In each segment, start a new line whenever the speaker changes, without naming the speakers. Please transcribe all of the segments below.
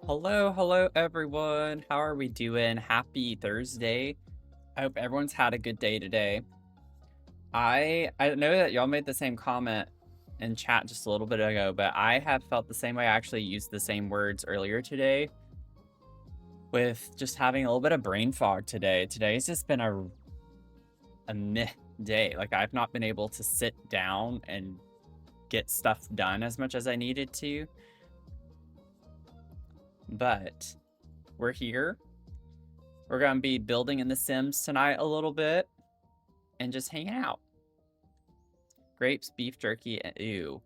Hello everyone. How are we doing? Happy Thursday. I hope everyone's had a good day today. I know that y'all made the same comment in chat just a little bit ago, but I have felt the same way. I actually used the same words earlier today with just having a little bit of brain fog today. Today's just been a meh day. Like I've not been able to sit down and get stuff done as much as I needed to. But we're here. We're going to be building in The Sims tonight a little bit and just hanging out. Grapes, beef jerky, and ew.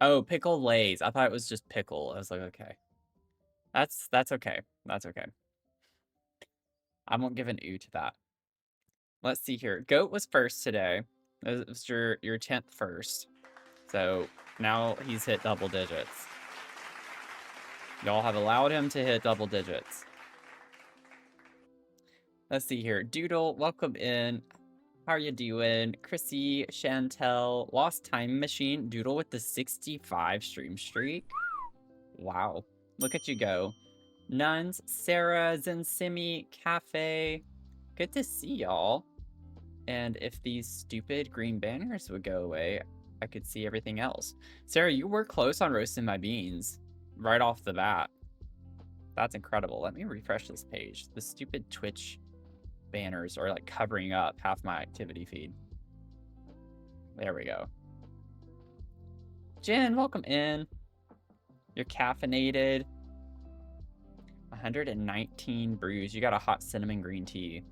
Oh, pickle lays. I thought it was just pickle. I was like, okay. That's okay. That's okay. I won't give an ew to that. Let's see here. Goat was first today. It was your 10th first. So now he's hit double digits. Y'all have allowed him to hit double digits. Let's see here. Doodle, welcome in. How are you doing? Chrissy, Chantel, Lost Time Machine, Doodle with the 65 stream streak. Wow. Look at you go. Nuns, Sarah, Zensimi, Cafe. Good to see y'all. And if these stupid green banners would go away, I could see everything else. Sarah, you were close on roasting my beans right off the bat. That's incredible. Let me refresh this page. The stupid Twitch banners are like covering up half my activity feed. There we go. Jen, welcome in. You're caffeinated. 119 brews. You got a hot cinnamon green tea.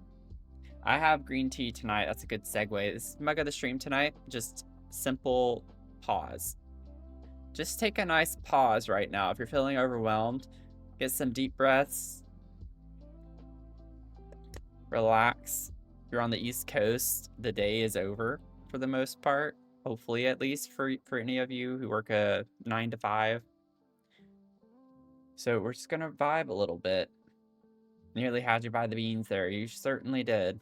I have green tea tonight. That's a good segue. This is mug of the stream tonight. Just simple pause. Just take a nice pause right now. If you're feeling overwhelmed, get some deep breaths. Relax. If you're on the East Coast, the day is over for the most part. Hopefully, at least for any of you who work a 9 to 5. So we're just gonna vibe a little bit. Nearly had you by the beans there. You certainly did.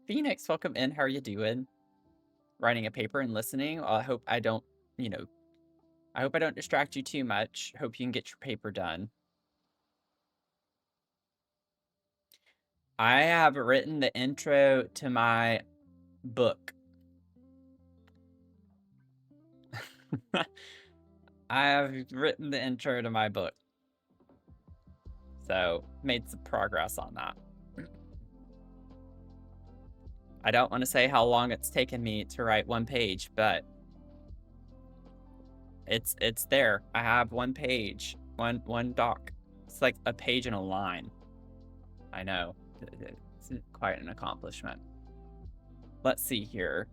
Phoenix, welcome in. How are you doing? Writing a paper and listening. I hope I don't, I hope I don't distract you too much. Hope you can get your paper done. I have written the intro to my book. I have written the intro to my book. So, made some progress on that. I don't want to say how long it's taken me to write one page, but it's there. I have one page, one doc. It's like a page and a line. I know. It's quite an accomplishment. Let's see here.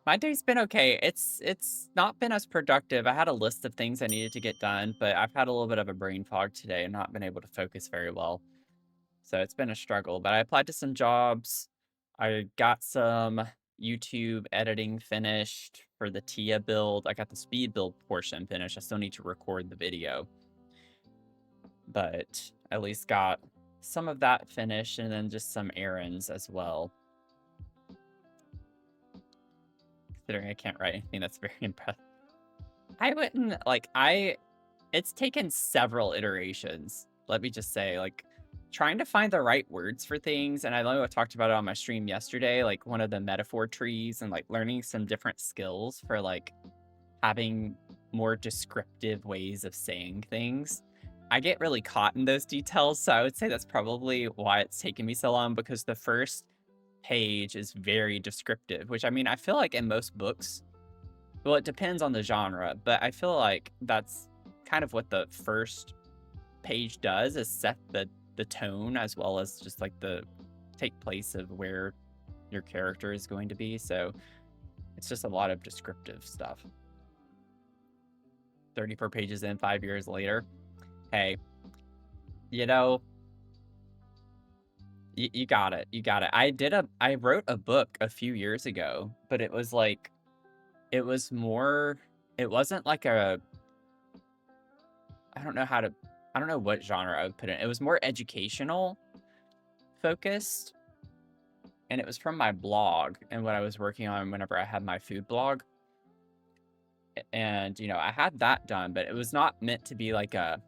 My day's been okay. It's not been as productive. I had a list of things I needed to get done, but I've had a little bit of a brain fog today and not been able to focus very well. So it's been a struggle, but I applied to some jobs. I got some YouTube editing finished for the Tia build. I got the speed build portion finished. I still need to record the video, but at least got some of that finished and then just some errands as well. Considering I can't write anything that's very impressive. I wouldn't, it's taken several iterations. Let me just say, trying to find the right words for things. And I know I talked about it on my stream yesterday, like one of the metaphor trees and learning some different skills for having more descriptive ways of saying things. I get really caught in those details. So I would say that's probably why it's taken me so long, because the first page is very descriptive, which I mean, I feel like in most books, well, it depends on the genre, but I feel like that's kind of what the first page does, is set the tone as well as just the take place of where your character is going to be. So it's just a lot of descriptive stuff. 34 pages in, 5 years later. Hey, you know, you got it. You got it. I wrote a book a few years ago, but it was it was more, it wasn't like a, I don't know what genre I would put it in. It was more educational focused. And it was from my blog and what I was working on whenever I had my food blog. And, I had that done, but it was not meant to be like a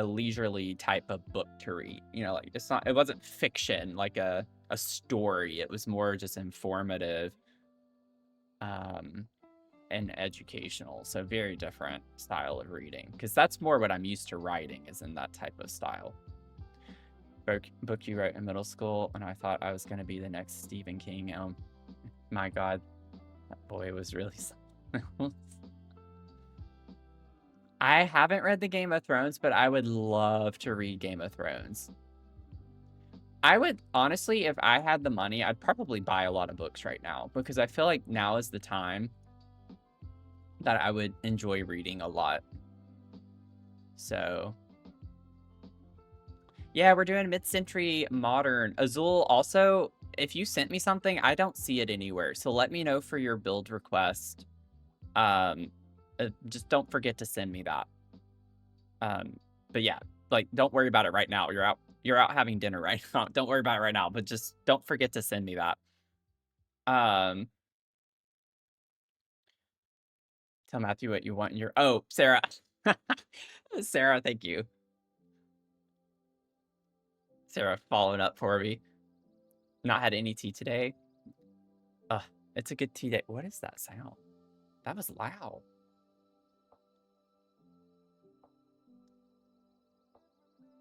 leisurely type of book to read. Like it wasn't fiction, like a story. It was more just informative, um, and educational. So very different style of reading, because that's more what I'm used to writing, is in that type of style. Book you wrote in middle school, and I thought I was going to be the next Stephen King. My God, that boy was really something. I haven't read the Game of Thrones, but I would love to read Game of Thrones. I would, honestly, if I had the money, I'd probably buy a lot of books right now, because I feel like now is the time that I would enjoy reading a lot. So, yeah, we're doing mid-century modern. Azul, also, if you sent me something, I don't see it anywhere. So let me know for your build request. Just don't forget to send me that. But yeah, like, don't worry about it right now. You're out having dinner right now. Don't worry about it right now, but just don't forget to send me that. Tell Matthew what you want in your... Oh, Sarah. Sarah, thank you. Sarah following up for me. Not had any tea today. It's a good tea day. What is that sound? That was loud.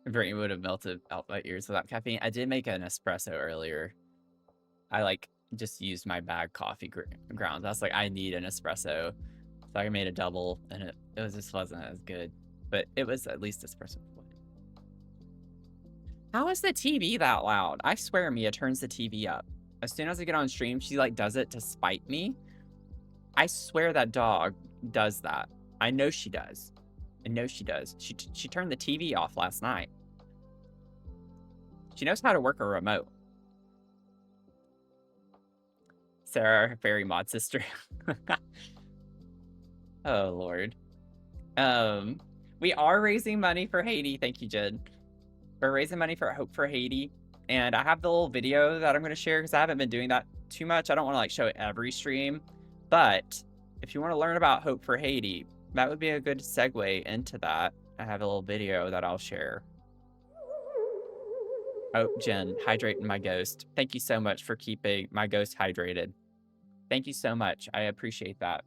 Brain would have melted out my ears without caffeine. I did make an espresso earlier. I just used my bag coffee grounds. I was like, I need an espresso. So I made a double, and it just wasn't as good. But it was at least espresso. How is the TV that loud? I swear Mia turns the TV up. As soon as I get on stream, she does it to spite me. I swear that dog does that. I know she does. I know she does. She turned the TV off last night. She knows how to work a remote. Sarah, her fairy mod sister. Oh, Lord. We are raising money for Haiti. Thank you, Jen. We're raising money for Hope for Haiti. And I have the little video that I'm going to share, because I haven't been doing that too much. I don't want to show it every stream. But if you want to learn about Hope for Haiti, that would be a good segue into that. I have a little video that I'll share. Oh, Jen, hydrating my ghost. Thank you so much for keeping my ghost hydrated. Thank you so much. I appreciate that.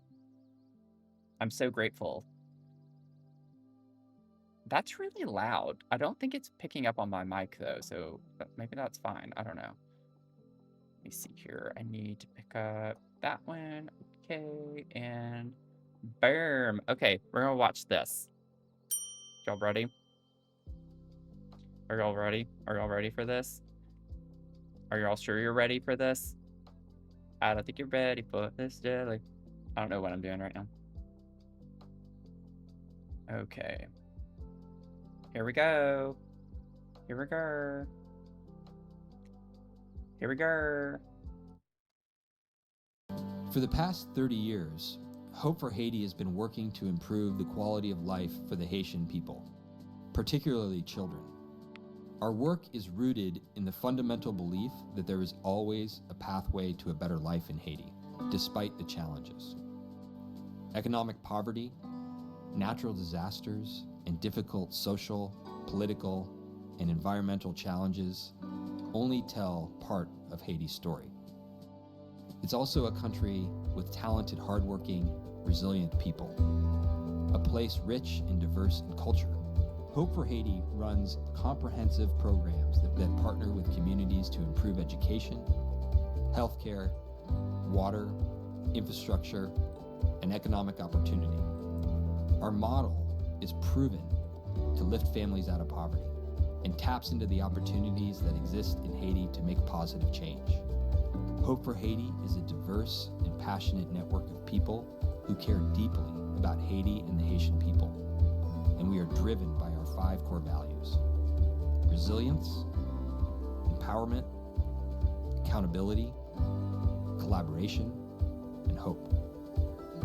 I'm so grateful. That's really loud. I don't think it's picking up on my mic, though, so maybe that's fine. I don't know. Let me see here. I need to pick up that one. Okay, and boom. Okay, we're gonna watch this. Y'all ready? Are y'all ready? Are y'all ready for this? Are y'all sure you're ready for this? I don't think you're ready for this, jelly. I don't know what I'm doing right now. Okay. Here we go. Here we go. Here we go.
For the past 30 years, Hope for Haiti has been working to improve the quality of life for the Haitian people, particularly children. Our work is rooted in the fundamental belief that there is always a pathway to a better life in Haiti, despite the challenges. Economic poverty, natural disasters, and difficult social, political, and environmental challenges only tell part of Haiti's story. It's also a country with talented, hardworking, resilient people, a place rich and diverse in culture. Hope for Haiti runs comprehensive programs that partner with communities to improve education, healthcare, water, infrastructure, and economic opportunity. Our model is proven to lift families out of poverty and taps into the opportunities that exist in Haiti to make positive change. Hope for Haiti is a diverse and passionate network of people who care deeply about Haiti and the Haitian people. And we are driven by our 5 core values: resilience, empowerment, accountability, collaboration, and hope.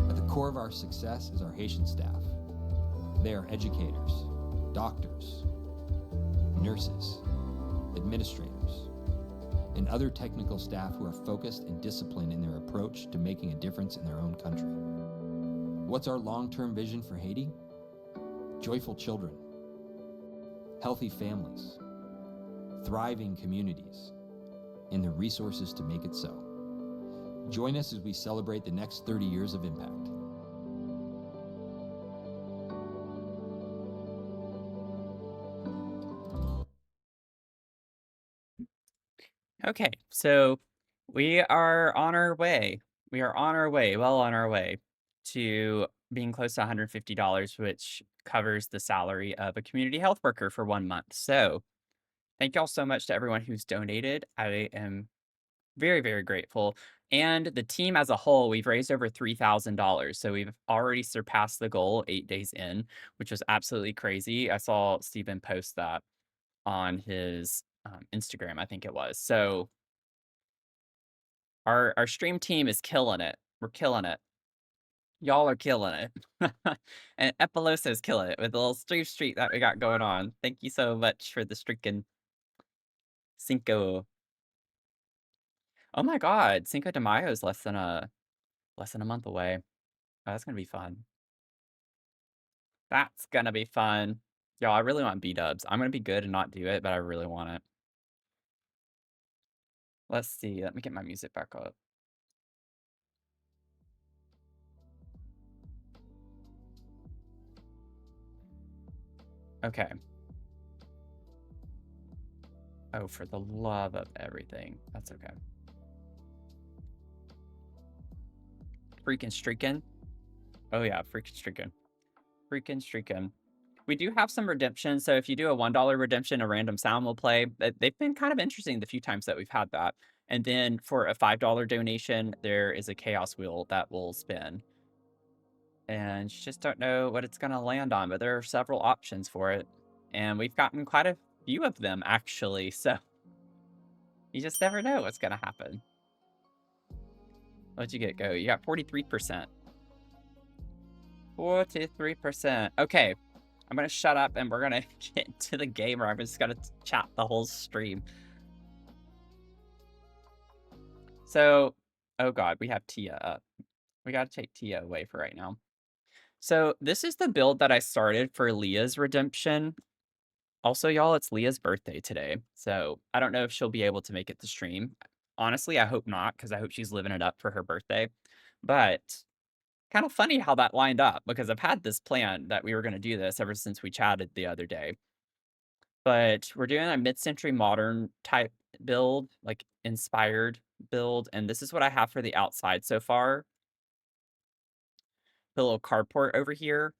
At the core of our success is our Haitian staff. They are educators, doctors, nurses, administrators, and other technical staff who are focused and disciplined in their approach to making a difference in their own country. What's our long-term vision for Haiti? Joyful children, healthy families, thriving communities, and the resources to make it so. Join us as we celebrate the next 30 years of impact.
Okay, so we are on our way. We are on our way, well on our way to being close to $150, which covers the salary of a community health worker for 1 month. So thank y'all so much to everyone who's donated. I am very, very grateful. And the team as a whole, we've raised over $3,000. So we've already surpassed the goal 8 days in, which was absolutely crazy. I saw Stephen post that on his Instagram, I think it was. So our stream team is killing it. We're killing it. Y'all are killing it. And Epilosa is killing it with the little stream streak that we got going on. Thank you so much for the streaking Cinco. Oh my god, Cinco de Mayo is less than a month away. Oh, that's gonna be fun. That's gonna be fun. Y'all, I really want B-dubs. I'm gonna be good and not do it, but I really want it. Let's see. Let me get my music back up. Okay. Oh, for the love of everything. That's okay. Freaking streaking. Oh yeah, freaking streaking. Freaking streaking. We do have some redemption, so if you do a $1 redemption, a random sound will play. They've been kind of interesting the few times that we've had that. And then for a $5 donation, there is a chaos wheel that will spin. And you just don't know what it's going to land on, but there are several options for it. And we've gotten quite a few of them, actually, so you just never know what's going to happen. What'd you get, Go? You got 43%. 43%. Okay, I'm going to shut up and we're going to get into the game, or I'm just going to chat the whole stream. So, oh god, we have Tia up. We got to take Tia away for right now. So this is the build that I started for Leah's redemption. Also, y'all, it's Leah's birthday today, so I don't know if she'll be able to make it to stream. Honestly, I hope not, because I hope she's living it up for her birthday. But kind of funny how that lined up, because I've had this plan that we were going to do this ever since we chatted the other day. But we're doing a mid-century modern type build, like inspired build, and this is what I have for the outside so far. The little carport over here.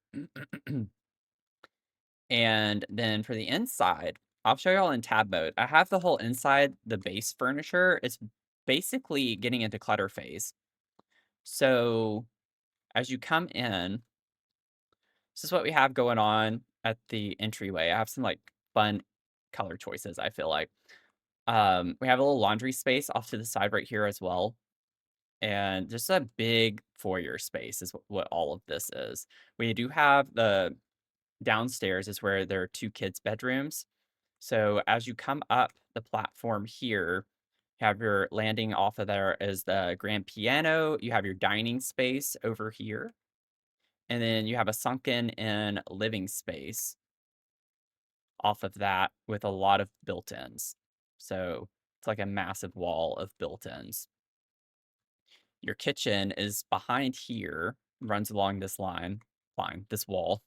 And then for the inside, I'll show y'all in tab mode. I have the whole inside, the base furniture. It's basically getting into clutter phase. So as you come in, this is what we have going on at the entryway. I have some like fun color choices, I feel like. We have a little laundry space off to the side right here as well. And just a big foyer space is what all of this is. We do have the downstairs is where there are 2 kids' bedrooms. So as you come up the platform here, you have your landing off of there is the grand piano. You have your dining space over here. And then you have a sunken in living space off of that with a lot of built-ins. So it's like a massive wall of built-ins. Your kitchen is behind here, runs along this this wall.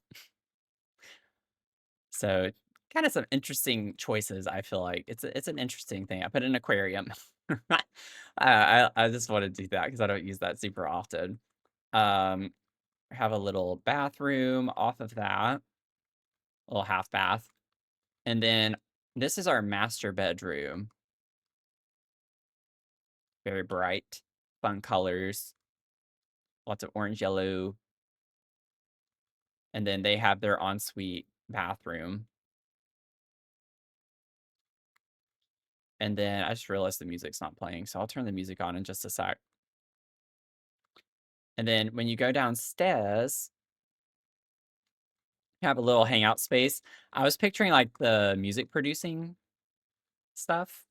So kind of some interesting choices, I feel like. It's an interesting thing. I put an aquarium. I just want to do that because I don't use that super often. Have a little bathroom off of that, a little half bath. And then this is our master bedroom. Very bright, fun colors, lots of orange, yellow. And then they have their ensuite bathroom. And then I just realized the music's not playing, so I'll turn the music on in just a sec. And then when you go downstairs, you have a little hangout space. I was picturing like the music producing stuff.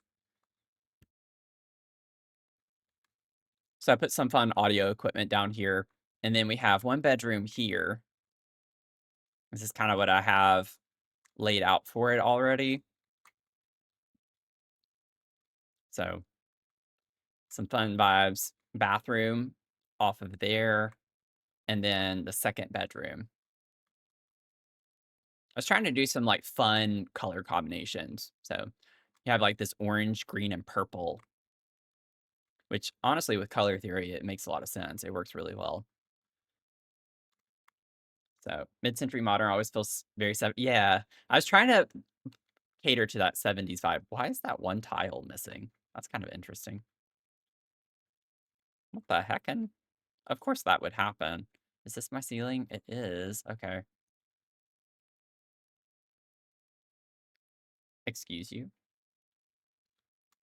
So I put some fun audio equipment down here. And then we have one bedroom here. This is kind of what I have laid out for it already. So some fun vibes. Bathroom off of there. And then the second bedroom. I was trying to do some like fun color combinations. So you have like this orange, green, and purple, which honestly with color theory, it makes a lot of sense. It works really well. So mid-century modern always feels very yeah. I was trying to cater to that 70s vibe. Why is that one tile missing? That's kind of interesting. What the heck? And of course that would happen. Is this my ceiling? It is. Okay. Excuse you.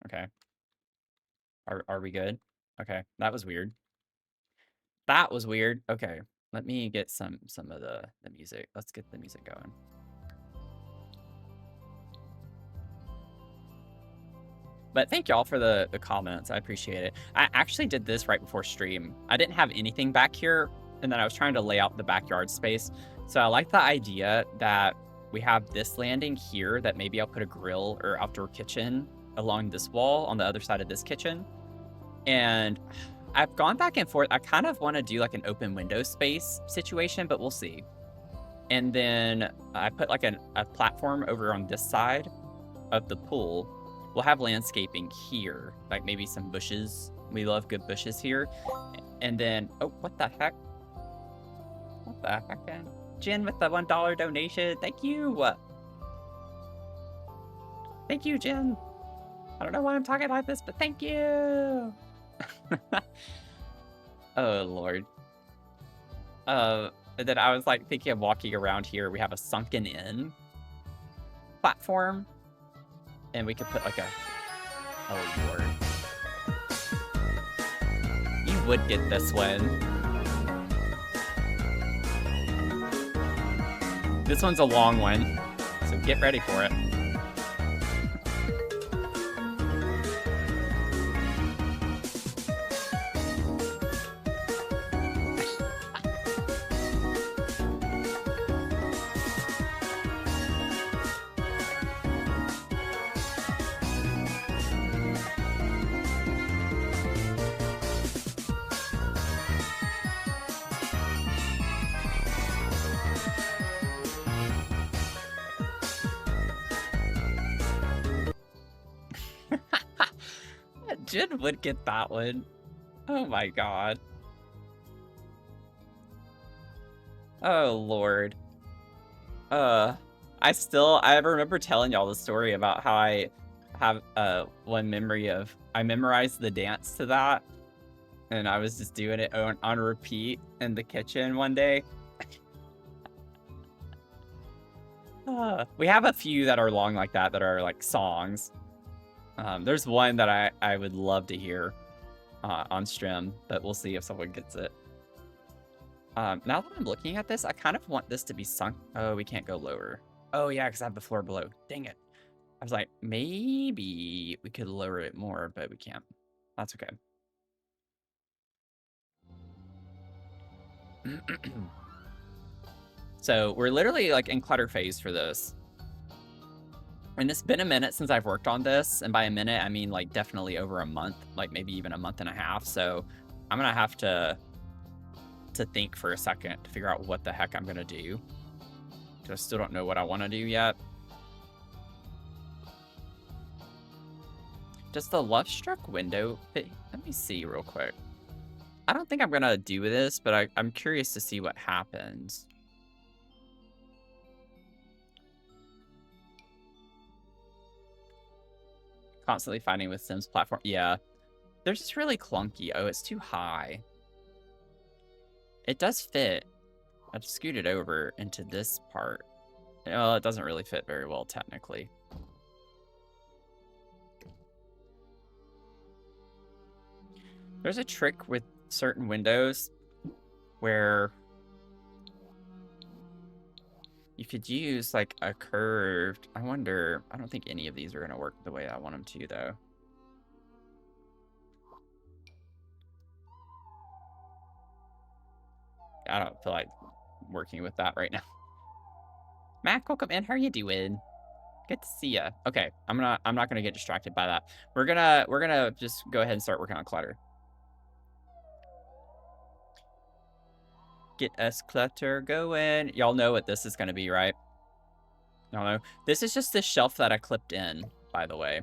Okay. Are we good? Okay. That was weird. That was weird. Okay. Let me get some of the music. Let's get the music going. But thank y'all for the comments. I appreciate it. I actually did this right before stream. I didn't have anything back here, and then I was trying to lay out the backyard space. So I like the idea that we have this landing here that maybe I'll put a grill or outdoor kitchen along this wall on the other side of this kitchen. And I've gone back and forth. I kind of want to do like an open window space situation, but we'll see. And then I put like a platform over on this side of the pool. We'll have landscaping here, like maybe some bushes. We love good bushes here. And then, oh, what the heck? What the heck? Jen with the $1 donation. Thank you. Thank you, Jen. I don't know why I'm talking like this, but thank you. Oh, Lord. And then I was like thinking of walking around here. We have a sunken in platform. And we could put like a... Oh, Lord. You would get this one. This one's a long one, so get ready for it. Jen would get that one. Oh my god. Oh, Lord. I remember telling y'all the story about how I have one memory of I memorized the dance to that, and I was just doing it on repeat in the kitchen one day. We have a few that are long like that are like songs. There's one that I would love to hear on stream, but we'll see if someone gets it. Now that I'm looking at this, I kind of want this to be sunk. Oh, we can't go lower. Oh, yeah, because I have the floor below. Dang it. I was like, maybe we could lower it more, but we can't. That's okay. So we're literally like in clutter phase for this. And it's been a minute since I've worked on this. And by a minute, I mean like definitely over a month, like maybe even a month and a half. So I'm going to have to think for a second to figure out what the heck I'm going to do. Because I still don't know what I want to do yet. Does the love struck window fit? Let me see real quick. I don't think I'm going to do this, but I'm curious to see what happens. Constantly fighting with Sims platform. Yeah. They're just really clunky. Oh, it's too high. It does fit. I've scooted over into this part. Well, it doesn't really fit very well, technically. There's a trick with certain windows where you could use like a curved... I wonder... I don't think any of these are going to work the way I want them to, though. I don't feel like working with that right now. Mac, welcome in. How are you doing? Good to see ya. Okay, I'm not gonna get distracted by that. We're gonna just go ahead and start working on clutter. Get us clutter going. Y'all know what this is gonna be, right? Y'all know. This is just this shelf that I clipped in, by the way.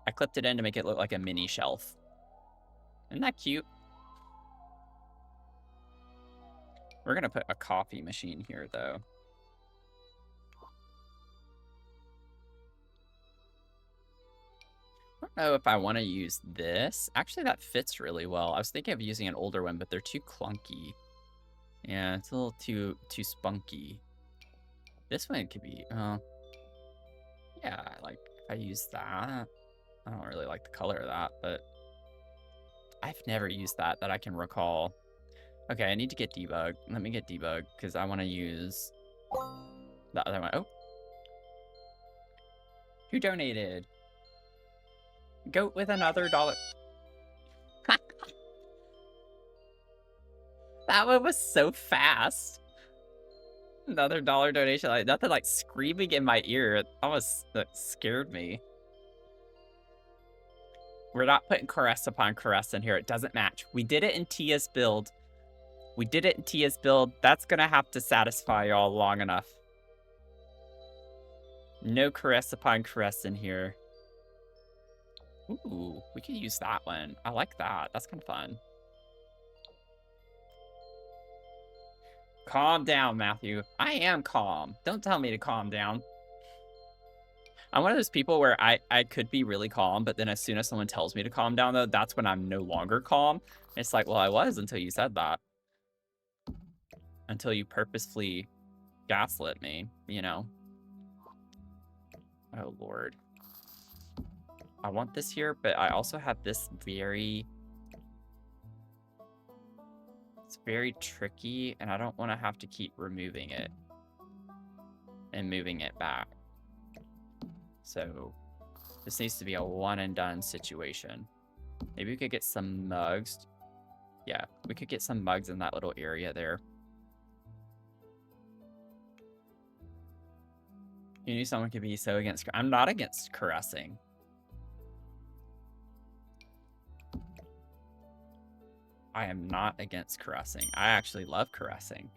I clipped it in to make it look like a mini shelf. Isn't that cute? We're gonna put a coffee machine here, though. I don't know if I want to use this. Actually, that fits really well. I was thinking of using an older one, but they're too clunky. Yeah, it's a little too spunky. This one could be, yeah, like, if I use that. I don't really like the color of that, but I've never used that I can recall. Okay, I need to get debug. Let me get debug, because I want to use the other one. Oh. Who donated? Goat with another $1. That one was so fast. Another $1 donation. Like, nothing like screaming in my ear. It almost scared me. We're not putting caress upon caress in here. It doesn't match. We did it in Tia's build. We did it in Tia's build. That's gonna have to satisfy y'all long enough. No caress upon caress in here. Ooh, we could use that one. I like that. That's kind of fun. Calm down, Matthew. I am calm. Don't tell me to calm down. I'm one of those people where I could be really calm, but then as soon as someone tells me to calm down, though, that's when I'm no longer calm. It's like, well, I was until you said that. Until you purposefully gaslit me, you know? Oh, Lord. I want this here, but I also have this very... It's very tricky, and I don't want to have to keep removing it and moving it back. So this needs to be a one and done situation. Maybe we could get some mugs. Yeah, we could get some mugs in that little area there. You knew someone could be so against... I'm not against caressing. I am not against caressing. I actually love caressing.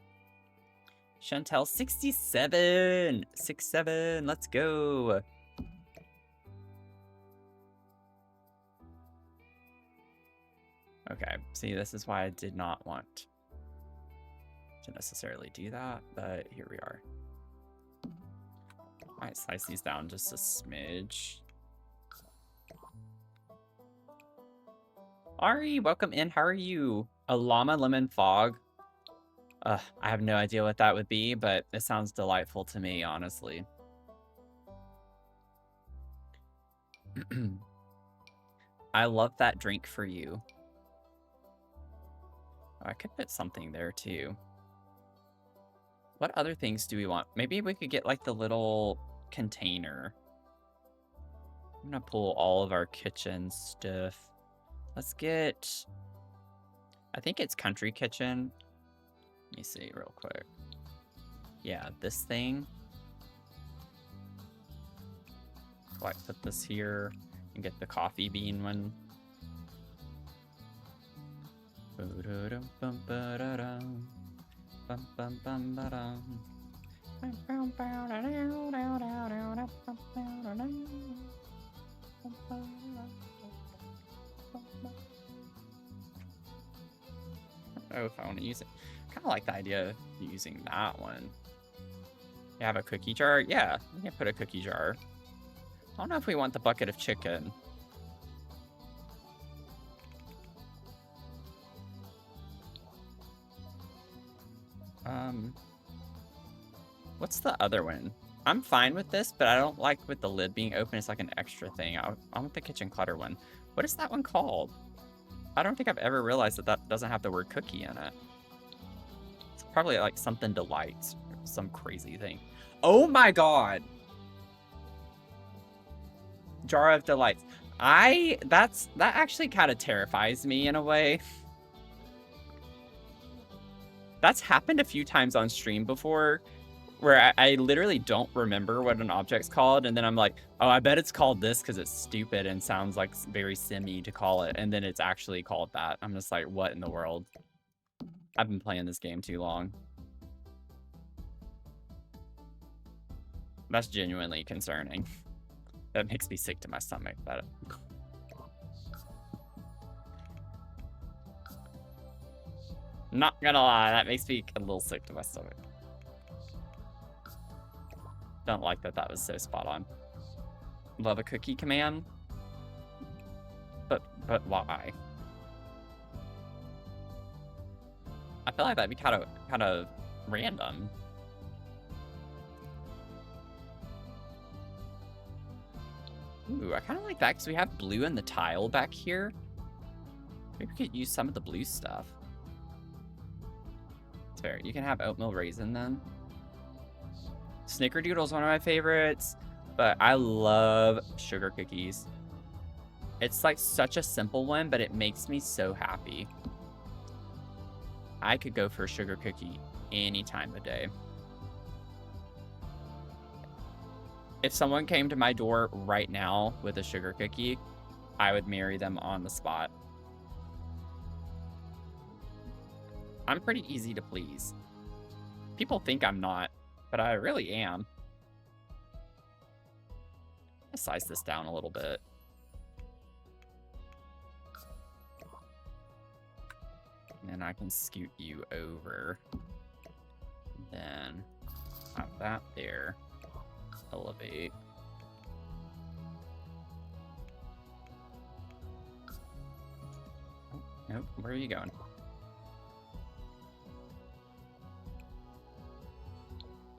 Chantel 67. 67. Let's go. Okay. See, this is why I did not want to necessarily do that, but here we are. Might slice these down just a smidge. Ari, welcome in. How are you? A llama lemon fog. I have no idea what that would be, but it sounds delightful to me, honestly. I love that drink for you. Oh, I could put something there too. What other things do we want? Maybe we could get like the little container. I'm gonna pull all of our kitchen stuff. Let's get, I think it's Country Kitchen. Let me see real quick. Yeah, this thing. Like put this here and get the coffee bean one. Oh, if I want to use it. Kind of like the idea of using that one. You have a cookie jar? Yeah, we can put a cookie jar. I don't know if we want the bucket of chicken. What's the other one? I'm fine with this, but I don't like with the lid being open. It's like an extra thing. I want the kitchen clutter one. What is that one called? I don't think I've ever realized that that doesn't have the word cookie in it. It's probably like something delights, some crazy thing. Oh my god! Jar of delights. That actually kind of terrifies me in a way. That's happened a few times on stream before, where I literally don't remember what an object's called, and then I'm like, oh, I bet it's called this because it's stupid and sounds like very simmy to call it, and then it's actually called that. I'm just like, what in the world? I've been playing this game too long. That's genuinely concerning. That makes me sick to my stomach. That not gonna lie, that makes me a little sick to my stomach. Don't like that that was so spot on. Love a cookie command. But why? I feel like that'd be kind of random. Ooh, I kind of like that because we have blue in the tile back here. Maybe we could use some of the blue stuff. It's fair. You can have oatmeal raisin then. Snickerdoodle is one of my favorites, but I love sugar cookies. It's like such a simple one, but it makes me so happy. I could go for a sugar cookie any time of day. If someone came to my door right now with a sugar cookie, I would marry them on the spot. I'm pretty easy to please. People think I'm not, but I really am. Let's size this down a little bit. And then I can scoot you over. Then have that there. Elevate. Oh, nope, where are you going?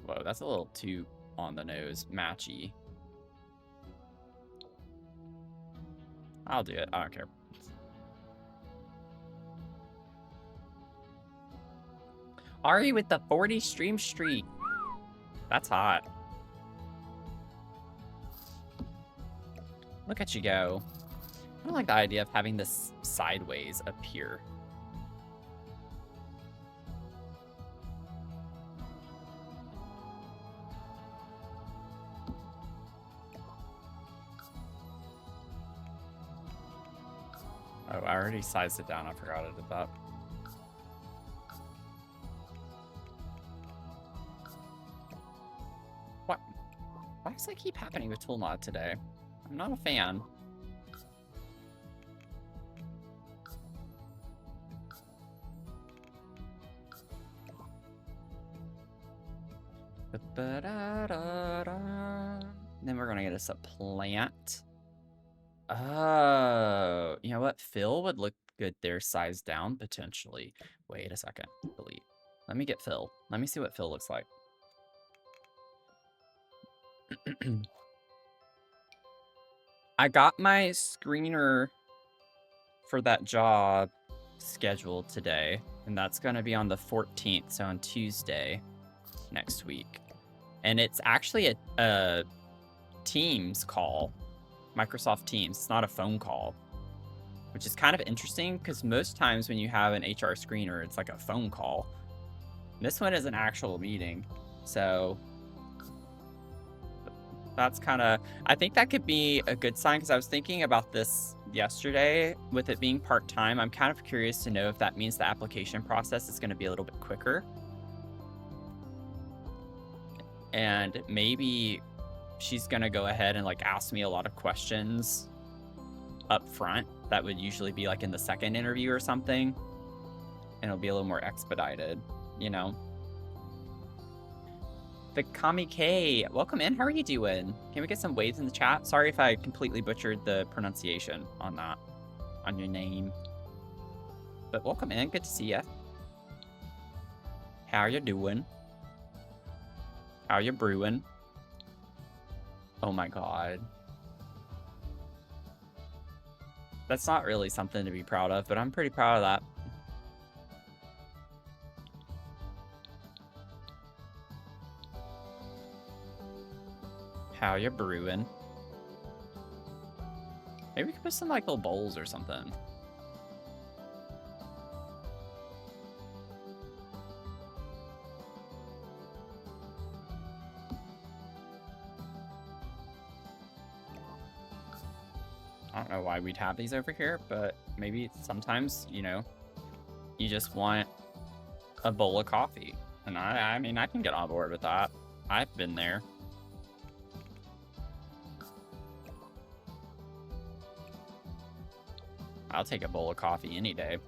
Whoa, that's a little too on the nose, matchy. I'll do it, I don't care. Ari with the 40 stream streak. That's hot. Look at you go. I don't like the idea of having this sideways appear. Oh, I already sized it down. I forgot I did that. What? Why does that keep happening with Toolmod today? I'm not a fan. Then we're gonna get us a plant. Oh, you know what? Phil would look good there, sized down, potentially. Wait a second. Delete. Let me get Phil. Let me see what Phil looks like. I got my screener for that job scheduled today, and that's going to be on the 14th, so on Tuesday next week. And it's actually a Teams call, Microsoft Teams. It's not a phone call, which is kind of interesting because most times when you have an HR screener, it's like a phone call. This one is an actual meeting, so that's kind of, I think that could be a good sign because I was thinking about this yesterday with it being part-time. I'm kind of curious to know if that means the application process is going to be a little bit quicker. And maybe she's going to go ahead and like ask me a lot of questions up front that would usually be like in the second interview or something. And it'll be a little more expedited, you know? The Kami K, welcome in. How are you doing? Can we get some waves in the chat? Sorry if I completely butchered the pronunciation on that, on your name. But welcome in. Good to see you. How are you doing? How are you brewing? Oh my god. That's not really something to be proud of, but I'm pretty proud of that. How you brewing? Maybe we could put some like little bowls or something. don't know why we'd have these over here, but maybe sometimes, you know, you just want a bowl of coffee. And I mean, I can get on board with that. I've been there. I'll take a bowl of coffee any day.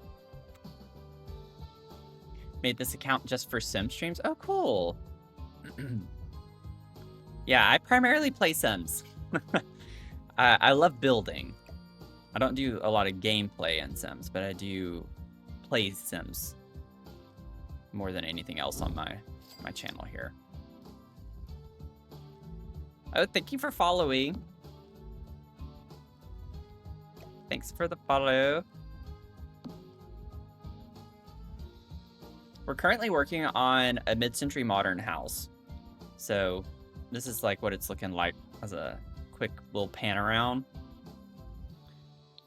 Made this account just for Sim streams. Oh, cool. Yeah, I primarily play Sims. I love building. I don't do a lot of gameplay in Sims, but I do play Sims more than anything else on my channel here. Oh, thank you for following. Thanks for the follow. We're currently working on a mid-century modern house. So this is like what it's looking like as a quick little pan around.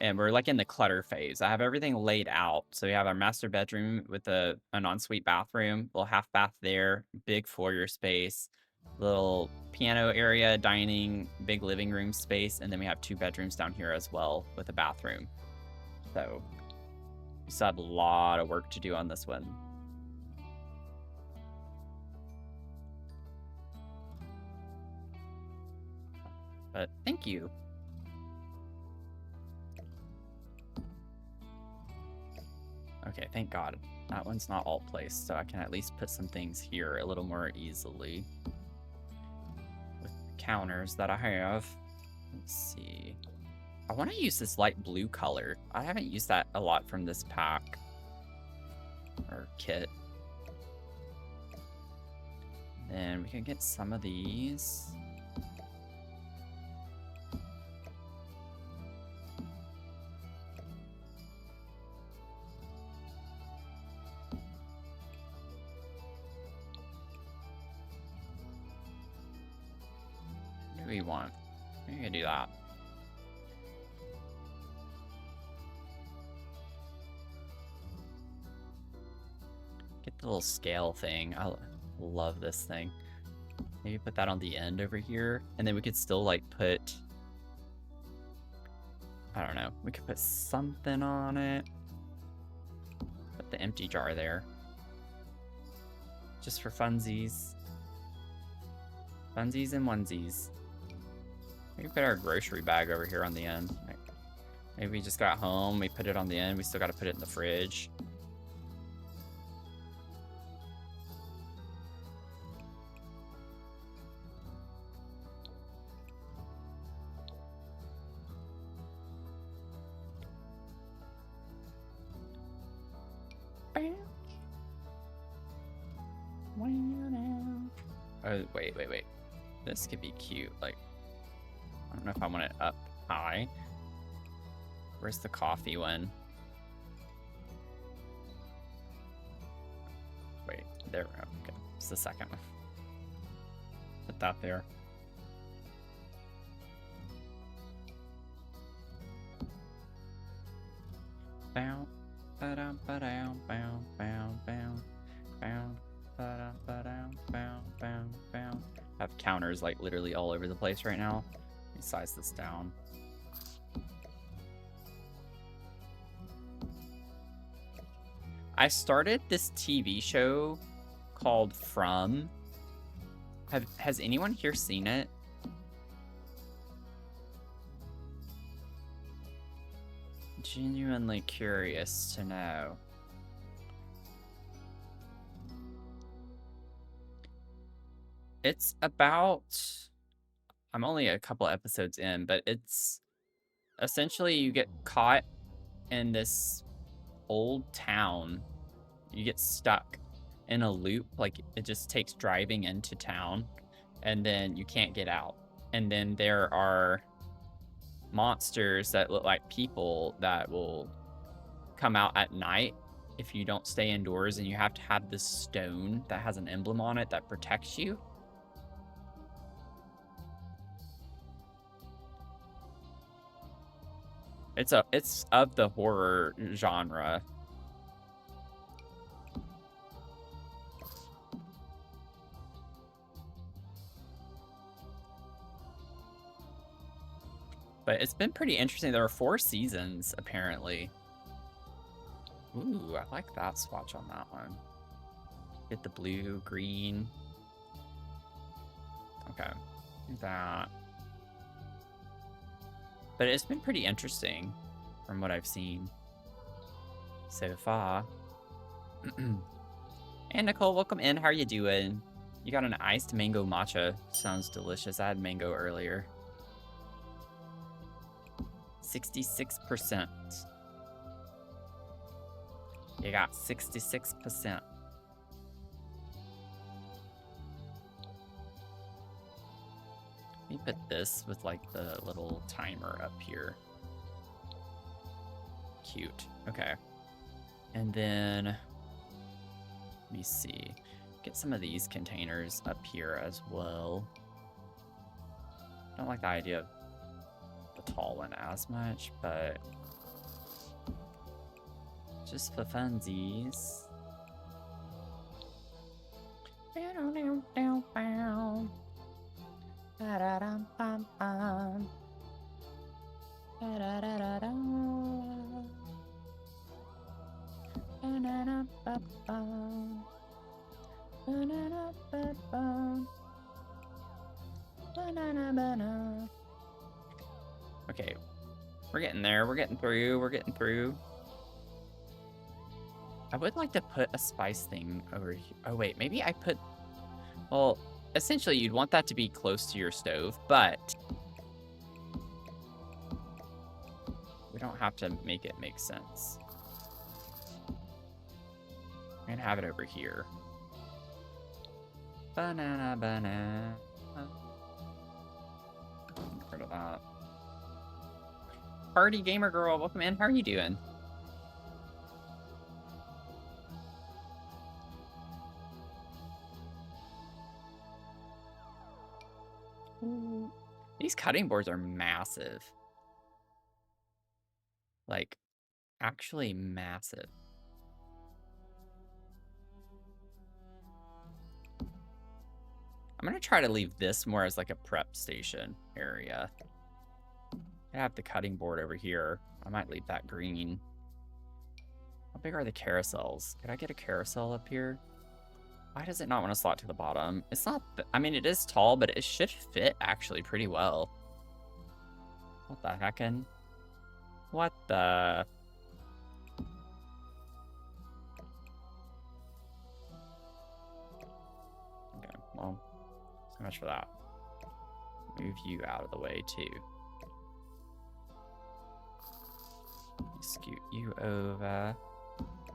And we're like in the clutter phase. I have everything laid out. So we have our master bedroom with an ensuite bathroom, little half bath there, big foyer space, little piano area, dining, big living room space, and then we have 2 bedrooms down here as well with a bathroom. So we still have a lot of work to do on this one. But thank you. Okay, thank God. That one's not all placed, so I can at least put some things here a little more easily. With the counters that I have. Let's see. I want to use this light blue color. I haven't used that a lot from this pack. Or kit. Then we can get some of these. What do we want? Maybe we can do that. Get the little scale thing. I love this thing. Maybe put that on the end over here. And then we could still like put... I don't know. We could put something on it. Put the empty jar there. Just for funsies. Funsies and onesies. Maybe put our grocery bag over here on the end. Maybe we just got home, we put it on the end, we still got to put it in the fridge. Oh, wait. This could be cute. Like, I don't know if I want it up high. Where's the coffee one? Wait, there we go. Okay, it's the second one. Put that there. Bow, ba-dum, ba-dum, bow, bow, bow, bow, ba-dum, ba-dum, bow, bow, bow. I have counters like literally all over the place right now. Let me size this down. I started this TV show called From. Has anyone here seen it? Genuinely curious to know. It's about... I'm only a couple episodes in, but it's... Essentially, you get caught in this old town. You get stuck in a loop. Like, it just takes driving into town. And then you can't get out. And then there are monsters that look like people that will come out at night if you don't stay indoors, and you have to have this stone that has an emblem on it that protects you. It's of the horror genre. But it's been pretty interesting. There are 4 seasons, apparently. Ooh, I like that swatch on that one. Get the blue, green. Okay, do that. But it's been pretty interesting from what I've seen so far. And Nicole, welcome in. How are you doing? You got an iced mango matcha. Sounds delicious. I had mango earlier. 66%. You got 66%. Let me put this with like the little timer up here. Cute. Okay. And then, let me see. Get some of these containers up here as well. Don't like the idea of the tall one as much, but just for funsies. Okay, we're getting there. We're getting through. We're getting through. I would like to put a spice thing over here. Oh, wait, maybe I put... Well, essentially, you'd want that to be close to your stove, but we don't have to make it make sense. I'm gonna have it over here. Banana, banana. Get rid of that. Party Gamer Girl, welcome in. How are you doing? Ooh. These cutting boards are massive. Like, actually massive. I'm gonna try to leave this more as like a prep station area. I have the cutting board over here. I might leave that green. How big are the carousels? Could I get a carousel up here? Why does it not want to slot to the bottom? It's not... I mean, it is tall, but it should fit actually pretty well. What the heckin'? What the... Okay, well, so much for that. Move you out of the way, too. Scoot you over.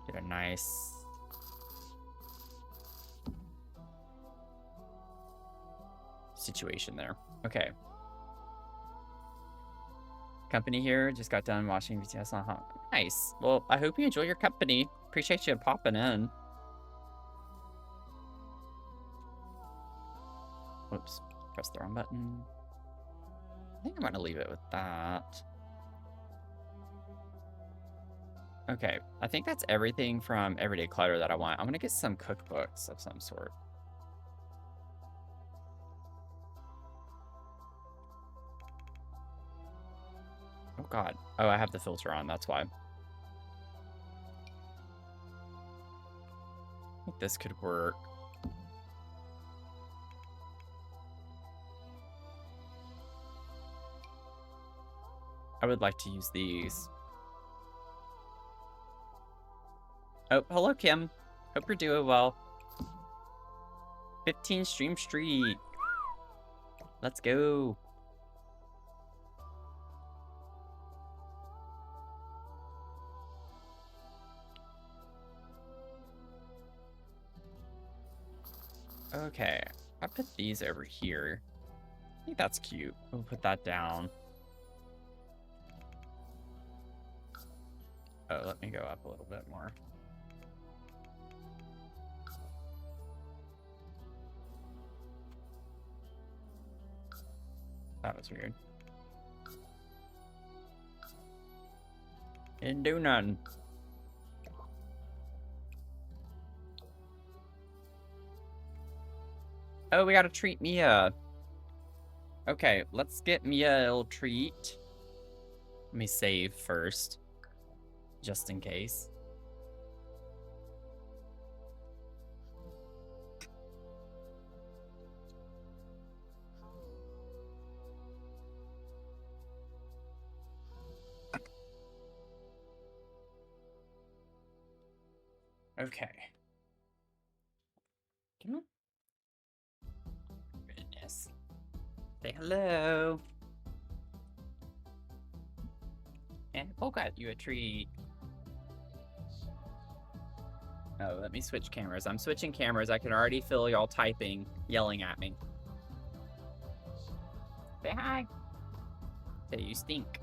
Get a nice... situation there. Okay. Company here. Just got done watching BTS on Hot. Nice. Well, I hope you enjoy your company. Appreciate you popping in. Whoops. Press the wrong button. I think I'm going to leave it with that. Okay. I think that's everything from Everyday Clutter that I want. I'm going to get some cookbooks of some sort. Oh, God. Oh, I have the filter on. That's why. I think this could work. I would like to use these. Oh, hello, Kim. Hope you're doing well. 15 Stream Street. Let's go. Okay, I put these over here. I think that's cute. We'll put that down. Oh, let me go up a little bit more. That was weird. Didn't do nothing. Oh, we gotta treat Mia. Okay, let's get Mia a little treat. Let me save first, just in case. Okay. Come on. Goodness. Say hello. And Paul got you a treat. Oh, let me switch cameras. I'm switching cameras. I can already feel y'all typing, yelling at me. Say hi. Say you stink.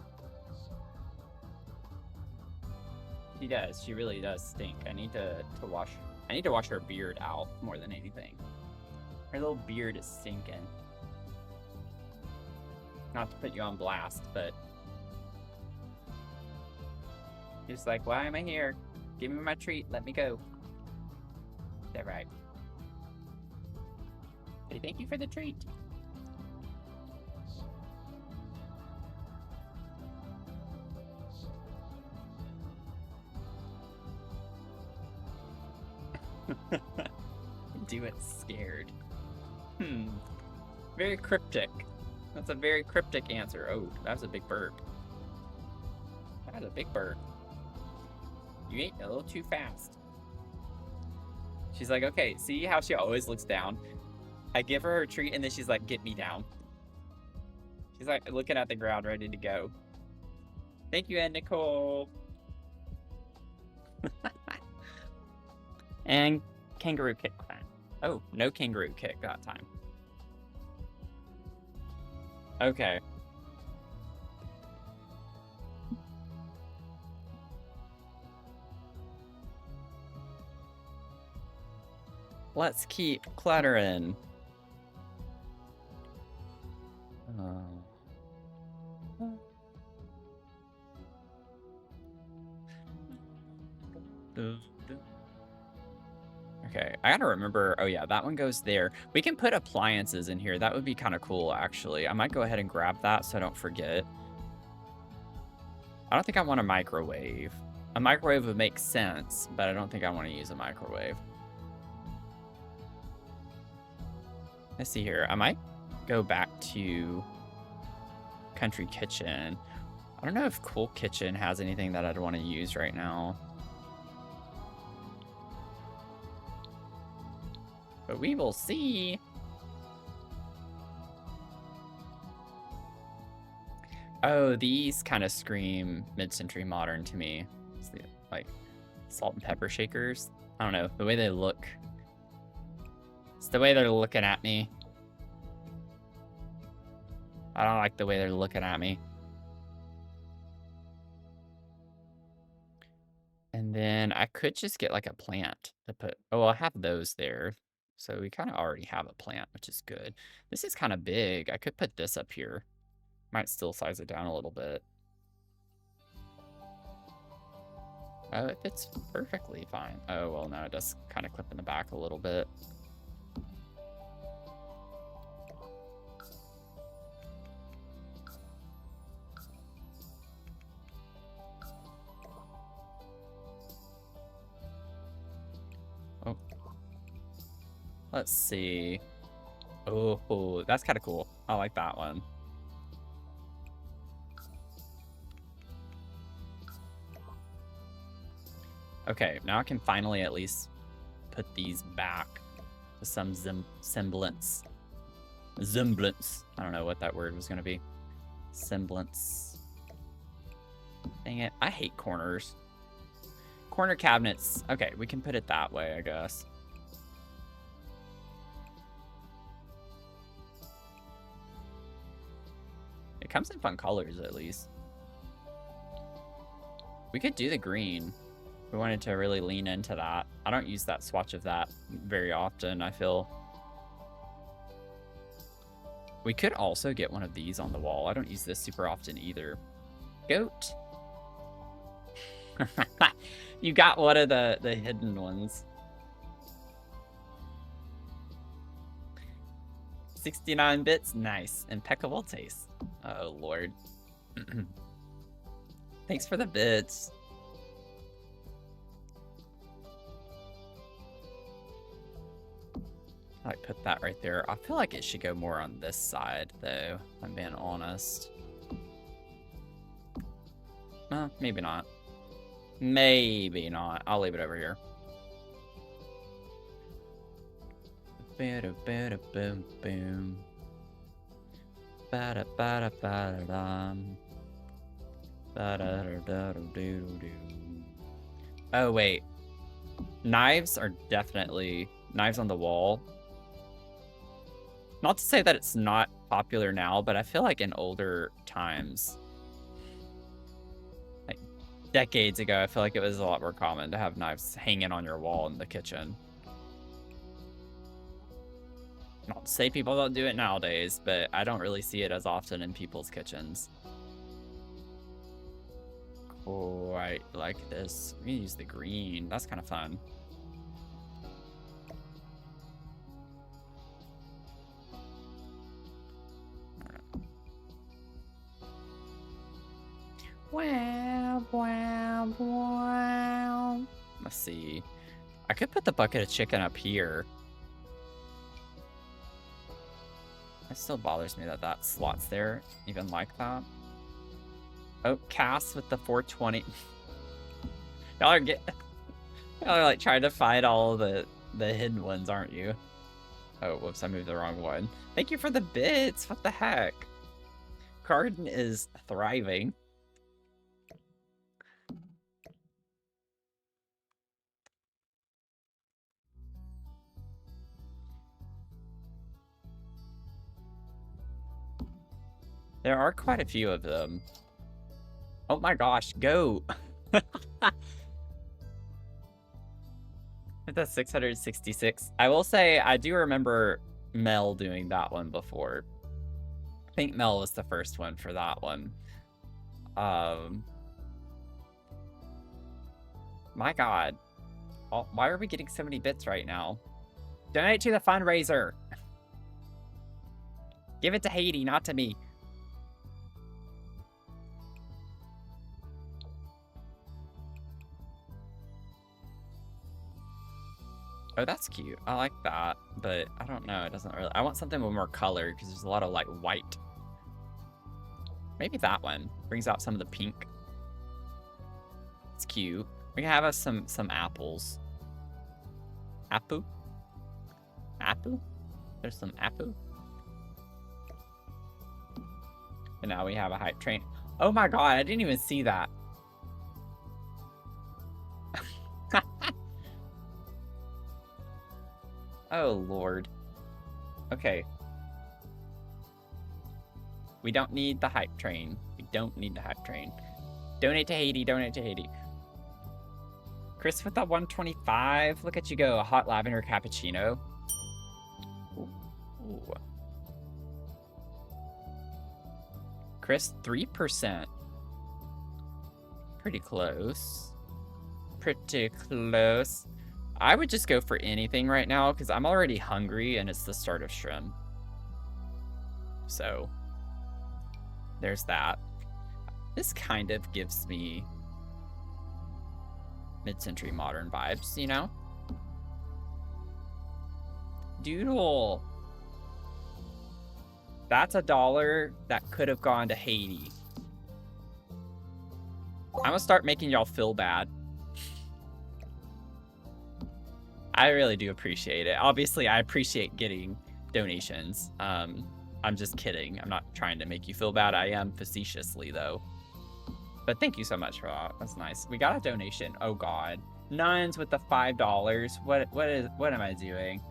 She does. She really does stink. I need to wash. I need to wash her beard out more than anything. Her little beard is stinking. Not to put you on blast, but just like, why am I here? Give me my treat. Let me go. Is that right? Say thank you for the treat. Do it scared. Very cryptic. That's a very cryptic answer. Oh, that was a big burp. That was a big burp. You ate a little too fast. She's like, okay, see how she always looks down? I give her treat and then she's like, get me down. She's like looking at the ground, ready to go. Thank you, Ed Nicole. And kangaroo kick clan. Oh, no kangaroo kick that time. Okay. Let's keep cluttering. Okay, I gotta remember. Oh yeah, that one goes there. We can put appliances in here. That would be kind of cool, actually. I might go ahead and grab that so I don't forget. I don't think I want a microwave. A microwave would make sense, but I don't think I want to use a microwave. Let's see here. I might go back to Country Kitchen. I don't know if Cool Kitchen has anything that I'd want to use right now. But we will see. Oh, these kind of scream mid-century modern to me. It's the, like, salt and pepper shakers. I don't know, the way they look. It's the way they're looking at me. I don't like the way they're looking at me. And then I could just get like a plant to put. Oh, I have those there. So we kind of already have a plant, which is good. This is kind of big. I could put this up here. Might still size it down a little bit. Oh, it fits perfectly fine. Oh, well, no, it does kind of clip in the back a little bit. Oh. Let's see. Oh, that's kind of cool. I like that one. Okay, now I can finally at least put these back to some semblance. Semblance. I don't know what that word was going to be. Semblance. Dang it. I hate corners. Corner cabinets. Okay, we can put it that way, I guess. It comes in fun colors, at least. We could do the green. We wanted to really lean into that. I don't use that swatch of that very often, I feel. We could also get one of these on the wall. I don't use this super often either. Goat. You got one of the hidden ones. 69 bits, nice. Impeccable taste. Oh, Lord. Thanks for the bits. I put that right there. I feel like it should go more on this side, though, if I'm being honest. Maybe not. Maybe not. I'll leave it over here. Bada bada boom boom. Bada bada bada dum. Bada da da do do. Oh wait. Knives are definitely knives on the wall. Not to say that it's not popular now, but I feel like in older times, like decades ago, I feel like it was a lot more common to have knives hanging on your wall in the kitchen. Not to say people don't do it nowadays, but I don't really see it as often in people's kitchens. Quite like this. I'm gonna use the green. That's kind of fun. Wow, wow, wow. Let's see. I could put the bucket of chicken up here. It still bothers me that that slot's there, even like that. Oh, Cass with the 420. Y'all are like trying to find all the hidden ones, aren't you? Oh, whoops, I moved the wrong one. Thank you for the bits. What the heck? Garden is thriving. There are quite a few of them. Oh my gosh, go! That's 666. I will say, I do remember Mel doing that one before. I think Mel was the first one for that one. My god. Oh, why are we getting so many bits right now? Donate to the fundraiser! Give it to Haiti, not to me. Oh, that's cute. I like that, but I don't know. It doesn't really... I want something with more color because there's a lot of, like, white. Maybe that one brings out some of the pink. It's cute. We can have us some apples. Apple? Apple? There's some apple. And now we have a hype train. Oh my god, I didn't even see that. Oh, Lord. Okay. We don't need the hype train. We don't need the hype train. Donate to Haiti. Donate to Haiti. Chris with that 125. Look at you go. A hot lavender cappuccino. Ooh. Chris, 3%. Pretty close. Pretty close. I would just go for anything right now because I'm already hungry and it's the start of Shrimp. So, there's that. This kind of gives me mid-century modern vibes, you know? Doodle. That's $1 that could have gone to Haiti. I'm gonna start making y'all feel bad. I really do appreciate it. Obviously, I appreciate getting donations. I'm just kidding. I'm not trying to make you feel bad. I am facetiously, though. But thank you so much for that. That's nice. We got a donation. Oh, God. Nuns with the $5. What am I doing?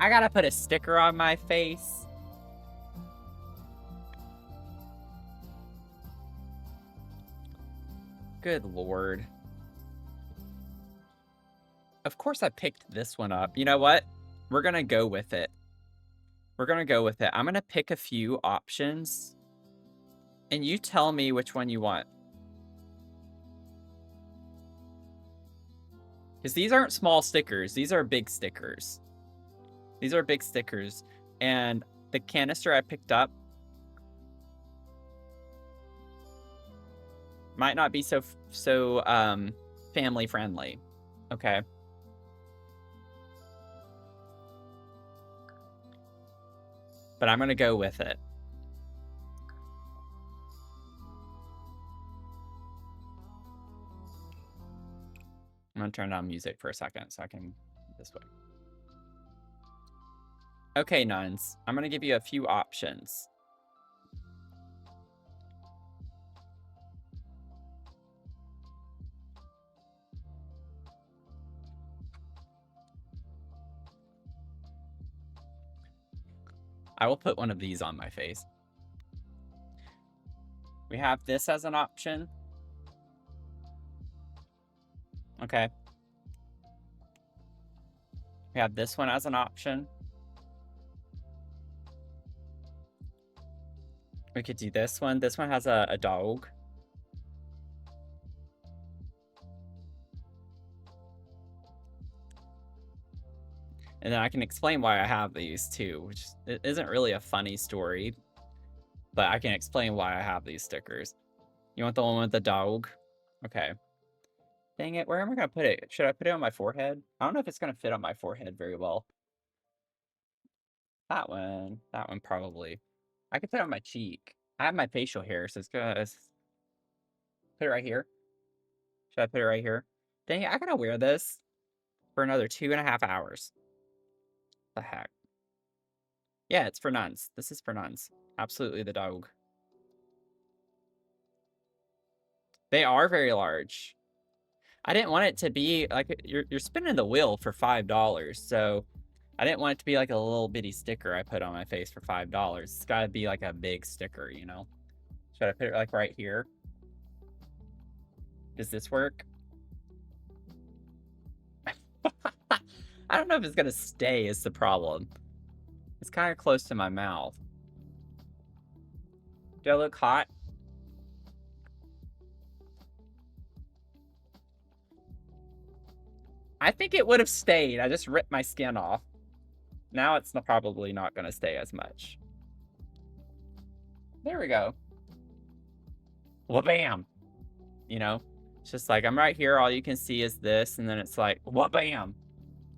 I gotta put a sticker on my face. Good Lord. Of course I picked this one up. You know what? We're gonna go with it. We're gonna go with it. I'm gonna pick a few options. And you tell me which one you want. Because these aren't small stickers. These are big stickers. These are big stickers. And the canister I picked up. might not be so family friendly. Okay. But I'm gonna go with it. I'm gonna turn down music for a second so I can this way. Okay, nuns. I'm gonna give you a few options. I will put one of these on my face. We have this as an option. Okay. We have this one as an option. We could do this one. This one has a dog. And then I can explain why I have these too, which it isn't really a funny story, but I can explain why I have these stickers. You want the one with the dog? Okay. Dang it, where am I gonna put it? Should I put it on my forehead? I don't know if it's gonna fit on my forehead very well. That one probably. I could put it on my cheek. I have my facial hair, so it's gonna put it right here. Should I put it right here? Dang it, I gotta wear this for another 2.5 hours. The heck? Yeah, it's for nuns. This is for nuns. Absolutely the dog. They are very large. I didn't want it to be like you're spinning the wheel for $5, so I didn't want it to be like a little bitty sticker I put on my face for $5. It's gotta be like a big sticker, you know? Should I put it like right here? Does this work? I don't know if it's gonna stay is the problem. It's kind of close to my mouth. Do I look hot? I think it would have stayed. I just ripped my skin off. Now it's probably not going to stay as much. There we go. Wha-bam! You know? It's just like, I'm right here. All you can see is this. And then it's like, wha-bam!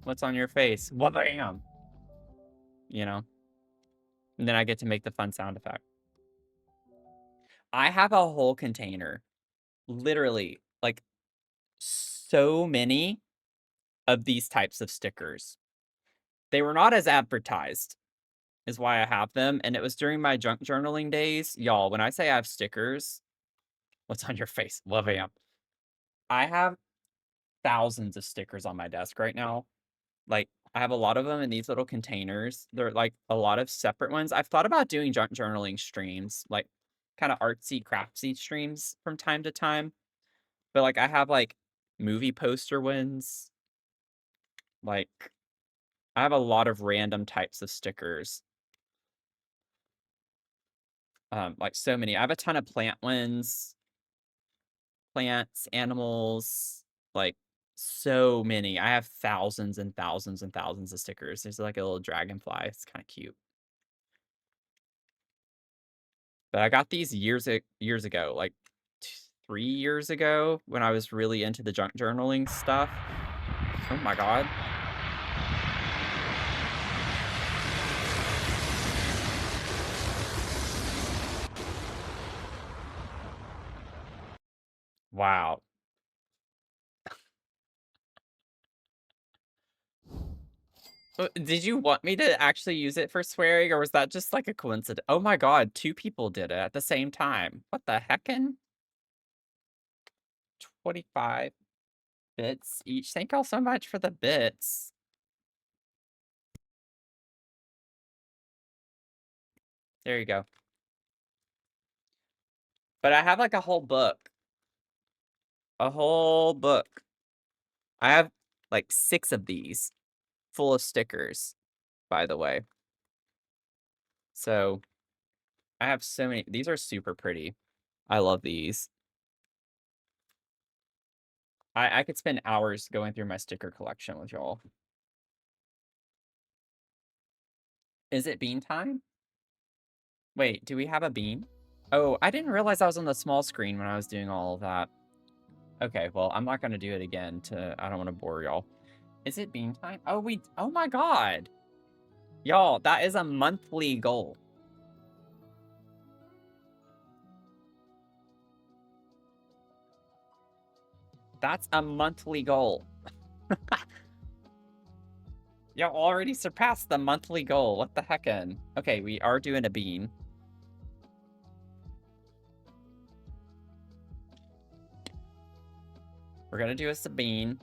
What's on your face? Wha-bam! You know? And then I get to make the fun sound effect. I have a whole container. Literally, like, so many of these types of stickers. They were not as advertised, is why I have them. And it was during my junk journaling days. Y'all, when I say I have stickers, what's on your face? Wha-bam! I have thousands of stickers on my desk right now. Like, I have a lot of them in these little containers. They're like a lot of separate ones. I've thought about doing junk journaling streams, like kind of artsy, craftsy streams from time to time. But like, I have like movie poster ones. Like, I have a lot of random types of stickers. Like so many. I have a ton of plant ones, plants, animals, like so many. I have thousands and thousands and thousands of stickers. There's like a little dragonfly. It's kind of cute. But I got these years ago, like 3 years ago when I was really into the junk journaling stuff. Oh my god. Wow. Did you want me to actually use it for swearing, or was that just like a coincidence? Oh my god, 2 people did it at the same time. What the heckin'? 25 bits each. Thank y'all so much for the bits. There you go. But I have like a whole book. A whole book. I have like 6 of these full of stickers, by the way. So I have so many. These are super pretty. I love these. I could spend hours going through my sticker collection with y'all. Is it bean time? Wait, do we have a bean? Oh, I didn't realize I was on the small screen when I was doing all of that. Okay, well, I'm not gonna do it again I don't want to bore y'all. Is it bean time? Oh my god. Y'all, that is a monthly goal. That's a monthly goal. Y'all already surpassed the monthly goal. What the heckin'? Okay, we are doing a bean. We're gonna do a Sabine.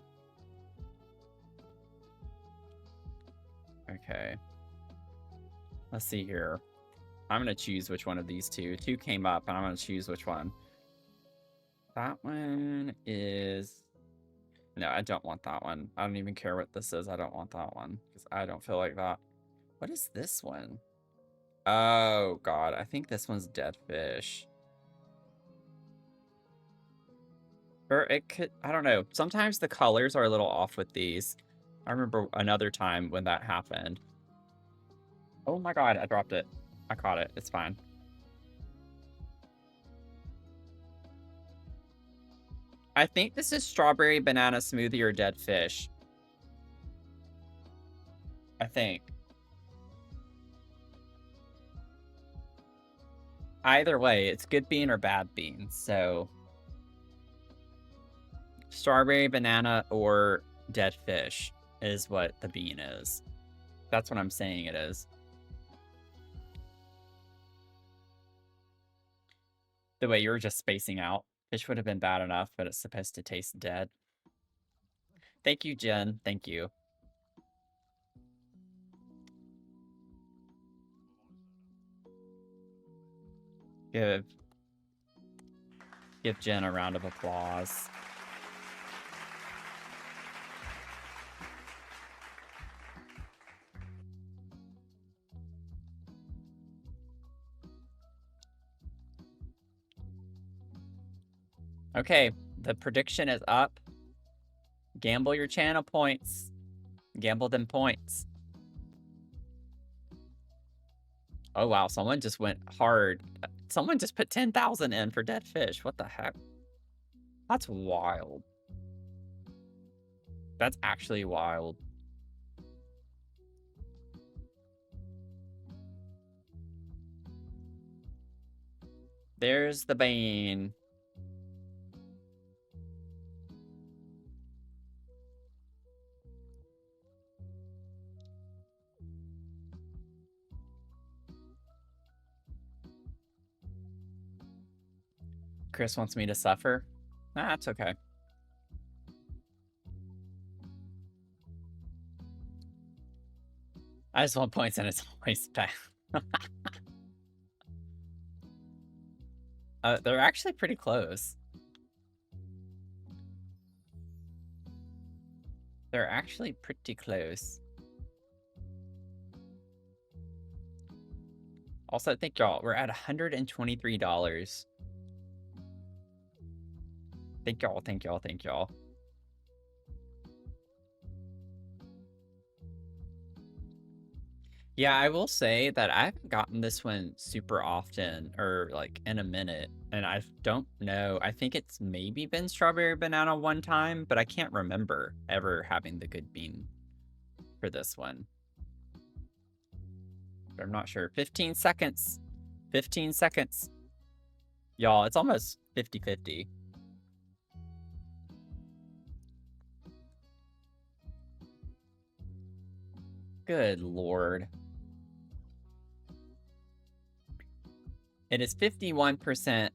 Okay. Let's see here. I'm gonna choose which one of these two. Two came up, and I'm gonna choose which one. That one is... No, I don't want that one. I don't even care what this is. I don't want that one, because I don't feel like that. What is this one? Oh, God. I think this one's dead fish. Or it could... I don't know. Sometimes the colors are a little off with these. I remember another time when that happened. Oh my god, I dropped it. I caught it. It's fine. I think this is strawberry banana smoothie or dead fish. I think. Either way, it's good bean or bad bean, so... Strawberry banana or dead fish is what the bean is. That's what I'm saying it is. The way you were just spacing out. Fish would have been bad enough, but it's supposed to taste dead. Thank you, Jen. Thank you. Give Jen a round of applause. Okay, the prediction is up. Gamble your channel points. Gamble them points. Oh, wow. Someone just went hard. Someone just put 10,000 in for dead fish. What the heck? That's wild. That's actually wild. There's the bean. Chris wants me to suffer. Nah, that's okay. I just want points and it's always bad. They're actually pretty close. They're actually pretty close. Also, thank y'all. We're at $123. Thank y'all, thank y'all, thank y'all. Yeah, I will say that I haven't gotten this one super often, or like in a minute, and I don't know. I think it's maybe been strawberry banana one time, but I can't remember ever having the good bean for this one. But I'm not sure. 15 seconds. 15 seconds. Y'all, it's almost 50-50. Good lord. It is 51%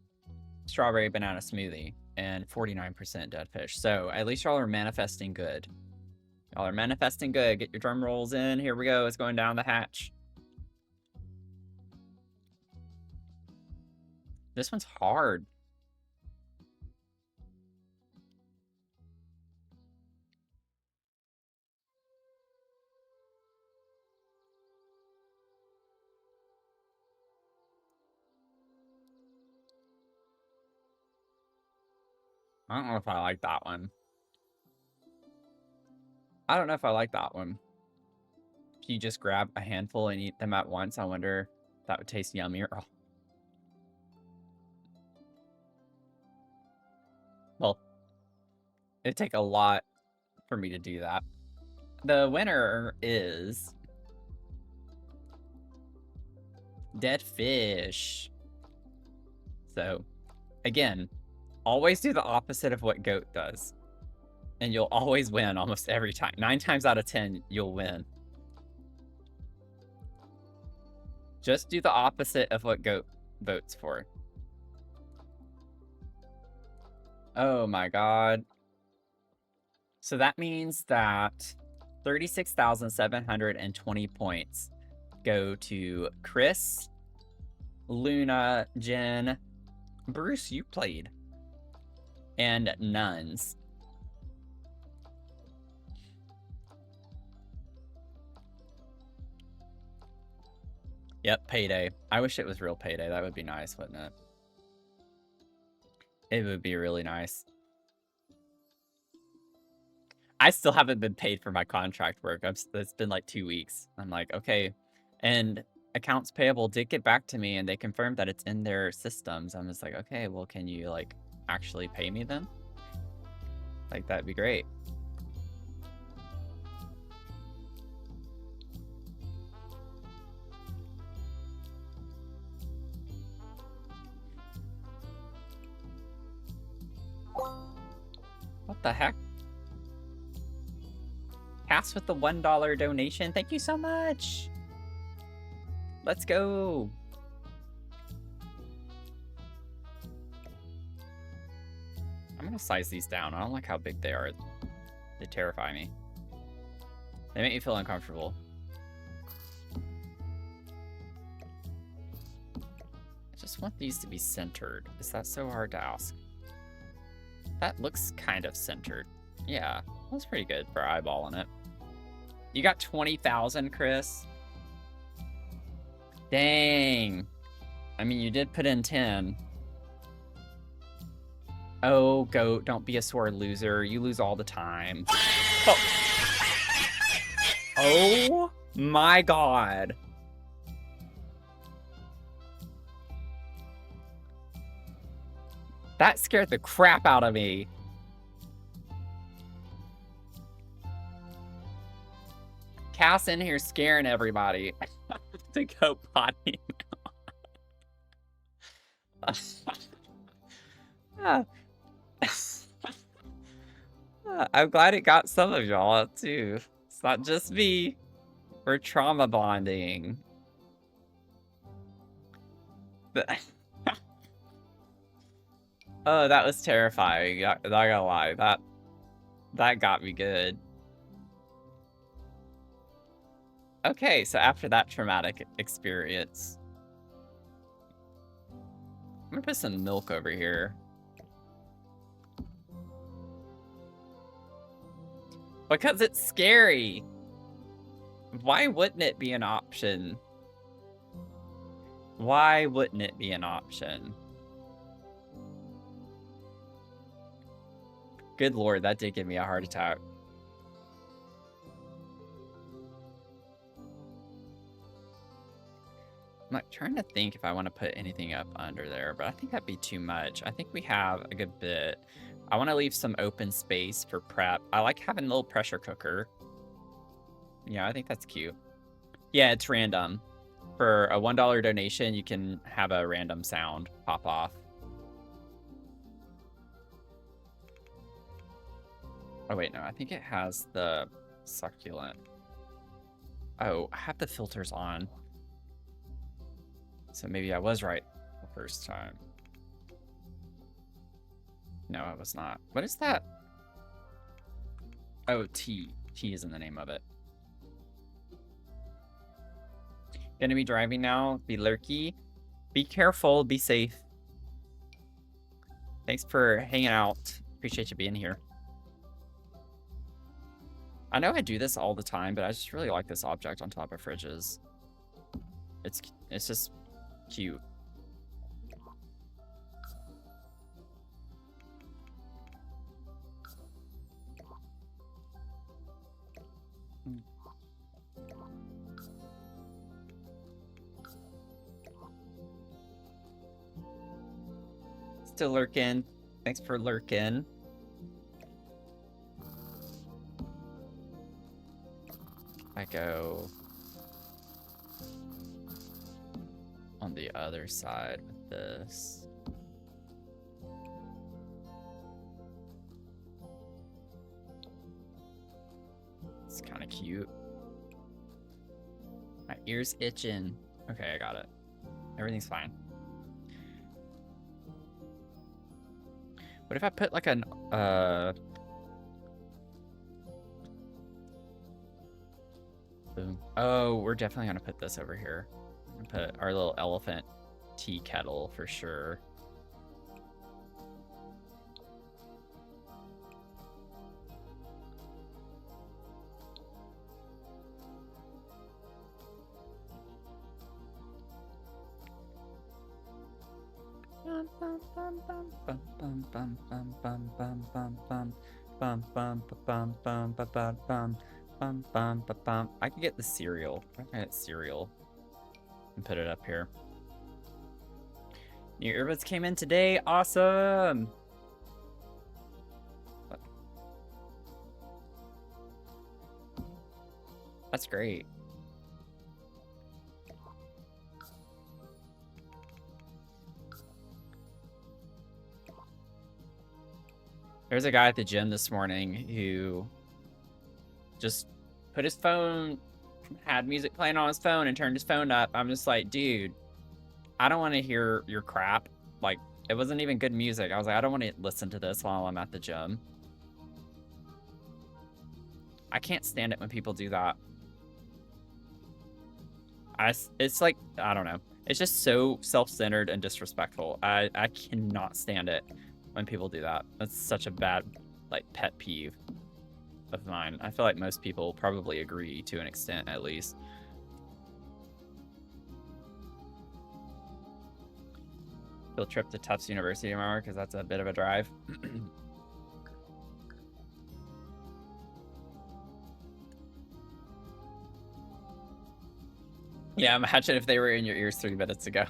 strawberry banana smoothie and 49% dead fish. So at least y'all are manifesting good. Y'all are manifesting good. Get your drum rolls in. Here we go. It's going down the hatch. This one's hard. I don't know if I like that one. I don't know if I like that one. If you just grab a handful and eat them at once, I wonder if that would taste yummier. Oh. Well, it'd take a lot for me to do that. The winner is Dead Fish. So, again, always do the opposite of what Goat does. And you'll always win almost every time. 9 times out of 10, you'll win. Just do the opposite of what Goat votes for. Oh my god. So that means that 36,720 points go to Chris, Luna, Jen, Bruce, you played, and Nuns. Yep, Payday. I wish it was real Payday. That would be nice, wouldn't it? It would be really nice. I still haven't been paid for my contract work. It's been like 2 weeks. I'm like, okay. And accounts payable did get back to me and they confirmed that it's in their systems. I'm just like, okay, well, can you like actually pay me then? Like, that'd be great. What the heck? Cass with the $1 donation. Thank you so much. Let's go. I'm gonna size these down. I don't like how big they are. They terrify me. They make me feel uncomfortable. I just want these to be centered. Is that so hard to ask? That looks kind of centered. Yeah, that's pretty good for eyeballing it. You got 20,000, Chris? Dang. I mean, you did put in 10. Oh, Goat, don't be a sore loser. You lose all the time. Oh, oh my god. That scared the crap out of me. Cass in here scaring everybody. To go potty. I'm glad it got some of y'all too. It's not just me. We're trauma bonding. Oh, that was terrifying. Not gonna lie. That got me good. Okay, so after that traumatic experience, I'm gonna put some milk over here. Because it's scary. Why wouldn't it be an option? Why wouldn't it be an option? Good lord, that did give me a heart attack. I'm like trying to think if I want to put anything up under there, but I think that'd be too much. I think we have a good bit. I want to leave some open space for prep. I like having a little pressure cooker. Yeah, I think that's cute. Yeah, it's random. For a $1 donation, you can have a random sound pop off. Oh, wait, no, I think it has the succulent. Oh, I have the filters on. So maybe I was right the first time. No, I was not. What is that? Oh, T. T is in the name of it. Gonna be driving now. Be lurky. Be careful. Be safe. Thanks for hanging out. Appreciate you being here. I know I do this all the time, but I just really like this object on top of fridges. It's just cute. Still lurking. Thanks for lurking. I go on the other side with this. It's kind of cute. My ear's itching. Okay, I got it. Everything's fine. What if I put like an boom. Oh, we're definitely gonna put this over here. Put our little elephant tea kettle for sure. I can get the cereal. I can get cereal and put it up here. New earbuds came in today. Awesome. That's great. There's a guy at the gym this morning who just put his phone, had music playing on his phone and turned his phone up. I'm just like, dude, I don't want to hear your crap. Like, it wasn't even good music. I was like, I don't want to listen to this while I'm at the gym. I can't stand it when people do that. It's like, I don't know. It's just so self-centered and disrespectful. I cannot stand it when people do that. That's such a bad, like, pet peeve of mine. I feel like most people probably agree to an extent, at least. Field trip to Tufts University tomorrow, because that's a bit of a drive. Yeah, imagine if they were in your ears 3 minutes ago.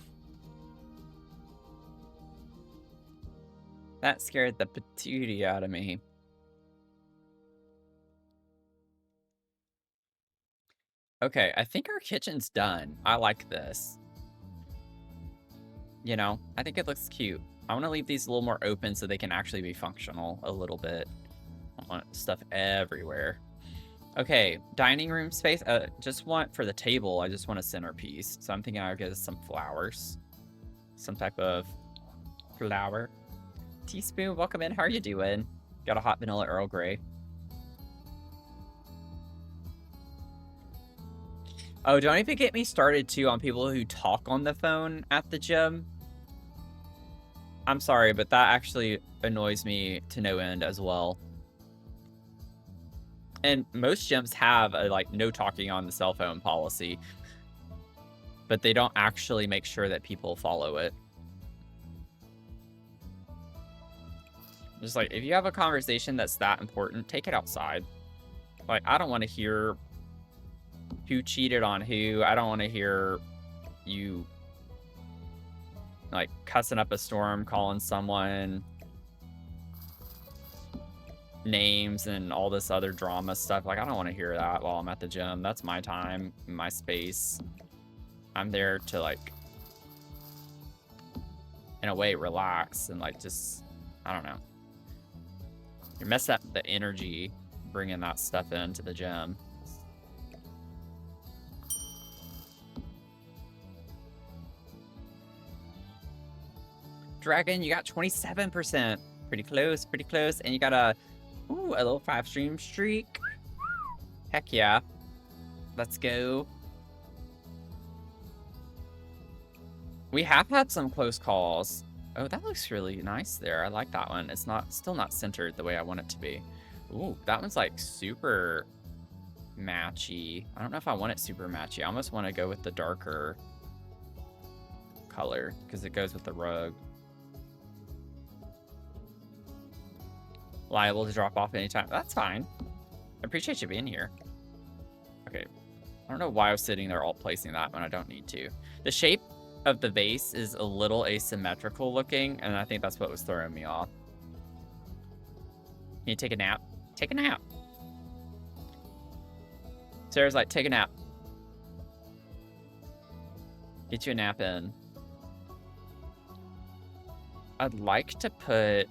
That scared the patootie out of me. Okay, I think our kitchen's done. I like this. You know, I think it looks cute. I want to leave these a little more open so they can actually be functional a little bit. I don't want stuff everywhere. Okay, dining room space. Just want for the table, I just want a centerpiece. So I'm thinking I'll get some flowers. Some type of flower. Teaspoon, welcome in. How are you doing? Got a hot vanilla Earl Grey. Oh, don't even get me started, too, on people who talk on the phone at the gym. I'm sorry, but that actually annoys me to no end as well. And most gyms have a, like, no talking on the cell phone policy. But they don't actually make sure that people follow it. Just like, if you have a conversation that's that important, take it outside. Like, I don't want to hear who cheated on who. I don't want to hear you, like, cussing up a storm, calling someone names and all this other drama stuff. Like, I don't want to hear that while I'm at the gym. That's my time, my space. I'm there to, like, in a way, relax and, like, just, I don't know. You're messing up the energy bringing that stuff into the gym. Dragon, you got 27%. Pretty close, pretty close. And you got a little 5-stream streak. Heck yeah. Let's go. We have had some close calls. Oh, that looks really nice there. I like that one. It's still not centered the way I want it to be. Ooh, that one's like super matchy. I don't know if I want it super matchy. I almost want to go with the darker color because it goes with the rug. Liable to drop off anytime. That's fine. I appreciate you being here. Okay. I don't know why I was sitting there alt placing that when I don't need to. The shape of the vase is a little asymmetrical looking, and I think that's what was throwing me off. Can you take a nap? Take a nap. Sarah's like, take a nap. Get you a nap in. I'd like to put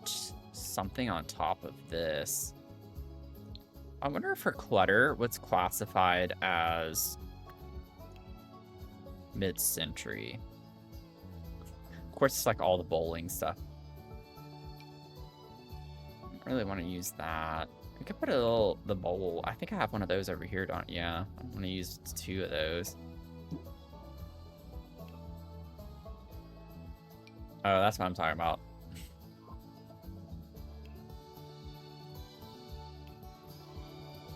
something on top of this. I wonder if for clutter, what's classified as mid-century. Of course, it's like all the bowling stuff. I don't really want to use that. I could put the bowl. I think I have one of those over here, don't yeah. I'm gonna use 2 of those. Oh, that's what I'm talking about.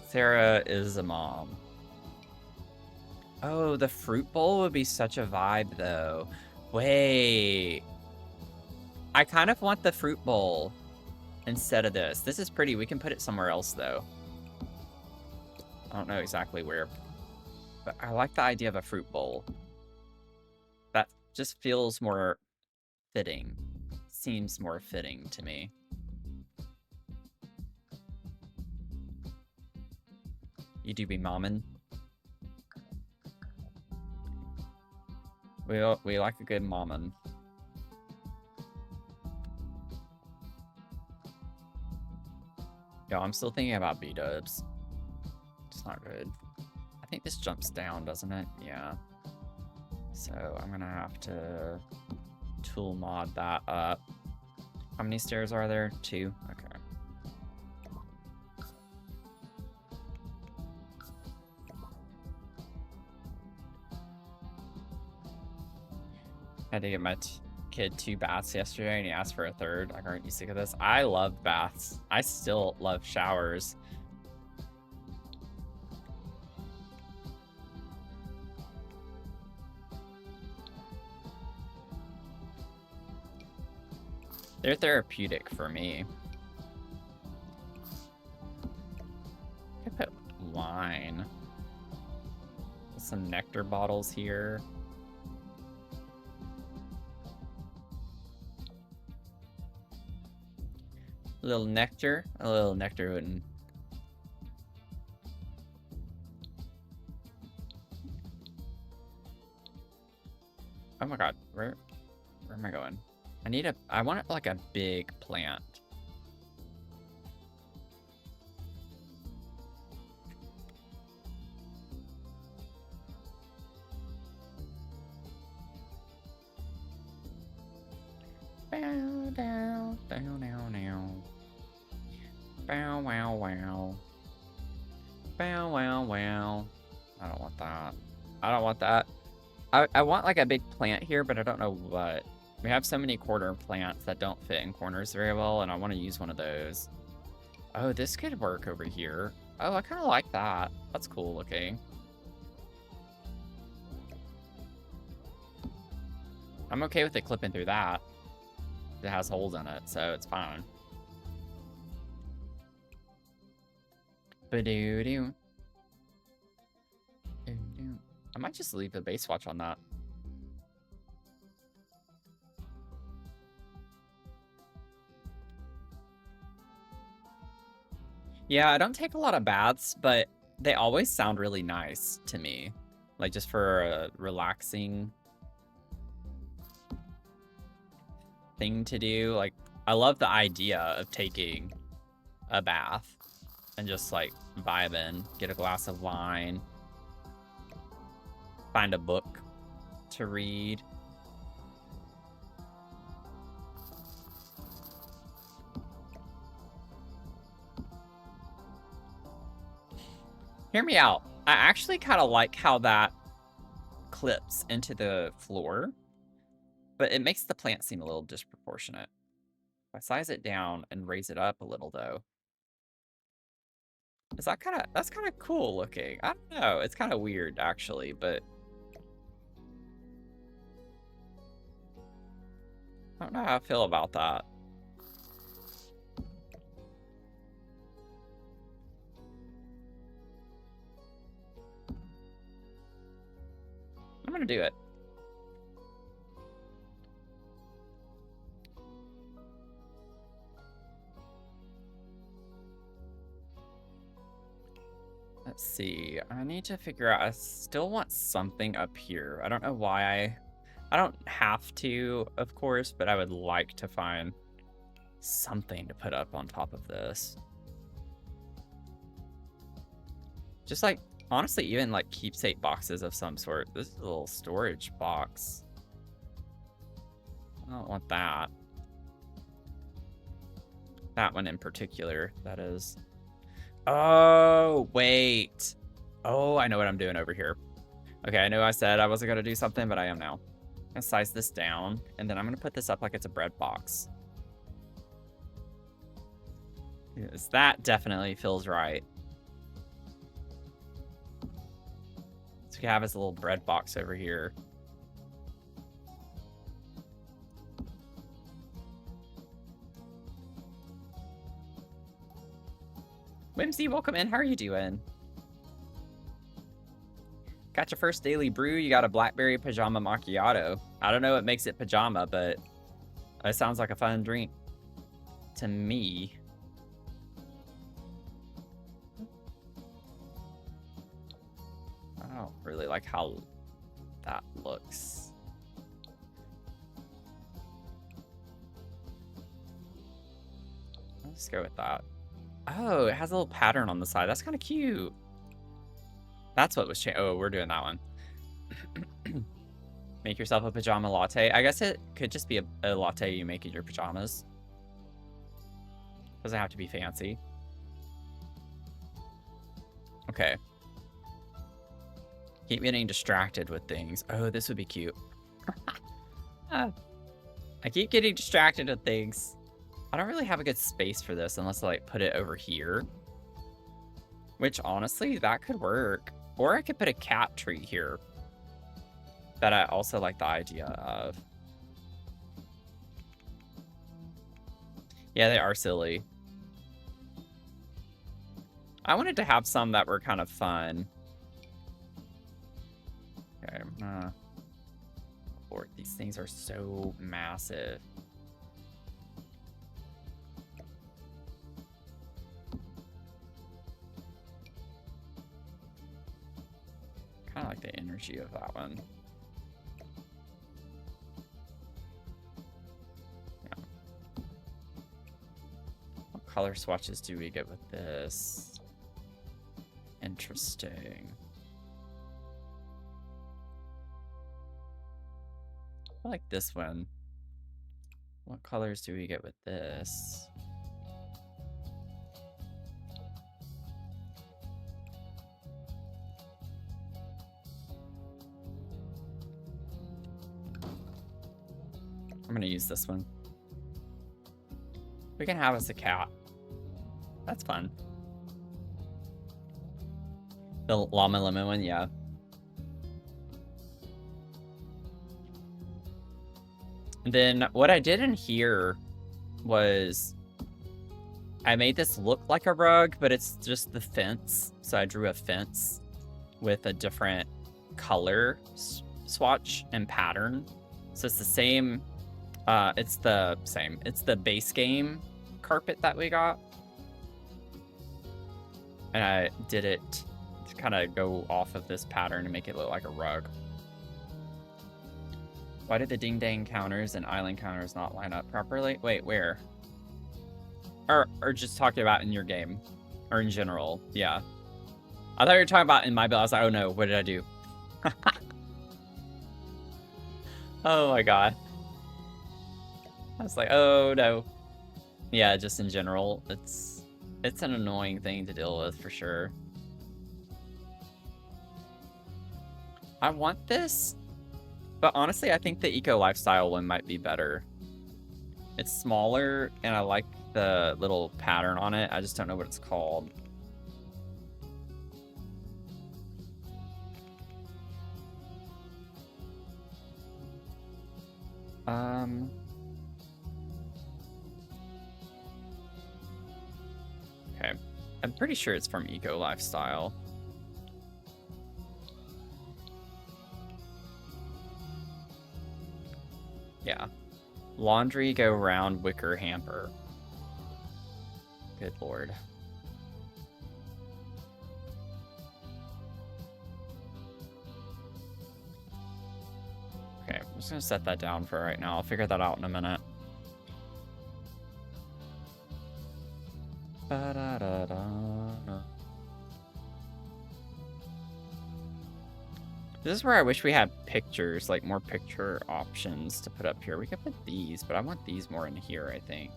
Sarah is a mom. Oh, the fruit bowl would be such a vibe, though. Wait. I kind of want the fruit bowl instead of this. This is pretty. We can put it somewhere else, though. I don't know exactly where. But I like the idea of a fruit bowl. That just feels more fitting. Seems more fitting to me. You do be mommin'. We like a good mommin'. Yo, I'm still thinking about B-dubs. It's not good. I think this jumps down, doesn't it? Yeah. So I'm gonna have to tool mod that up. How many stairs are there? 2? Okay. I had to get my kid 2 baths yesterday, and he asked for a 3rd. Like, aren't you sick of this? I love baths. I still love showers. They're therapeutic for me. I could put wine. Some nectar bottles here. A little nectar wouldn't. Oh my god, where am I going? I want it like a big plant. Bow down, down, down, down. Bow, wow, wow. Bow, wow, wow. I don't want that. I don't want that. I want like a big plant here, but I don't know what. We have so many corner plants that don't fit in corners very well, and I want to use one of those. Oh, this could work over here. Oh, I kind of like that. That's cool looking. I'm okay with it clipping through that. It has holes in it, so it's fine. Ba-doo-doo. I might just leave the base watch on that. Yeah, I don't take a lot of baths, but they always sound really nice to me. Like, just for a relaxing thing to do. Like, I love the idea of taking a bath and just, like, vibing, get a glass of wine, find a book to read. Hear me out. I actually kind of like how that clips into the floor, but it makes the plant seem a little disproportionate. If I size it down and raise it up a little, though, that's kind of cool looking. I don't know. It's kind of weird, actually, but I don't know how I feel about that. I'm gonna do it. Let's see. I need to figure out. I still want something up here. I don't know why I don't have to, of course, but I would like to find something to put up on top of this. Just like, honestly, even like keepsake boxes of some sort. This is a little storage box. I don't want that. That one in particular, that is. Oh, wait. Oh, I know what I'm doing over here. Okay, I know I said I wasn't going to do something, but I am now. I'm going to size this down, and then I'm going to put this up like it's a bread box. Because that definitely feels right. So we have this little bread box over here. Whimsy, welcome in. How are you doing? Got your first daily brew. You got a blackberry pajama macchiato. I don't know what makes it pajama, but it sounds like a fun drink to me. I don't really like how that looks. Let's go with that. Oh, it has a little pattern on the side. That's kind of cute. That's what was changed. Oh, we're doing that one. Make yourself a pajama latte. I guess it could just be a latte you make in your pajamas. Doesn't have to be fancy. Okay. Keep getting distracted with things. Oh, this would be cute. I keep getting distracted with things. I don't really have a good space for this unless I like put it over here. Which honestly, that could work. Or I could put a cat tree here. That I also like the idea of. Yeah, they are silly. I wanted to have some that were kind of fun. Okay. Lord, these things are so massive. Kind of like the energy of that one. Yeah. What color swatches do we get with this? Interesting. I like this one. What colors do we get with this? I'm gonna use this one. We can have us a cat. That's fun. The llama lemon one, yeah. And then what I did in here was I made this look like a rug, but it's just the fence. So I drew a fence with a different color swatch and pattern. So it's the same. It's the base game carpet that we got. And I did it to kind of go off of this pattern and make it look like a rug. Why did the ding dang counters and island counters not line up properly? Wait, where? Or just talking about in your game. Or in general, yeah. I thought you were talking about in my build. I was like, oh no, what did I do? Oh my god. I was like, oh no. Yeah, just in general, it's an annoying thing to deal with for sure. I want this, but honestly, I think the eco lifestyle one might be better. It's smaller, and I like the little pattern on it. I just don't know what it's called. Okay. I'm pretty sure it's from Eco Lifestyle. Yeah. Laundry go round wicker hamper. Good lord. just gonna set that down for right now. I'll figure that out in a minute. Ba-da-da-da-da. This is where I wish we had pictures, like more picture options to put up here. We could put these, but I want these more in here, I think.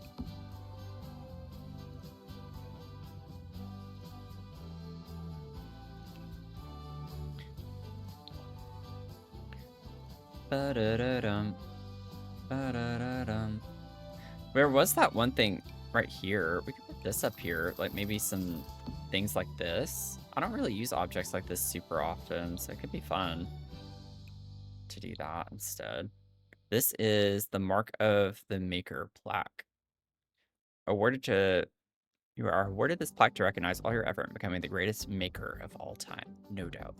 Ba-da-da-dum. Ba-da-da-dum. Where was that one thing right here? We could put this up here, like maybe some things like this. I don't really use objects like this super often, so it could be fun to do that instead. This is the Mark of the Maker plaque. You are awarded this plaque to recognize all your effort in becoming the greatest maker of all time, no doubt.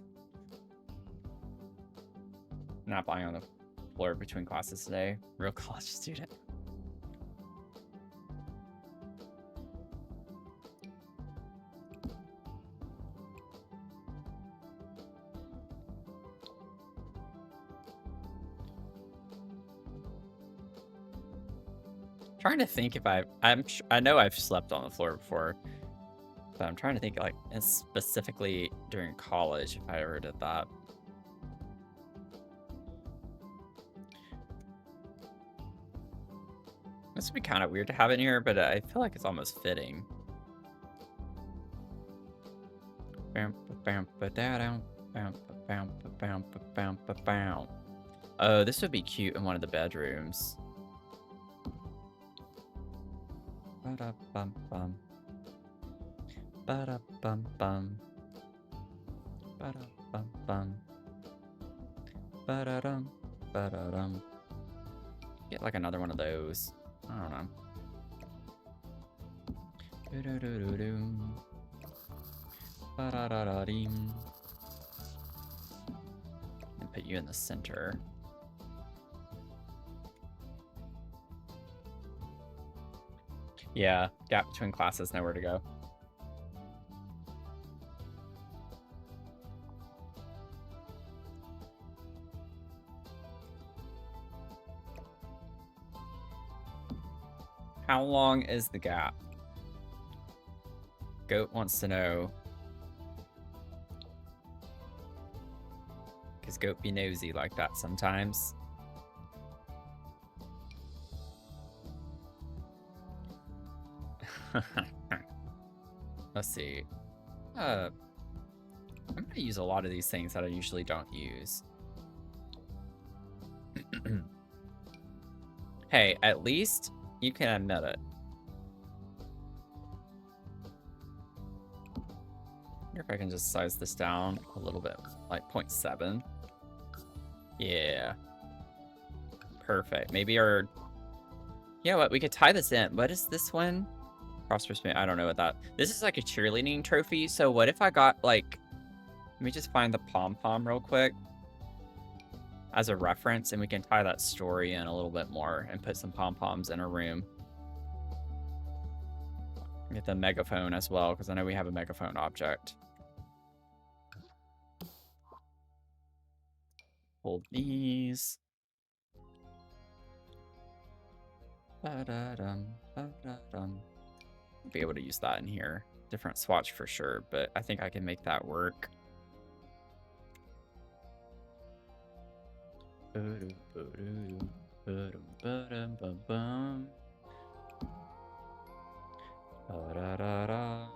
Not lying on the floor between classes today. Real college student. Trying to think if I know I've slept on the floor before, but I'm trying to think like specifically during college if I ever did that. This would be kind of weird to have in here, but I feel like it's almost fitting. Oh, this would be cute in one of the bedrooms. Ba-da-bum-bum. Ba-da-bum-bum. Ba-da-bum-bum. Ba-da-dum. Ba-da-dum. Get like another one of those. I don't know. Do-do-do-do-doom. Ba-da-da-da-deem. And put you in the center. Yeah, gap between classes, nowhere to go. How long is the gap? Goat wants to know. Because Goat be nosy like that sometimes. Let's see. I'm gonna use a lot of these things that I usually don't use. Hey, at least you can admit it. I wonder if I can just size this down a little bit, like 0.7. Yeah. Perfect. Maybe our... Yeah, what? We could tie this in. What is this one? Prosperous Man. I don't know what that... This is like a cheerleading trophy. So what if I got like... Let me just find the pom-pom real quick as a reference, and we can tie that story in a little bit more and put some pom-poms in a room. Get the megaphone as well, because I know we have a megaphone object. Hold these. Ba-da-dum, ba-da-dum. I'll be able to use that in here. Different swatch for sure, but I think I can make that work. Ba-dum-ba-dum-bum-bum. Ba-da-da-da.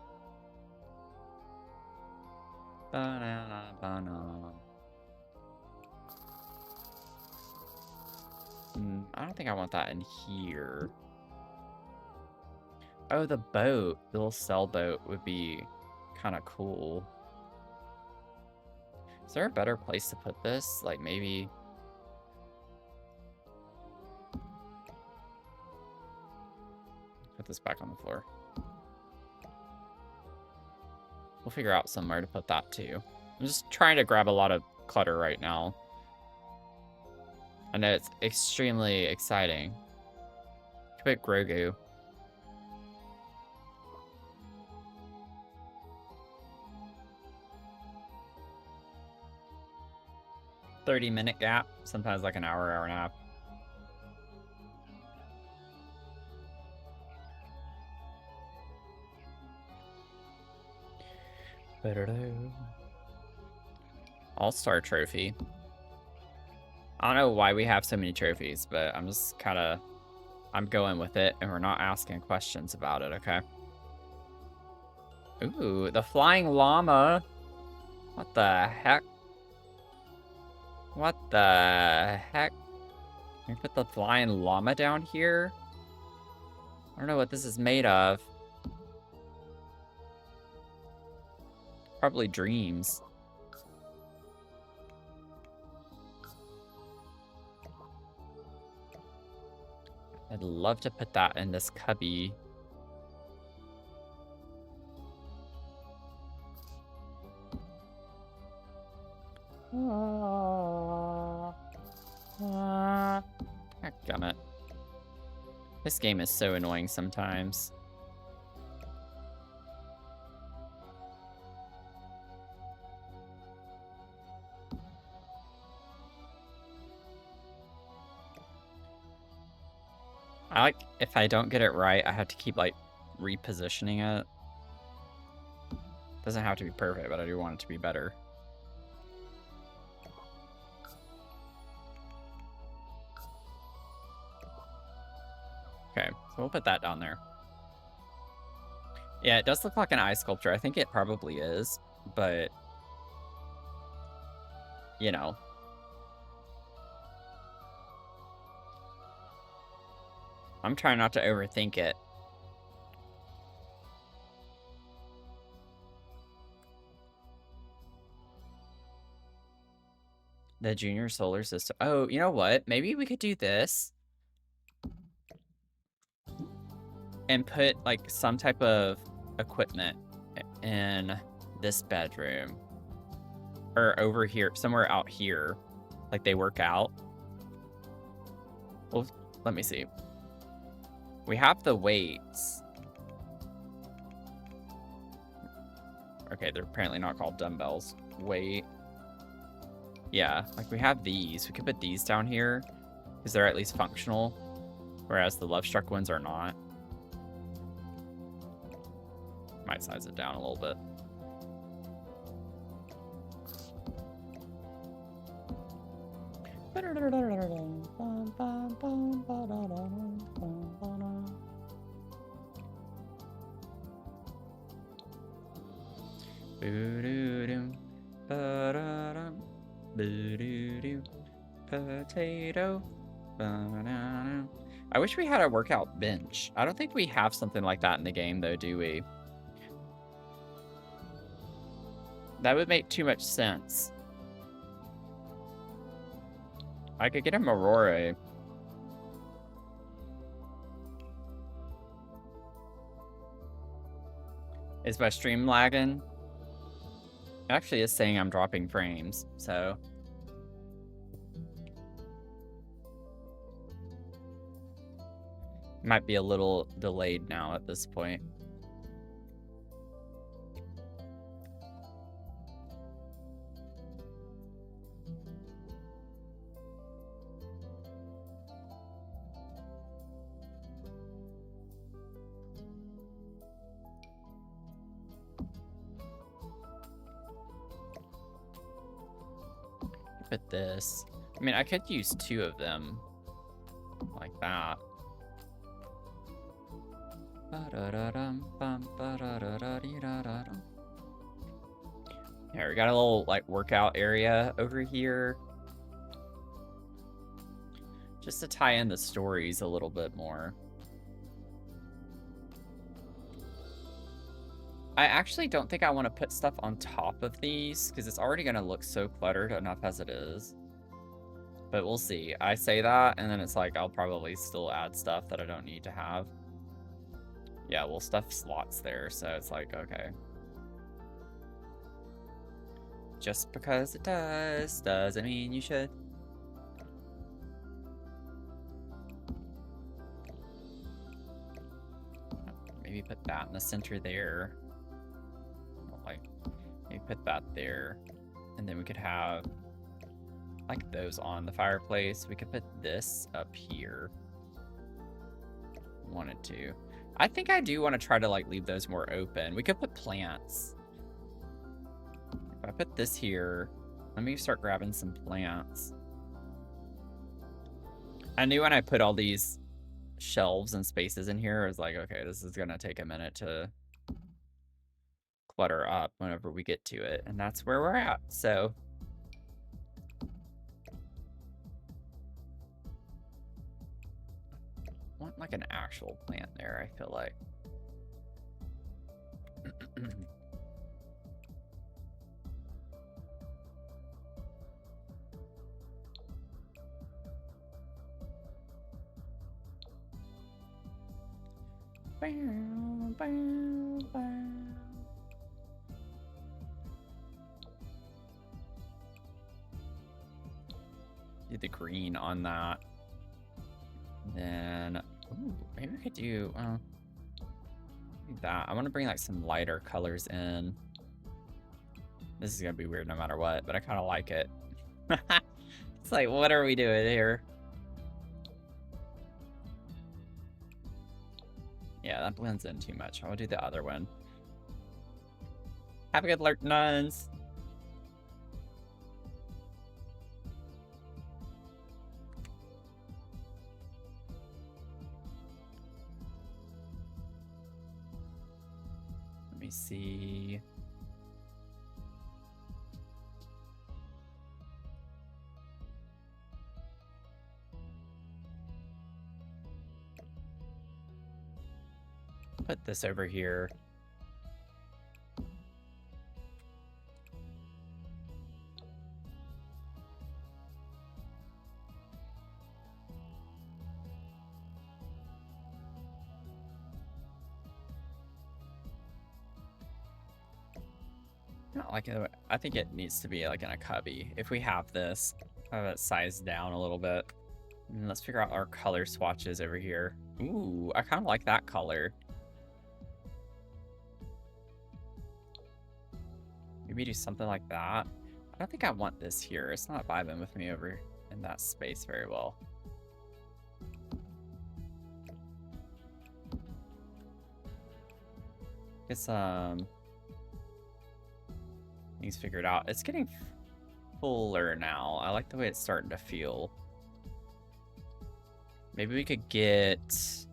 Ba-na-na-ba-na. I don't think I want that in here. Oh, the boat. The little sailboat would be kind of cool. Is there a better place to put this? Like maybe... Put this back on the floor. We'll figure out somewhere to put that too. I'm just trying to grab a lot of clutter right now. I know it's extremely exciting. Put Grogu. 30-minute gap, sometimes like an hour, hour and a half. All-Star trophy. I don't know why we have so many trophies, but I'm just kind of... I'm going with it, and we're not asking questions about it, okay? Ooh, the flying llama. What the heck? What the heck? Can we put the flying llama down here? I don't know what this is made of. Probably dreams. I'd love to put that in this cubby. Goddammit. This game is so annoying sometimes. I like, if I don't get it right, I have to keep, like, repositioning it. Doesn't have to be perfect, but I do want it to be better. Okay, so we'll put that down there. Yeah, it does look like an eye sculpture. I think it probably is, but... you know. I'm trying not to overthink it. The Junior Solar System. Oh, you know what? Maybe we could do this. And put, like, some type of equipment in this bedroom. Or over here, somewhere out here. Like, they work out. Well, let me see. We have the weights. Okay, they're apparently not called dumbbells. Weight. Yeah, like we have these. We could put these down here because they're at least functional, whereas the Love Struck ones are not. Might size it down a little bit. Potato. I wish we had a workout bench. I don't think we have something like that in the game, though, do we? That would make too much sense. I could get him Aurora. Is my stream lagging? It actually is saying I'm dropping frames, so... Might be a little delayed now at this point. Put this. I mean, I could use 2 of them. Like that. Yeah, we got a little, like, workout area over here. Just to tie in the stories a little bit more. I actually don't think I want to put stuff on top of these, because it's already going to look so cluttered enough as it is. But we'll see. I say that, and then it's like, I'll probably still add stuff that I don't need to have. Yeah, we'll stuff slots there, so it's like, okay. Just because it does, doesn't mean you should. Maybe put that in the center there. Like, maybe put that there. And then we could have like those on the fireplace. We could put this up here. Wanted to. I think I do want to try to like leave those more open. We could put plants. If I put this here, let me start grabbing some plants. I knew when I put all these shelves and spaces in here, I was like, okay, this is gonna take a minute to clutter up whenever we get to it, and that's where we're at. So I want like an actual plant there, I feel like. Bow, bow, bow. Do the green on that. Then, ooh, maybe we could do that. I want to bring like some lighter colors in. This is gonna be weird no matter what, but I kind of like it. It's like, what are we doing here? Yeah, that blends in too much. I will do the other one. Have a good lurk, nuns. Let me see. Put this over here. Not like it. I think it needs to be like in a cubby. If we have this, have it sized down a little bit. And let's figure out our color swatches over here. Ooh, I kind of like that color. Maybe do something like that. I don't think I want this here. It's not vibing with me over in that space very well. Get some things figured out. It's getting fuller now. I like the way it's starting to feel. Maybe we could get...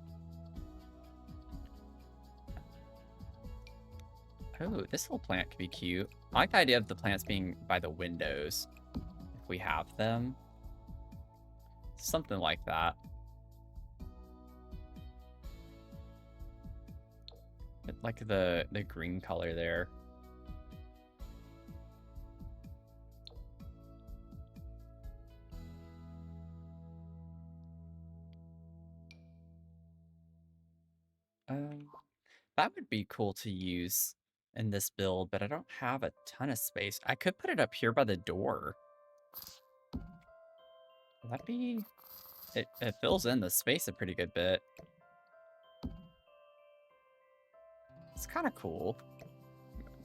Oh, this little plant could be cute. I like the idea of the plants being by the windows, if we have them. Something like that. Like the green color there. That would be cool to use in this build, but I don't have a ton of space. I could put it up here by the door. Would that be... It fills in the space a pretty good bit. It's kind of cool.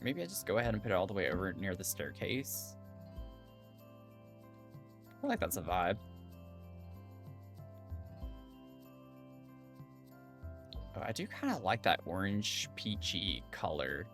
Maybe I just go ahead and put it all the way over near the staircase. I feel like that's a vibe. Oh, I do kind of like that orange peachy color.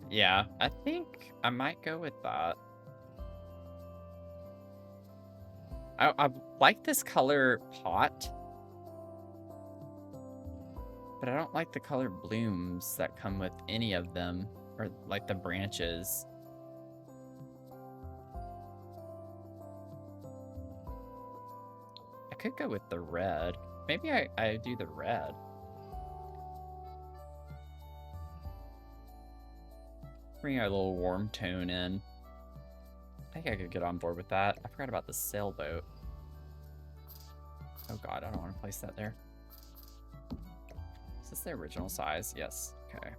Yeah, I think I might go with that. I like this color pot, but I don't like the color blooms that come with any of them, or like the branches. I could go with the red. Maybe I do the red. Bring a little warm tone in. I think I could get on board with that. I forgot about the sailboat. Oh god, I don't want to place that there. Is this the original size? Yes. Okay.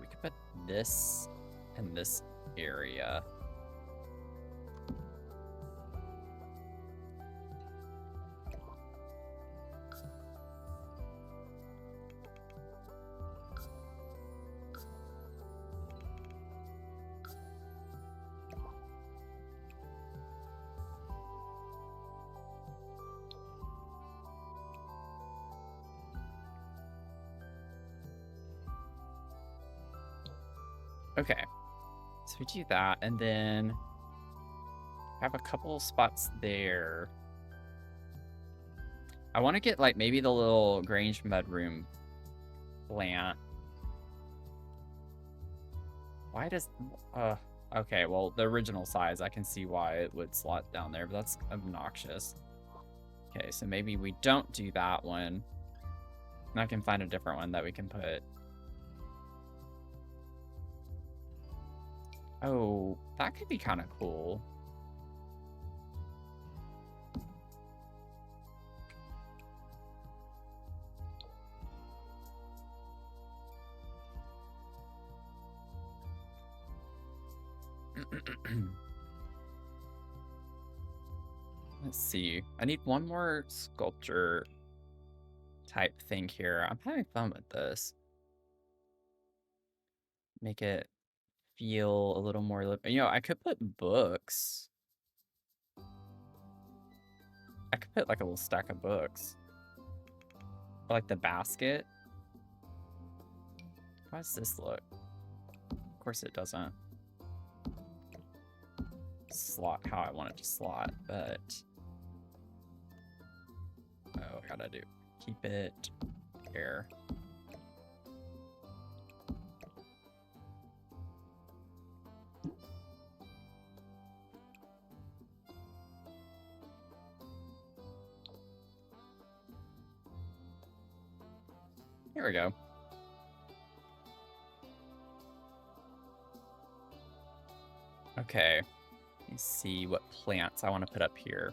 We could put this in this area. Okay, so we do that, and then have a couple spots there. I want to get like maybe the little Grange mudroom plant. Why does okay, well, the original size, I can see why it would slot down there, but that's obnoxious. Okay, so maybe we don't do that one. And I can find a different one that we can put. Oh, that could be kind of cool. Let's see. I need one more sculpture type thing here. I'm having fun with this. Make it feel a little more, you know, I could put books. I could put like a little stack of books. Or like the basket. How does this look? Of course it doesn't slot how I want it to slot, but oh, I gotta keep it here. Here we go. Okay, let me see what plants I want to put up here.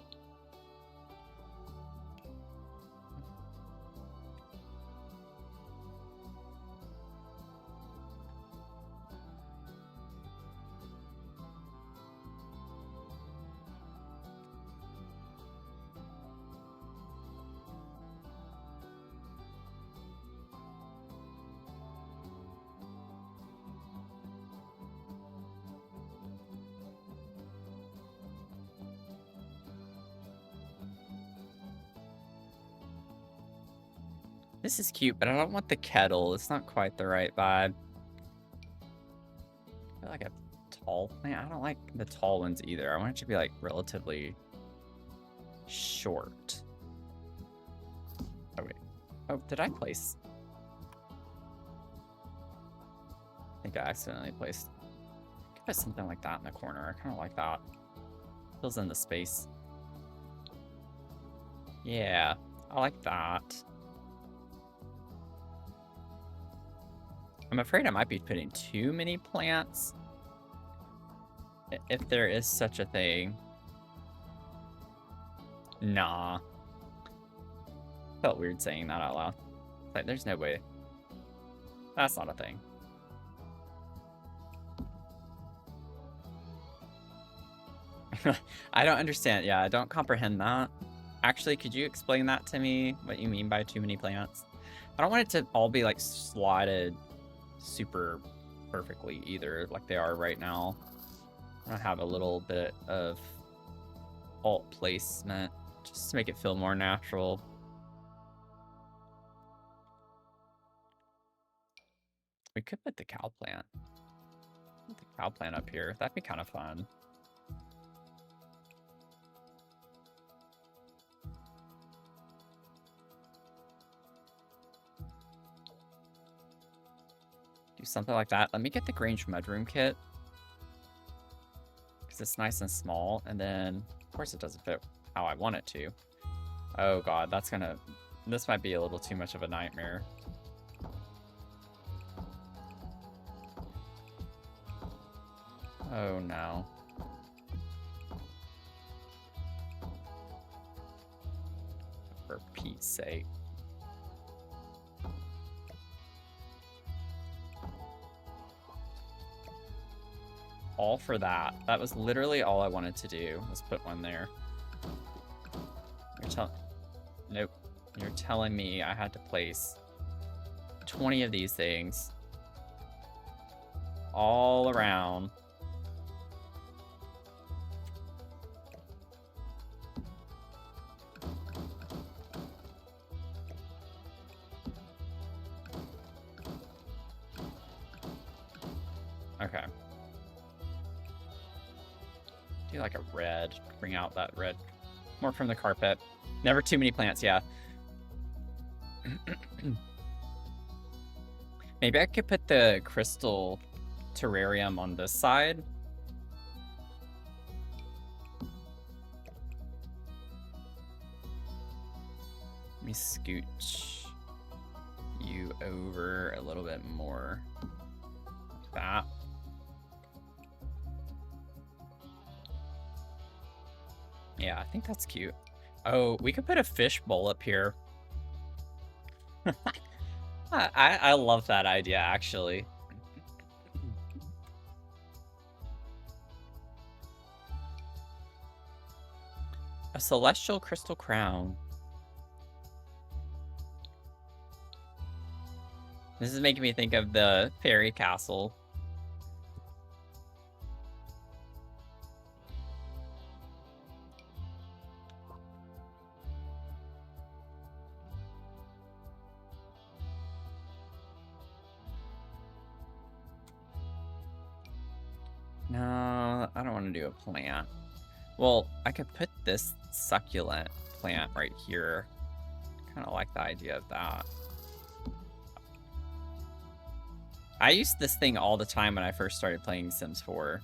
This is cute, but I don't want the kettle. It's not quite the right vibe. I feel like a tall plant. I don't like the tall ones either. I want it to be like relatively short. Oh, wait. Oh, did I place? I think I accidentally placed. I could put something like that in the corner. I kind of like that. Fills in the space. Yeah, I like that. I'm afraid I might be putting too many plants. If there is such a thing. Nah. Felt weird saying that out loud. Like, there's no way. That's not a thing. I don't understand. Yeah, I don't comprehend that. Actually, could you explain that to me? What you mean by too many plants? I don't want it to all be like slotted super perfectly either, like they are right now. I want to have a little bit of alt placement just to make it feel more natural. We could put the cow plant. Put the cow plant up here. That'd be kind of fun. Do something like that. Let me get the Grange mudroom kit. Because it's nice and small. And then, of course, it doesn't fit how I want it to. Oh, God. That's going to... This might be a little too much of a nightmare. Oh, no. For Pete's sake. all for that. That was literally all I wanted to do, was put one there. Nope. You're telling me I had to place 20 of these things all around. Okay. Do like a red. Bring out that red. More from the carpet. Never too many plants, yeah. Maybe I could put the crystal terrarium on this side. Let me scooch you over a little bit more. Like that. Yeah, I think that's cute. Oh, we could put a fish bowl up here. I love that idea, actually. A celestial crystal crown. This is making me think of the fairy castle. No, I don't want to do a plant. Well, I could put this succulent plant right here. Kind of like the idea of that. I used this thing all the time when I first started playing Sims 4.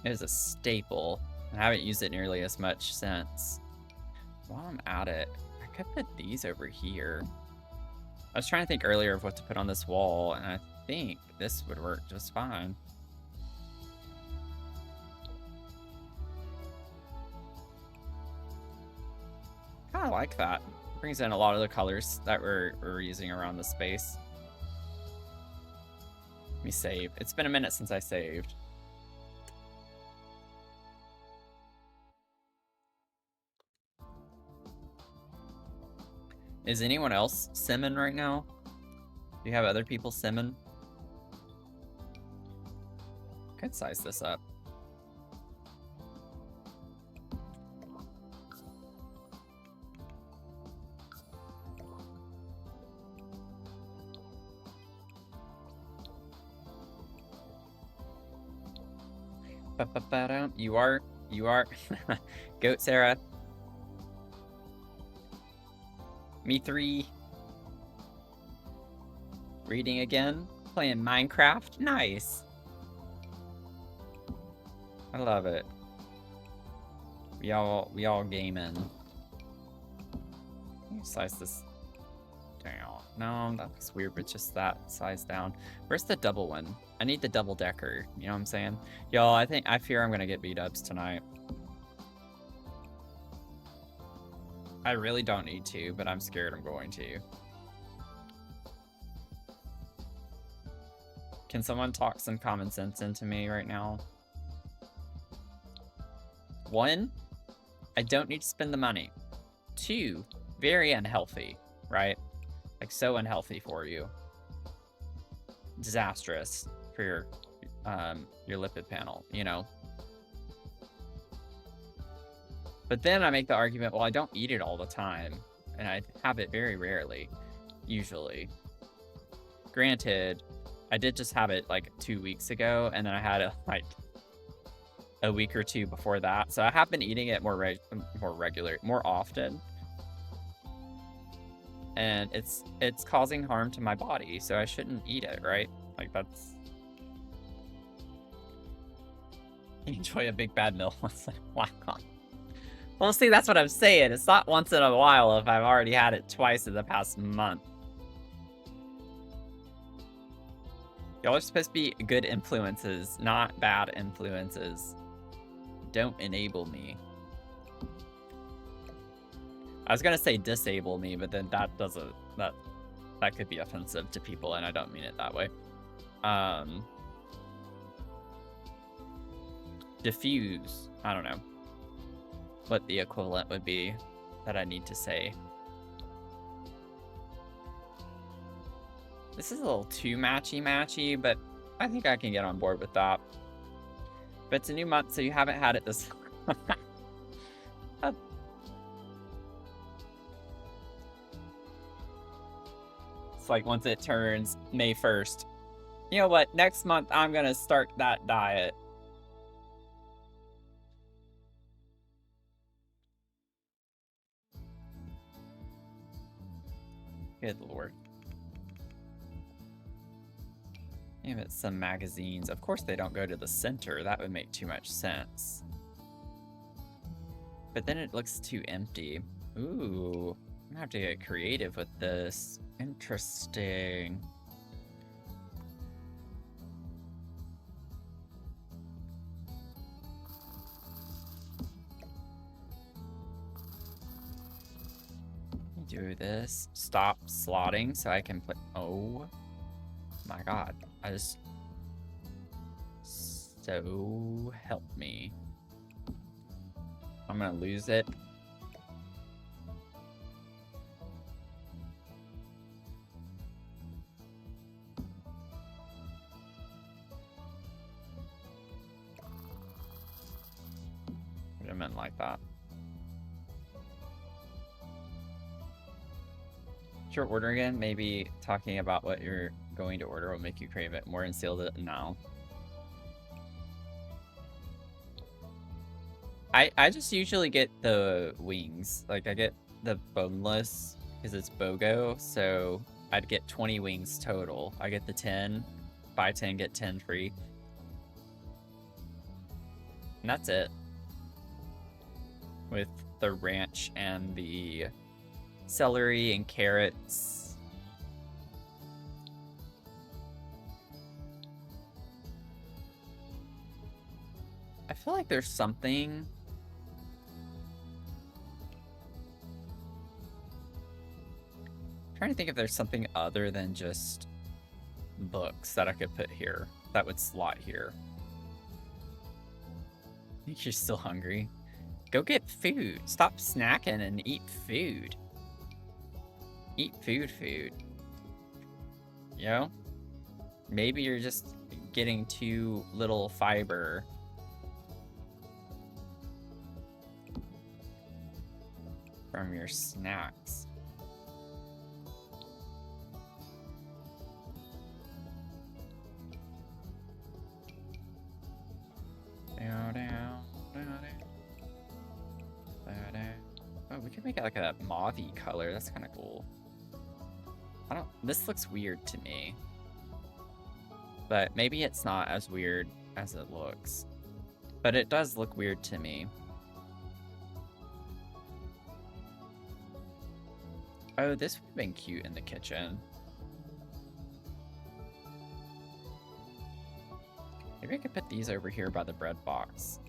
It is a staple. I haven't used it nearly as much since. While I'm at it, I could put these over here. I was trying to think earlier of what to put on this wall, and I think this would work just fine. Kind of like that. Brings in a lot of the colors that we're using around the space. Let me save. It's been a minute since I saved. Is anyone else simming right now? Do you have other people simming? Could size this up. You are. Goat Sarah. Me 3. Reading again. Playing Minecraft. Nice. I love it. We all gaming. Size this down. No, that looks weird, but just that size down. Where's the double one? I need the double decker. You know what I'm saying? Y'all, I fear I'm gonna get B-dubs tonight. I really don't need to, but I'm scared I'm going to. Can someone talk some common sense into me right now? 1, I don't need to spend the money. 2, very unhealthy, right? Like, so unhealthy for you. Disastrous for your lipid panel, you know? But then I make the argument, well, I don't eat it all the time, and I have it very rarely, usually. Granted, I did just have it like 2 weeks ago, and then I had it like a week or 2 before that. So I have been eating it more often. And it's causing harm to my body, so I shouldn't eat it, right? Like, that's... Enjoy a big bad meal once in a while. Well, see, that's what I'm saying. It's not once in a while if I've already had it twice in the past month. Y'all are supposed to be good influences, not bad influences. Don't enable me. I was gonna say disable me, but then that doesn't... That could be offensive to people, and I don't mean it that way. diffuse. I don't know what the equivalent would be that I need to say. This is a little too matchy, but I think I can get on board with that. But it's a new month, so you haven't had it this... It's like once it turns May 1st. You know what? Next month, I'm going to start that diet. Good lord. Damn it, some magazines. Of course they don't go to the center. That would make too much sense. But then it looks too empty. Ooh, I'm gonna have to get creative with this. Interesting. Do this. Stop slotting so I can put... Oh my god. I just... So help me. I'm gonna lose it. Put them in like that. Your order again? Maybe talking about what you're going to order will make you crave it more and seal it now. I just usually get the wings. Like, I get the boneless because it's BOGO, so I'd get 20 wings total. I get the 10, buy 10, get 10 free. And that's it. With the ranch and the celery and carrots. I feel like there's something... I'm trying to think if there's something other than just books that I could put here that would slot here. I think you're still hungry. Go get food. Stop snacking and eat food. Eat food. You know? Maybe you're just getting too little fiber. From your snacks. Oh, we can make it like a mauve-y color. That's kind of cool. This looks weird to me. But maybe it's not as weird as it looks. But it does look weird to me. Oh, this would have been cute in the kitchen. Maybe I could put these over here by the bread box.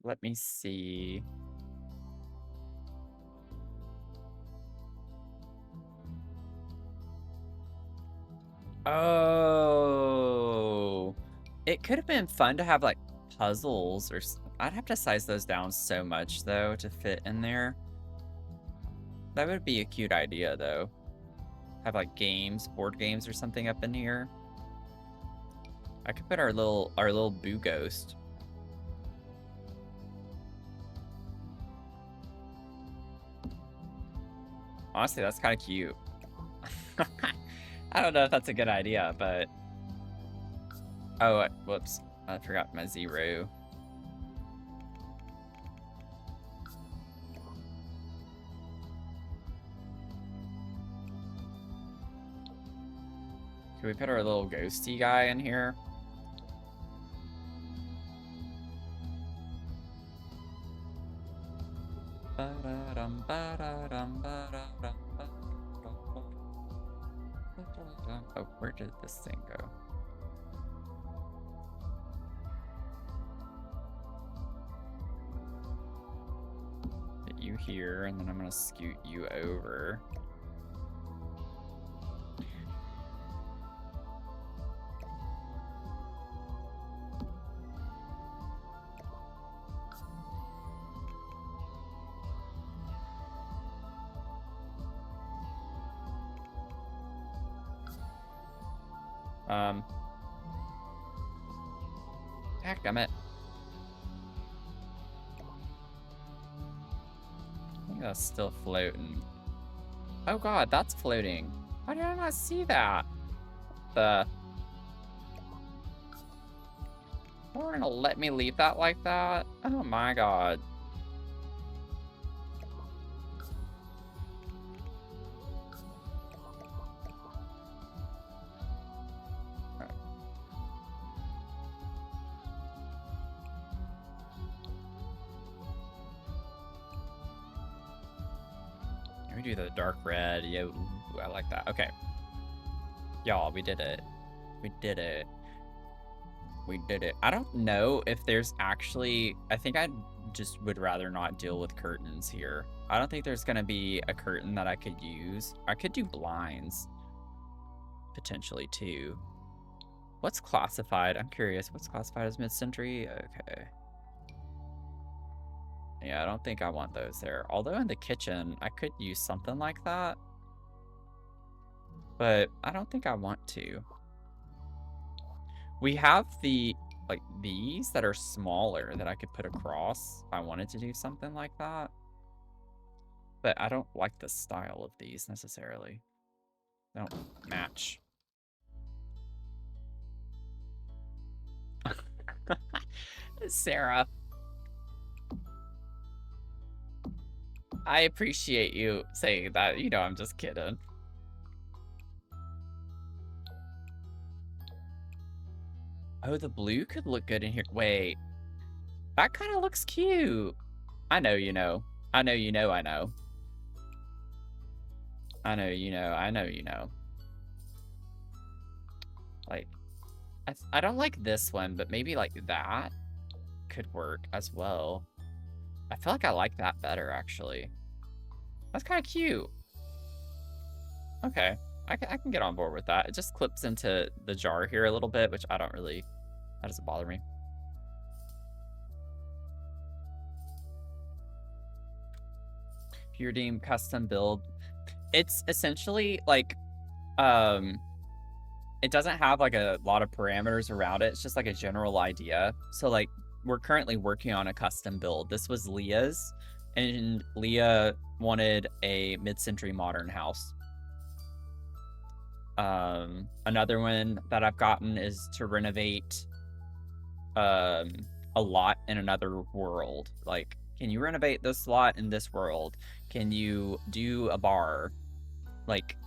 Let me see. Oh, it could have been fun to have like puzzles or I'd have to size those down so much though to fit in there. That would be a cute idea though. Have like games, board games or something up in here. I could put our little Boo Ghost. Honestly, that's kind of cute. I don't know if that's a good idea, but... Oh, whoops. I forgot my 0. Can we put our little ghosty guy in here? Oh, where did this thing go? Get you here, and then I'm gonna scoot you over. Dadgummit. I think that's still floating. Oh god, that's floating. Why did I not see that? The... You're gonna let me leave that like that? Oh my god. We do the dark red. Yeah, ooh, I like that. Okay. Y'all, we did it. We did it. We did it. I don't know if there's actually... I think I just would rather not deal with curtains here. I don't think there's going to be a curtain that I could use. I could do blinds. Potentially, too. What's classified? I'm curious. What's classified as mid-century? Okay. Yeah, I don't think I want those there. Although in the kitchen, I could use something like that. But I don't think I want to. We have the, like, these that are smaller that I could put across if I wanted to do something like that. But I don't like the style of these necessarily. They don't match. Sarah. I appreciate you saying that. You know, I'm just kidding. Oh, the blue could look good in here. Wait. That kind of looks cute. I know you know. I know you know I know. I know you know. I know you know. Like, I don't like this one, but maybe like that could work as well. I feel like I like that better, actually. That's kind of cute. Okay. I can get on board with that. It just clips into the jar here a little bit, which I don't really... That doesn't bother me. Pure Deem custom build. It's essentially like... It doesn't have like a lot of parameters around it. It's just like a general idea. So like, we're currently working on a custom build. This was Leah's, and Leah wanted a mid-century modern house. Another one that I've gotten is to renovate a lot in another world. Like, can you renovate this lot in this world? Can you do a bar? Like,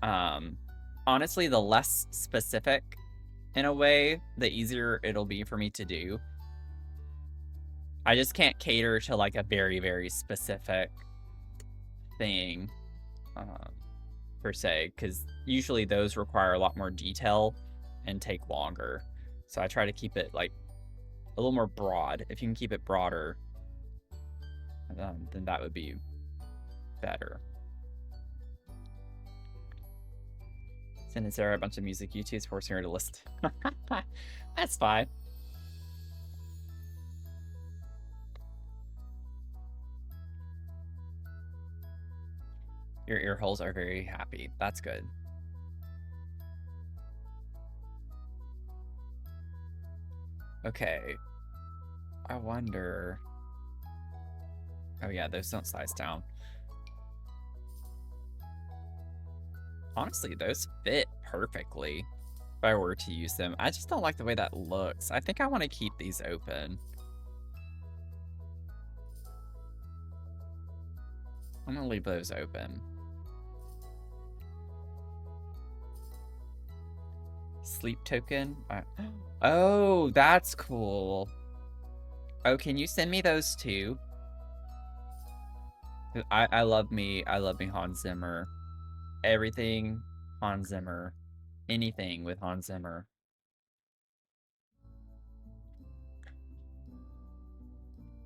honestly, the less specific in a way, the easier it'll be for me to do. I just can't cater to like a very, very specific thing per se, because usually those require a lot more detail and take longer. So I try to keep it like a little more broad. If you can keep it broader, then that would be better. Sending Sarah a bunch of music YouTubes, forcing her to listen. That's fine. Your ear holes are very happy. That's good. Okay. I wonder... Oh yeah, those don't size down. Honestly, those fit perfectly if I were to use them. I just don't like the way that looks. I think I want to keep these open. I'm gonna leave those open. Sleep token. Oh, that's cool. Oh, can you send me those too? I love me Hans Zimmer. Everything Hans Zimmer. Anything with Hans Zimmer.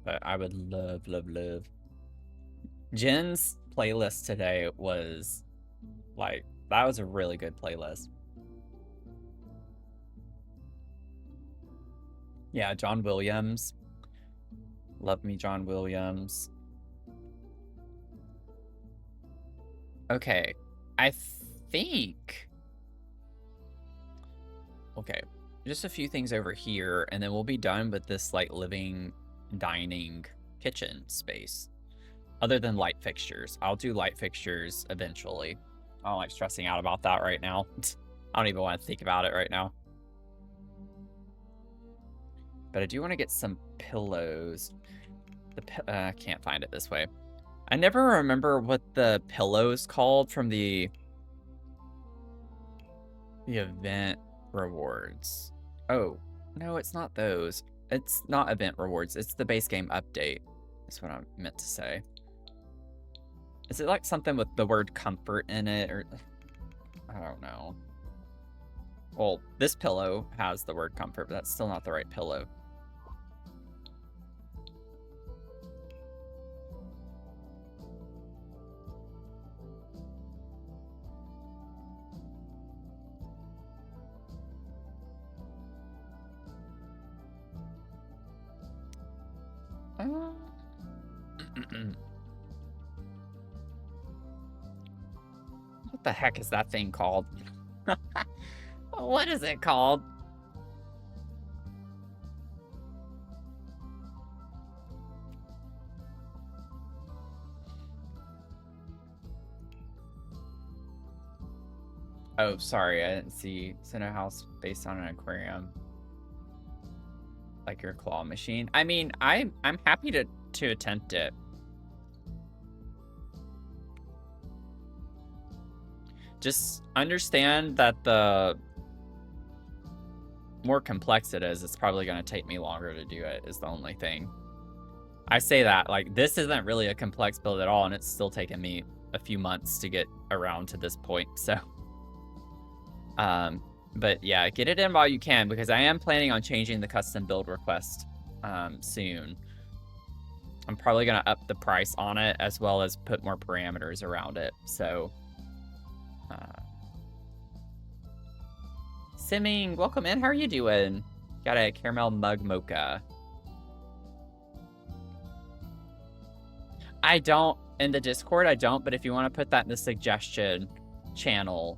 But I would love, love, love. Jen's playlist today was like, that was a really good playlist. Yeah, John Williams. Love me, John Williams. Okay, I think... Okay, just a few things over here, and then we'll be done with this, like, living, dining, kitchen space. Other than light fixtures. I'll do light fixtures eventually. I don't like stressing out about that right now. I don't even want to think about it right now. But I do want to get some pillows. I can't find it this way. I never remember what the pillow's called from the event rewards. Oh, no, it's not those. It's not event rewards. It's the base game update. That's what I meant to say. Is it like something with the word comfort in it, or I don't know. Well, this pillow has the word comfort, but that's still not the right pillow. What the heck is that thing called? What is it called? Oh, sorry, I didn't see. It's in a house based on an aquarium. Like your claw machine. I mean, I'm happy to attempt it. Just understand that the more complex it is, it's probably going to take me longer to do it, is the only thing. I say that, like, this isn't really a complex build at all, and it's still taken me a few months to get around to this point, so. But yeah, get it in while you can, because I am planning on changing the custom build request soon. I'm probably going to up the price on it, as well as put more parameters around it, so. Simming, welcome in. How are you doing? Got a caramel mug mocha. I don't, in the Discord, I don't, but if you want to put that in the suggestion channel,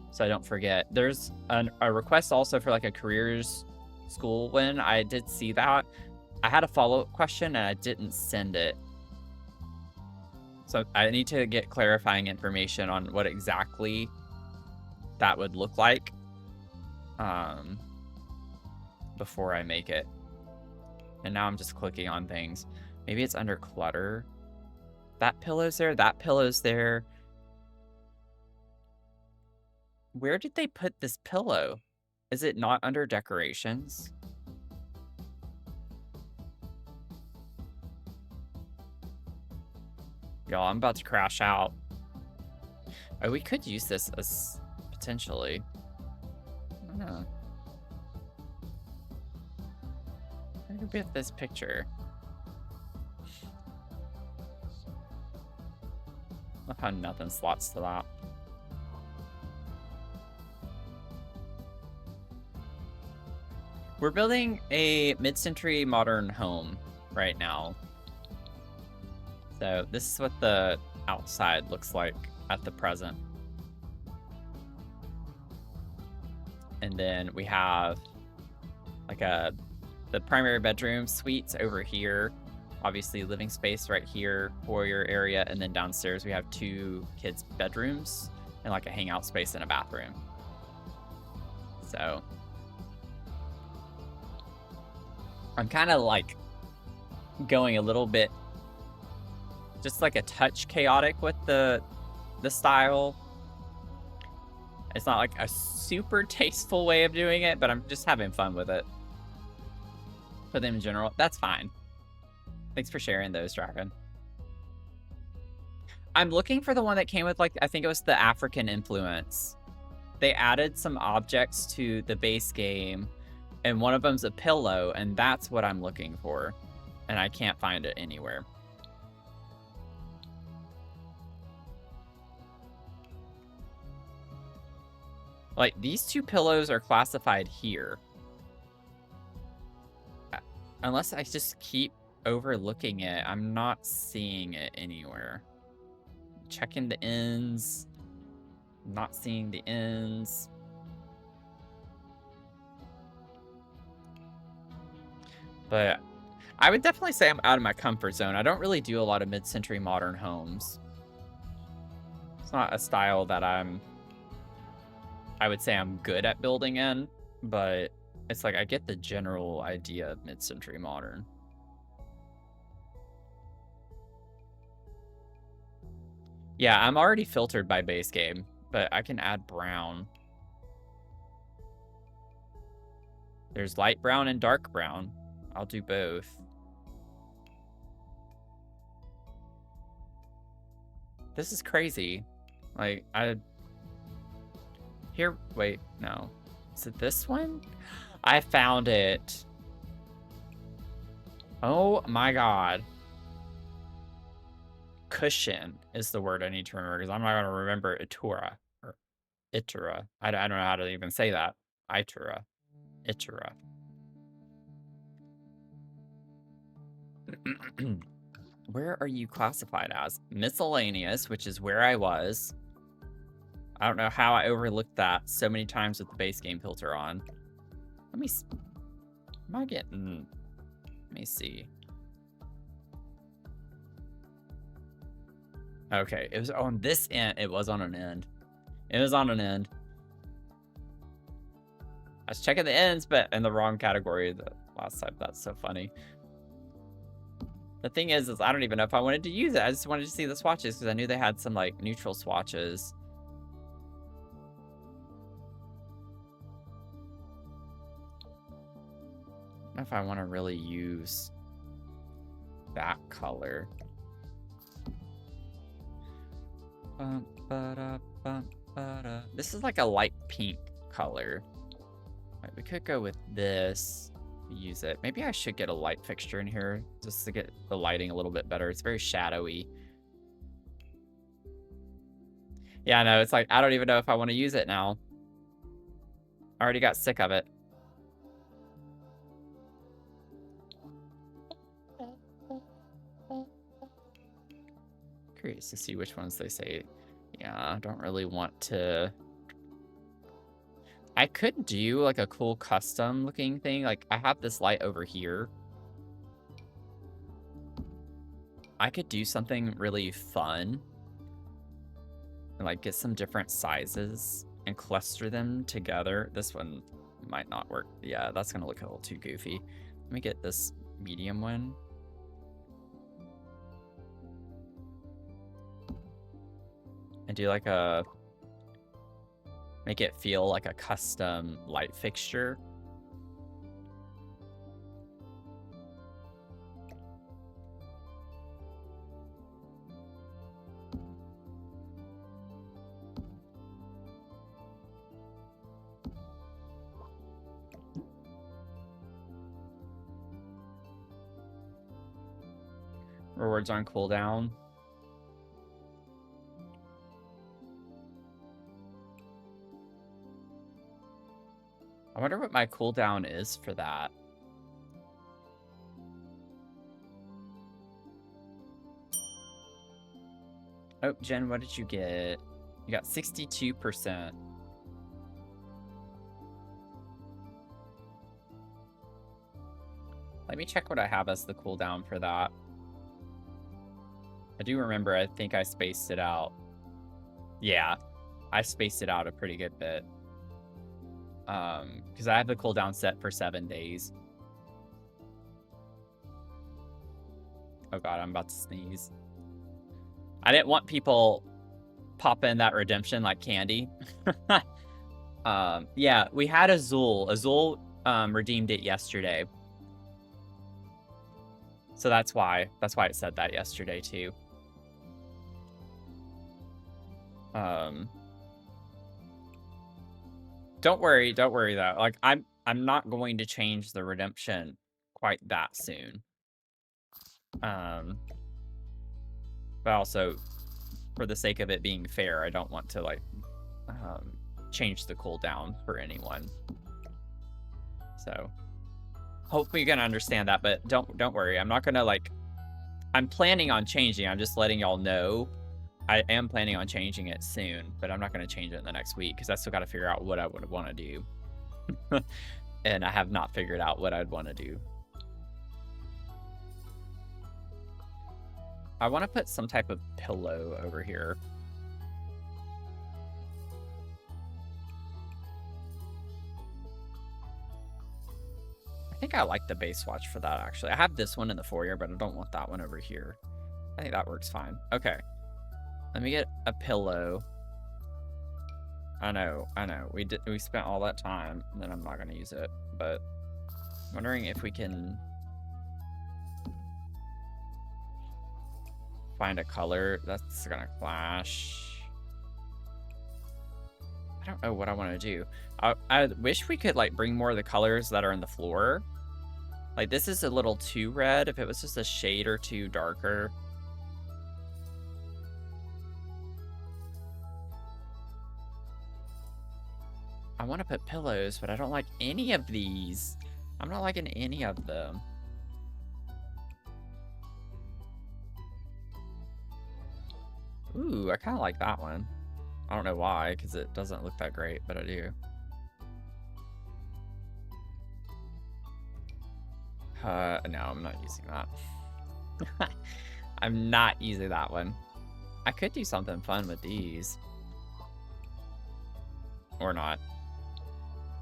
so I don't forget. There's a request also for like a careers school win. I did see that. I had a follow-up question and I didn't send it. So I need to get clarifying information on what exactly that would look like before I make it. And now I'm just clicking on things. Maybe it's under clutter. That pillow's there, that pillow's there. Where did they put this pillow? Is it not under decorations? Y'all, I'm about to crash out. Oh, we could use this as potentially. I don't know. Where could we have this picture? I've had nothing slots to that. We're building a mid-century modern home right now. So this is what the outside looks like at the present. And then we have like the primary bedroom suites over here. Obviously living space right here, foyer area, and then downstairs we have 2 kids' bedrooms and like a hangout space and a bathroom. So I'm kind of like going a little bit, just like a touch chaotic with the style. It's not like a super tasteful way of doing it, but I'm just having fun with it. For them in general, that's fine. Thanks for sharing those, Dragon. I'm looking for the one that came with, like, I think it was the African influence. They added some objects to the base game, and one of them's a pillow, and that's what I'm looking for. And I can't find it anywhere. Like, these two pillows are classified here. Unless I just keep overlooking it, I'm not seeing it anywhere. Checking the ends. Not seeing the ends. But I would definitely say I'm out of my comfort zone. I don't really do a lot of mid-century modern homes. It's not a style that I would say I'm good at building in, but it's like I get the general idea of mid-century modern. Yeah, I'm already filtered by base game, but I can add brown. There's light brown and dark brown. I'll do both. This is crazy. Like, wait, no. Is it this one? I found it. Oh my god. Cushion is the word I need to remember, because I'm not going to remember Itura. Or Itura. I don't know how to even say that. Itura. Itura. Where are you classified as? Miscellaneous, which is where I was. I don't know how I overlooked that so many times with the base game filter on. Let me... Am I getting... Let me see. Okay, it was on this end. It was on an end. It was on an end. I was checking the ends, but in the wrong category the last time. That's so funny. The thing is I don't even know if I wanted to use it. I just wanted to see the swatches because I knew they had some, like, neutral swatches. I don't know if I want to really use that color. This is like a light pink color. Right, we could go with this. Use it. Maybe I should get a light fixture in here just to get the lighting a little bit better. It's very shadowy. Yeah, no, it's like I don't even know if I want to use it now. I already got sick of it. Curious to see which ones they say. Yeah, I don't really want to... I could do, like, a cool custom-looking thing. Like, I have this light over here. I could do something really fun. And, like, get some different sizes and cluster them together. This one might not work. Yeah, that's gonna look a little too goofy. Let me get this medium one. And do, like, a... Make it feel like a custom light fixture. Rewards on cooldown. I wonder what my cooldown is for that. Oh, Jen, what did you get? You got 62%. Let me check what I have as the cooldown for that. I do remember, I think I spaced it out. Yeah, I spaced it out a pretty good bit. Because I have the cooldown set for 7 days. Oh god, I'm about to sneeze. I didn't want people popping that redemption like candy. Yeah, we had Azul. Azul redeemed it yesterday. So that's why it said that yesterday too. Don't worry though. Like I'm not going to change the redemption quite that soon. But also for the sake of it being fair, I don't want to like change the cooldown for anyone. So hopefully you can understand that, but don't worry. I'm not gonna like I'm planning on changing. I'm just letting y'all know I am planning on changing it soon, but I'm not going to change it in the next week because I still got to figure out what I would want to do. And I have not figured out what I'd want to do. I want to put some type of pillow over here. I think I like the base watch for that, actually. I have this one in the foyer, but I don't want that one over here. I think that works fine. Okay. Let me get a pillow. I know. We spent all that time, and then I'm not gonna use it. But I'm wondering if we can find a color that's gonna clash. I don't know what I want to do. I wish we could like bring more of the colors that are in the floor. Like this is a little too red. If it was just a shade or two darker. I want to put pillows, but I don't like any of these. I'm not liking any of them. Ooh, I kind of like that one. I don't know why, because it doesn't look that great, but I do. No, I'm not using that. I'm not using that one. I could do something fun with these. Or not.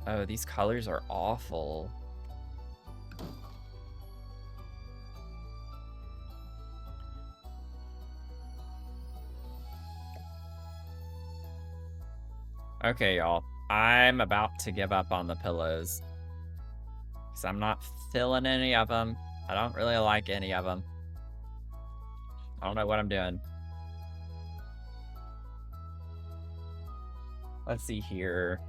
Oh, these colors are awful. Okay, y'all. I'm about to give up on the pillows. Because I'm not feeling any of them. I don't really like any of them. I don't know what I'm doing. Let's see here.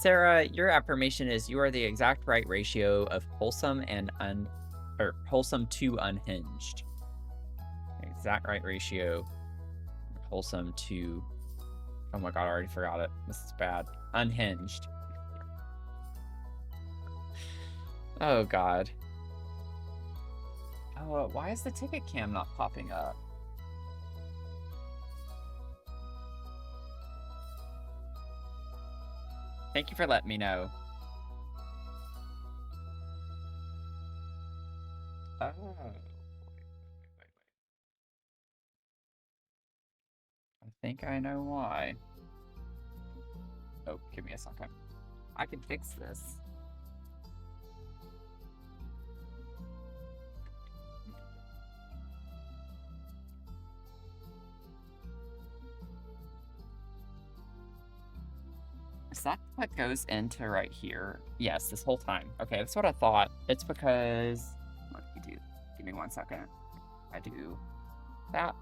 Sarah, your affirmation is you are the exact right ratio of wholesome and wholesome to unhinged. Exact right ratio. Wholesome to... Oh my god, I already forgot it. This is bad. Unhinged. Oh god. Oh, why is the ticket cam not popping up? Thank you for letting me know. Oh. Wait. I think I know why. Oh, give me a second. I can fix this. Is that what goes into right here? Yes, this whole time. Okay, that's what I thought. It's because... What do you do? Give me 1 second. I do that.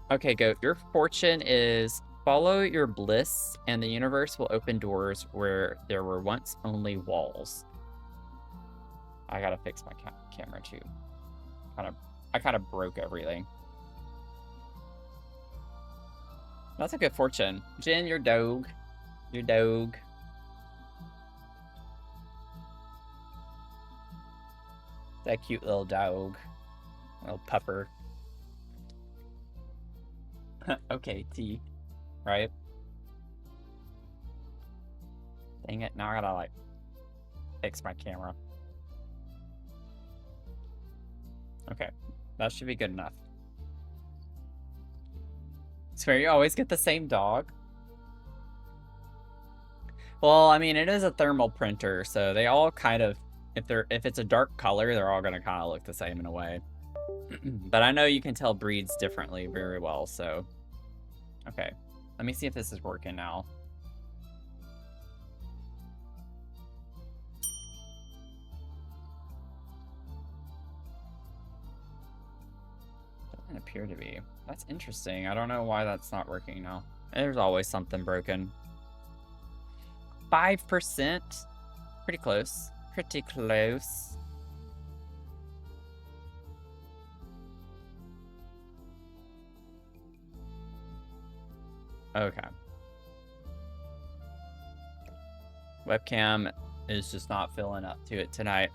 Okay, Goat. Your fortune is follow your bliss, and the universe will open doors where there were once only walls. I gotta fix my camera too. I kind of broke everything. That's a good fortune. Jin, your dog. Your dog. That cute little dog. Little pupper. Okay, T. Right? Dang it, now I gotta, like, fix my camera. Okay, that should be good enough. Swear you always get the same dog? Well, I mean, it is a thermal printer, so they all kind of, if it's a dark color, they're all gonna kind of look the same in a way. But I know you can tell breeds differently very well, so... Okay. Let me see if this is working now. Doesn't appear to be. That's interesting. I don't know why that's not working now. There's always something broken. 5%. Pretty close. Pretty close. Okay. Webcam is just not filling up to it tonight.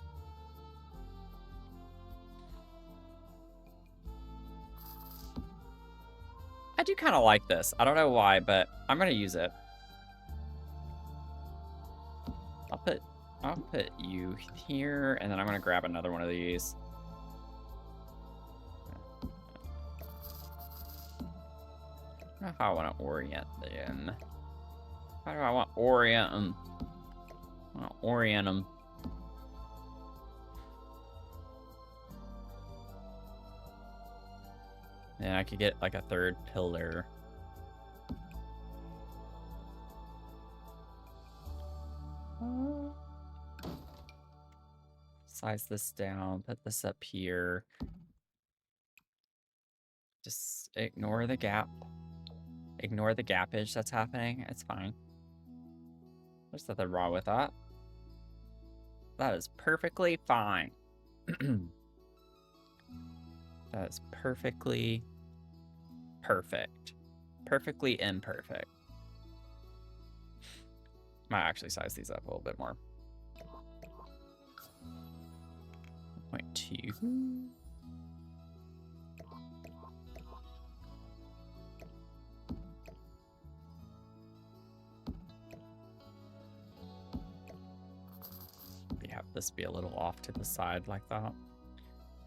I do kind of like this. I don't know why, but I'm gonna use it. I'll put you here, and then I'm gonna grab another one of these. I don't know how I want to orient them. How do I want to orient them? I want to orient them. And I could get like a third pillar. Size this down, put this up here. Just ignore the gap. Ignore the gappage that's happening. It's fine. There's nothing wrong with that. That is perfectly fine. That is perfectly perfect. Perfectly imperfect. Might actually size these up a little bit more. 0.2. Have this be a little off to the side like that.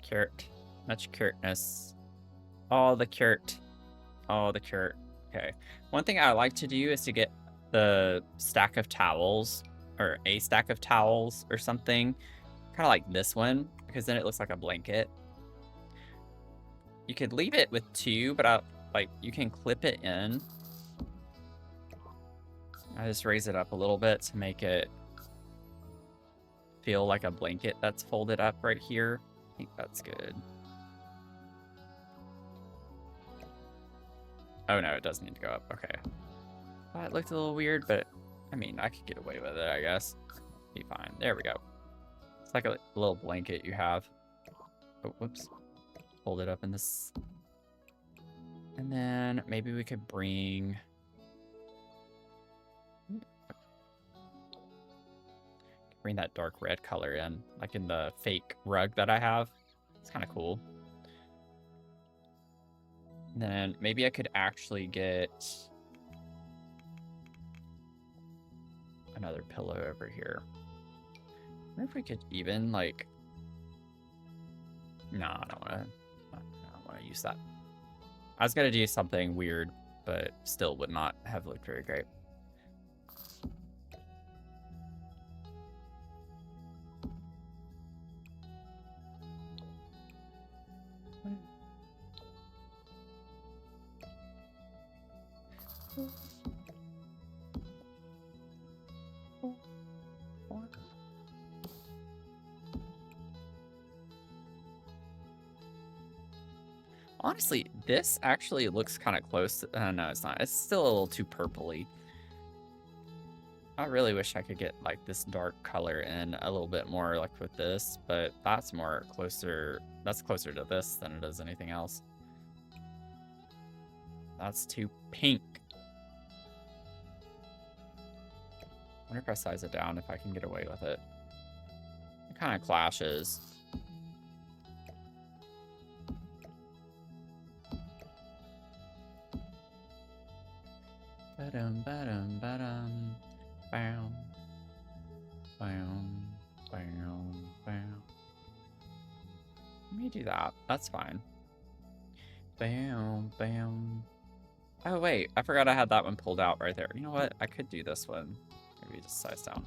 Curt. Much curtness. All the curt. All the curt. Okay. One thing I like to do is to get the stack of towels, or a stack of towels or something, kind of like this one, because then it looks like a blanket. You could leave it with 2, but you can clip it in. I just raise it up a little bit to make it feel like a blanket that's folded up right here. I think that's good. Oh no, it does need to go up. Okay. Well, it looked a little weird, but I mean, I could get away with it, I guess. Be fine. There we go. It's like a little blanket you have. Oh, whoops. Hold it up in this. And then maybe we could bring... bring that dark red color in, like in the fake rug that I have. It's kind of cool. And then maybe I could actually get another pillow over here. I wonder if we could even like... No, I don't want to use that. I was gonna do something weird, but still would not have looked very great. Honestly, this actually looks kind of close. No, it's not. It's still a little too purpley. I really wish I could get like this dark color in a little bit more like with this, but that's more closer. That's closer to this than it is anything else. That's too pink. I wonder if I size it down if I can get away with it. It kind of clashes. Ba-dum, ba-dum, ba-dum. Bam. Bam. Bam. Bam. Let me do that. That's fine. Bam. Bam. Oh, wait. I forgot I had that one pulled out right there. You know what? I could do this one. Maybe just size down.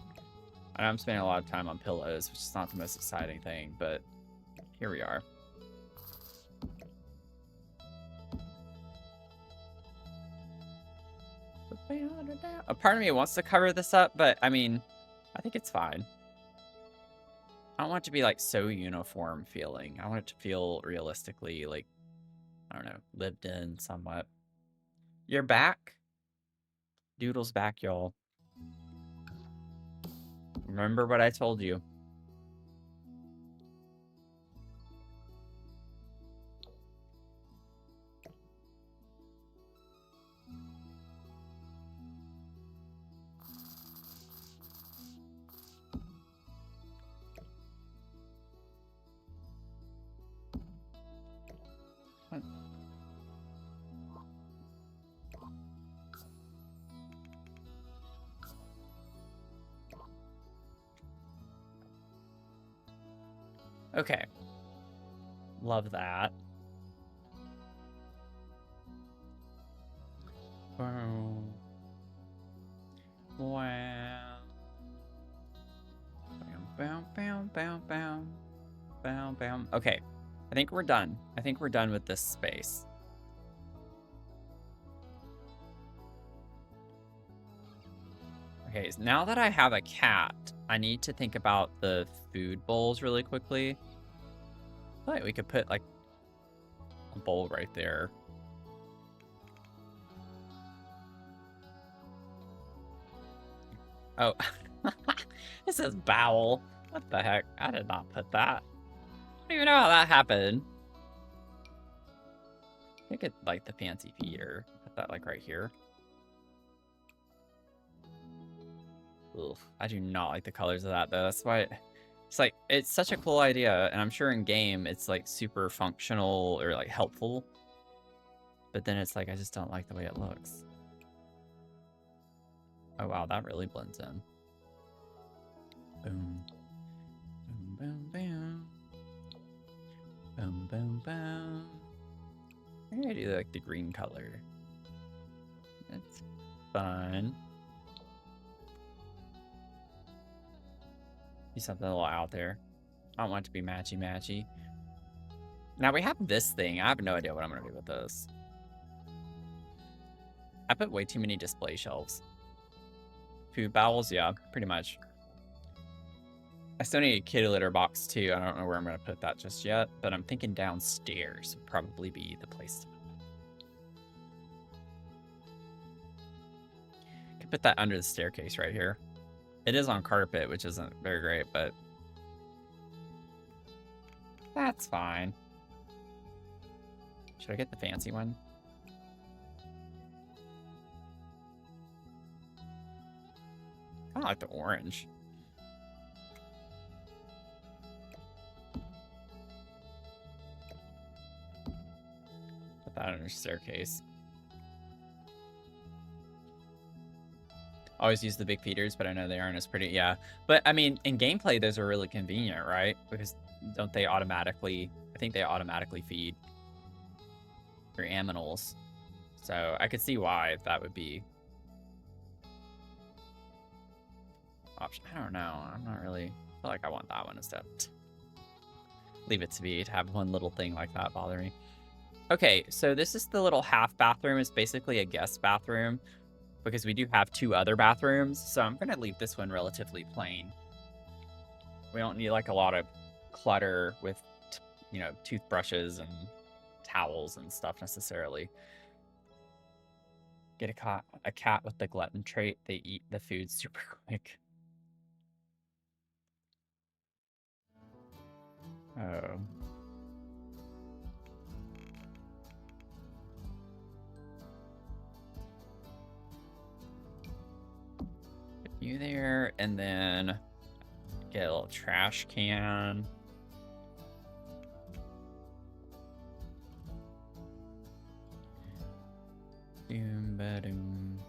I know I'm spending a lot of time on pillows, which is not the most exciting thing, but here we are. A part of me wants to cover this up, but I mean, I think it's fine. I don't want it to be like so uniform feeling. I want it to feel realistically like, I don't know, lived in somewhat. You're back? Doodle's back, y'all. Remember what I told you. Okay. Love that. Wow. Wow. Bam, bam, bam, bam, bam, bam. Okay. I think we're done. I think we're done with this space. Okay, so now that I have a cat, I need to think about the food bowls really quickly. But we could put like a bowl right there. Oh, it says bowel. What the heck? I did not put that. I don't even know how that happened. I could like the fancy feeder. Put that like right here. Ugh, I do not like the colors of that though. That's why it's like, it's such a cool idea. And I'm sure in game it's like super functional or like helpful. But then it's like, I just don't like the way it looks. Oh wow, that really blends in. Boom. Boom, boom, boom. Boom, boom, boom. I'm gonna do like the green color. That's fun. Do something a little out there. I don't want it to be matchy-matchy. Now we have this thing. I have no idea what I'm gonna do with this. I put way too many display shelves. Food bowels, yeah, pretty much. I still need a kitty litter box too. I don't know where I'm gonna put that just yet, but I'm thinking downstairs would probably be the place to put it. Could put that under the staircase right here. It is on carpet, which isn't very great, but that's fine. Should I get the fancy one? I like the orange. Put that under the staircase. Always use the big feeders, but I know they aren't as pretty. Yeah, but I mean, in gameplay, those are really convenient, right? Because don't they automatically, I think they automatically feed your aminals. So I could see why that would be option. I don't know. I'm not really, I feel like I want that one instead. Leave it to be to have one little thing like that bother me. Okay, so this is the little half bathroom. It's basically a guest bathroom because we do have two other bathrooms. So I'm going to leave this one relatively plain. We don't need like a lot of clutter with, you know, toothbrushes and towels and stuff necessarily. Get a cat with the glutton trait. They eat the food super quick. Oh. Put you there, and then get a little trash can. Doom ba doom.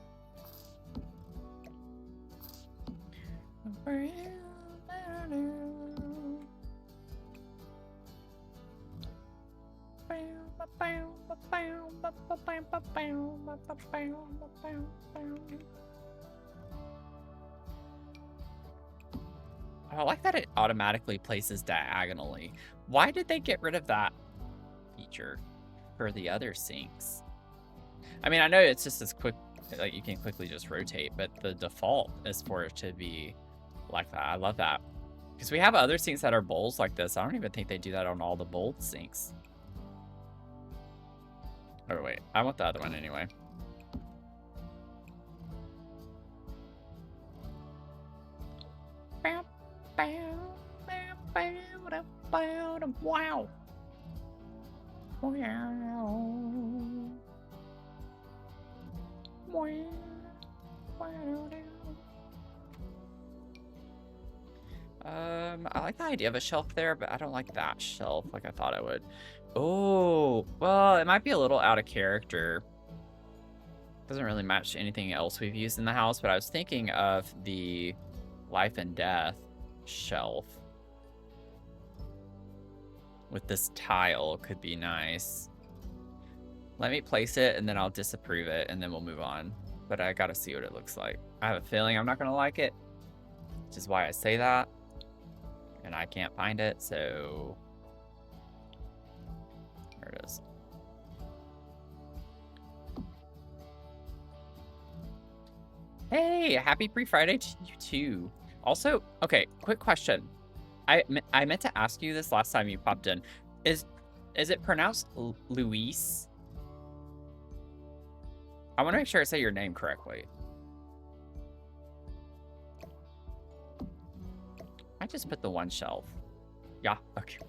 I like that it automatically places diagonally. Why did they get rid of that feature for the other sinks? I mean, I know it's just as quick like you can quickly just rotate, but the default is for it to be like that. I love that. Because we have other sinks that are bowls like this. I don't even think they do that on all the bowl sinks. Oh, wait. I want the other one anyway. Wow. I like the idea of a shelf there, but I don't like that shelf like I thought I would. Oh, well, it might be a little out of character. Doesn't really match anything else we've used in the house, but I was thinking of the life and death shelf. With this tile could be nice. Let me place it and then I'll disapprove it and then we'll move on. But I gotta see what it looks like. I have a feeling I'm not gonna like it, which is why I say that. And I can't find it, so there it is. Hey, happy pre-Friday to you too. Also, okay, quick question. I meant to ask you this last time you popped in. Is it pronounced Luis? I want to make sure I say your name correctly. I just put the one shelf. Yeah, okay.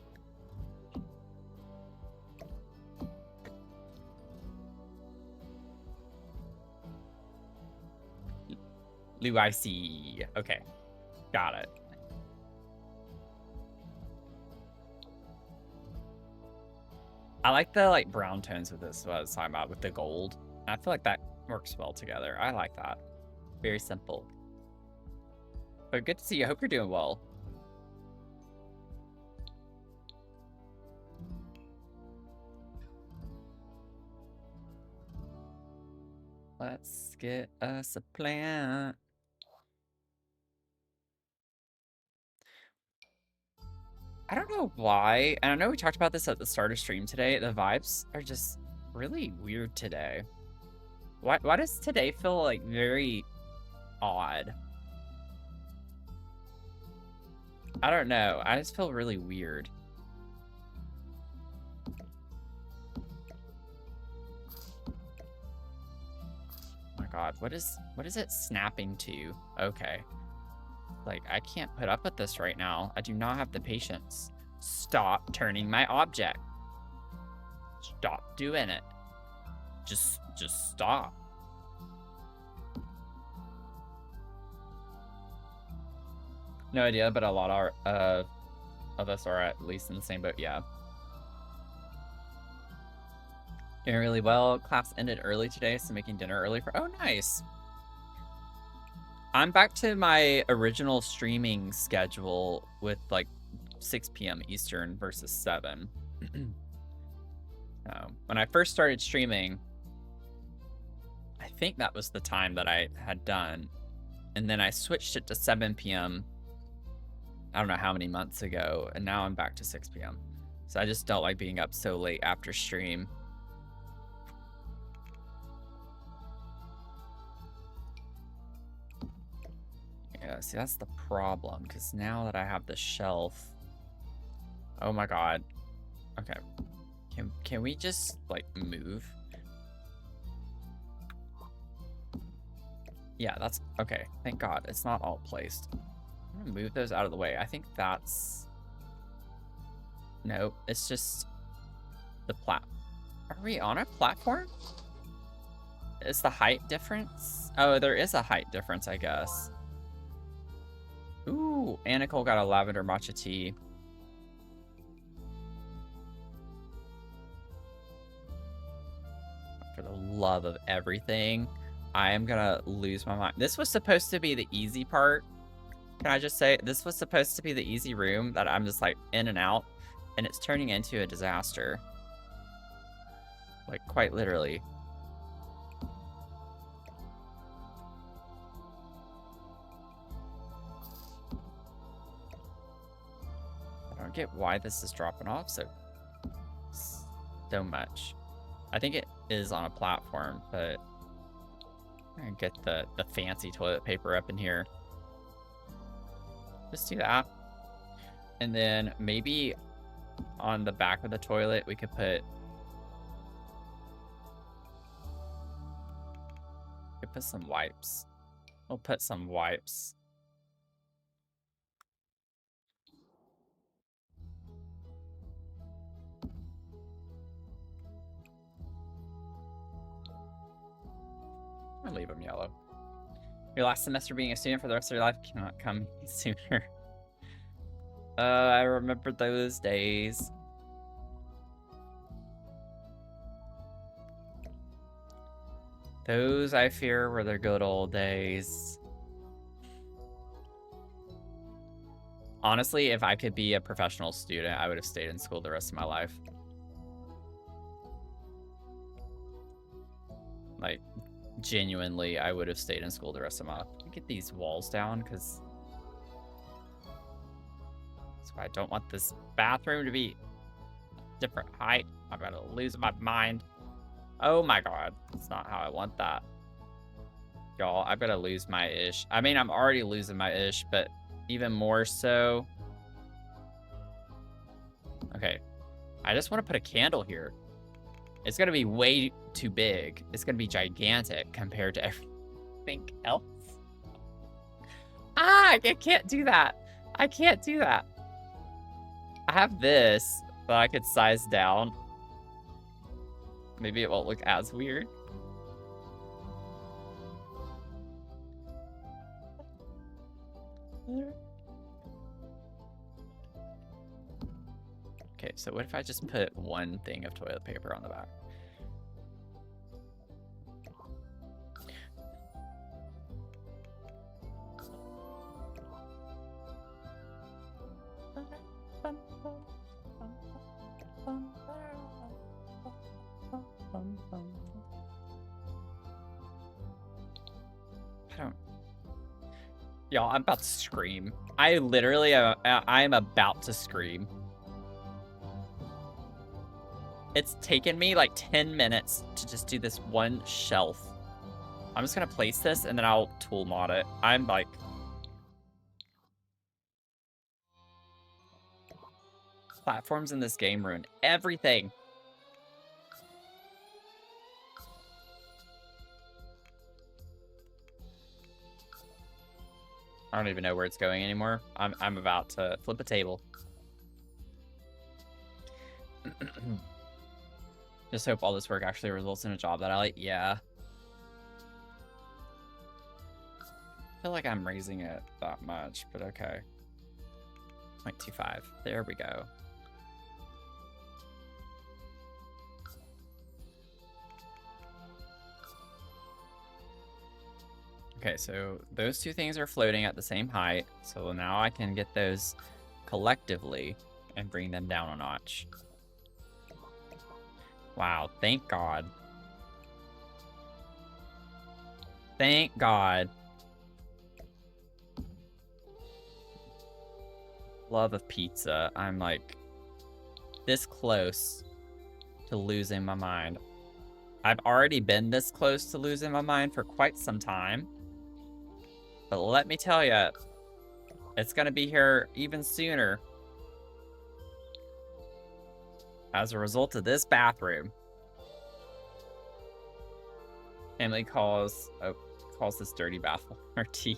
Luisi. Okay, got it. I like the brown tones with this, what I was talking about, with the gold. I feel like that works well together. I like that. Very simple. But good to see you. I hope you're doing well. Let's get us a plant. I don't know why, and I know we talked about this at the start of stream today. The vibes are just really weird today. Why does today feel like very odd? I don't know. I just feel really weird. Oh my god, what is it snapping to? Okay. Like, I can't put up with this right now. I do not have the patience. Stop turning my object. Stop doing it. Just stop. No idea, but a lot of us are at least in the same boat, yeah. Doing really well. Class ended early today, so making dinner early for... Oh, nice. I'm back to my original streaming schedule with 6 p.m. Eastern versus 7. When I first started streaming, I think that was the time that I had done. And then I switched it to 7 p.m. I don't know how many months ago. And now I'm back to 6 p.m. So I just don't like being up so late after stream. Yeah, see, that's the problem, because now that I have the shelf... Oh my god. Okay. Can we just, move? Yeah, that's... Okay, thank god. It's not all placed. I'm gonna move those out of the way. I think that's... No, it's just... the Are we on a platform? Is the height difference? Oh, there is a height difference, I guess. Ooh, and Nicole got a lavender matcha tea. For the love of everything, I am gonna lose my mind. This was supposed to be the easy part. Can I just say, this was supposed to be the easy room that I'm just in and out, and it's turning into a disaster. Quite literally. I don't get why this is dropping off so much. I think it is on a platform, but And get the fancy toilet paper up in here. Just do that. And then maybe on the back of the toilet, we could put some wipes. We'll put some wipes. I'll leave them yellow. Your last semester being a student for the rest of your life cannot come sooner. I remember those days. Those, I fear, were the good old days. Honestly, if I could be a professional student, I would have stayed in school the rest of my life. Like, genuinely, I would have stayed in school the rest of my life. Get these walls down, because that's why I don't want this bathroom to be different height. I'm gonna lose my mind. Oh my god, that's not how I want that. Y'all, I'm gonna lose my ish. I mean, I'm already losing my ish, but even more so. Okay, I just want to put a candle here. It's gonna be way too big. It's gonna be gigantic compared to everything else. Ah, I can't do that. I can't do that. I have this that I could size down. Maybe it won't look as weird. Okay, so what if I just put one thing of toilet paper on the back? Y'all, I'm about to scream. I literally, I'm about to scream. It's taken me like 10 minutes to just do this one shelf. I'm just gonna place this and then I'll tool mod it. I'm like... Platforms in this game ruin everything. I don't even know where it's going anymore. I'm about to flip a table. Just hope all this work actually results in a job that I like. Yeah. I feel like I'm raising it that much, but okay. 0.25. There we go. Okay, so those two things are floating at the same height. So now I can get those collectively and bring them down a notch. Wow, thank God. Thank God. Love of pizza. I'm like this close to losing my mind. I've already been this close to losing my mind for quite some time. But let me tell you, it's going to be here even sooner. As a result of this bathroom. Family calls this dirty bath or tea.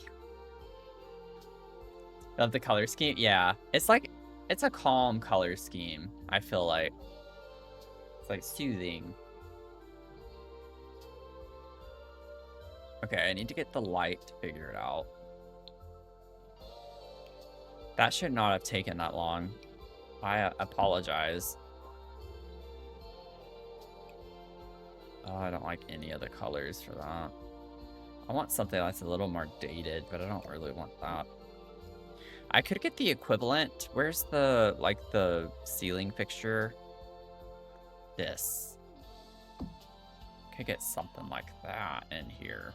Love the color scheme. Yeah, it's like, it's a calm color scheme, I feel like. It's like soothing. Okay, I need to get the light to figure it out. That should not have taken that long. I apologize. Oh, I don't like any of the colors for that. I want something that's a little more dated, but I don't really want that. I could get the equivalent. Where's the, like, the ceiling fixture? This. Could get something like that in here.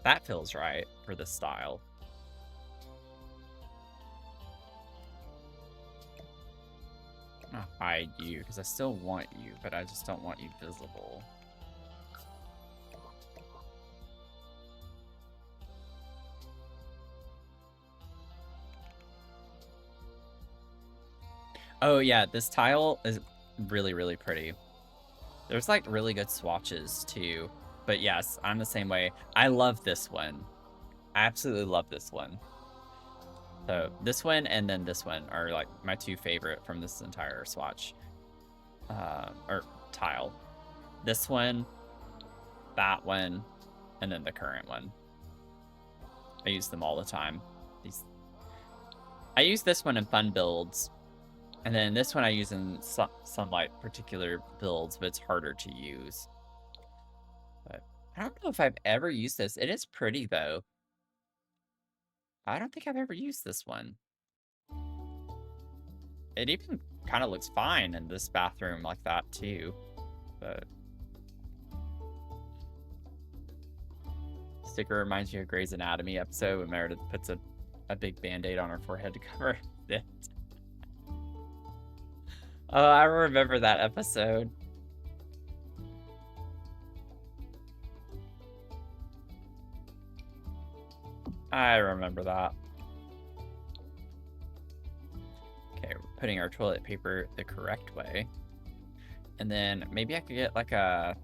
That feels right for this style. I'm gonna hide you, because I still want you, but I just don't want you visible. Oh yeah, this tile is really, really pretty. There's like really good swatches too. But yes, I'm the same way. I love this one. I absolutely love this one. So this one and then this one are like my two favorite from this entire swatch. Or tile. This one, that one, and then the current one. I use them all the time. I use this one in fun builds. And then this one I use in some like particular builds, but it's harder to use. But I don't know if I've ever used this. It is pretty though. I don't think I've ever used this one. It even kind of looks fine in this bathroom like that too. But sticker reminds you of Grey's Anatomy episode when Meredith puts a big band-aid on her forehead to cover it. Oh, I remember that episode. I remember that. Okay, we're putting our toilet paper the correct way. And then maybe I could get like a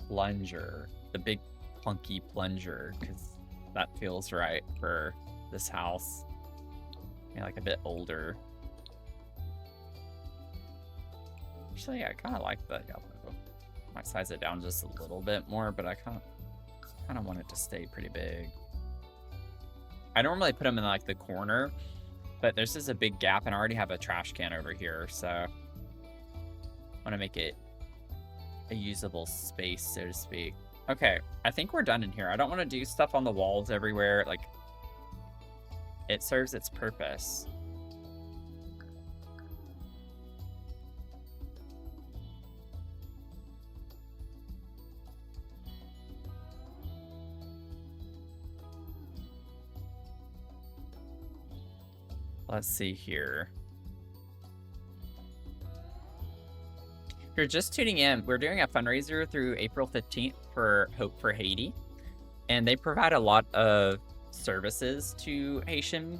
plunger, the big clunky plunger, because that feels right for this house. Maybe like a bit older. Actually, I kind of like the yellow. Might size it down just a little bit more, but I kind of want it to stay pretty big. I normally put them in like the corner, but there's just a big gap and I already have a trash can over here, so I want to make it a usable space, so to speak. Okay, I think we're done in here. I don't want to do stuff on the walls everywhere. Like, it serves its purpose. Let's see here. If you're just tuning in, we're doing a fundraiser through April 15th for Hope for Haiti. And they provide a lot of services to Haitian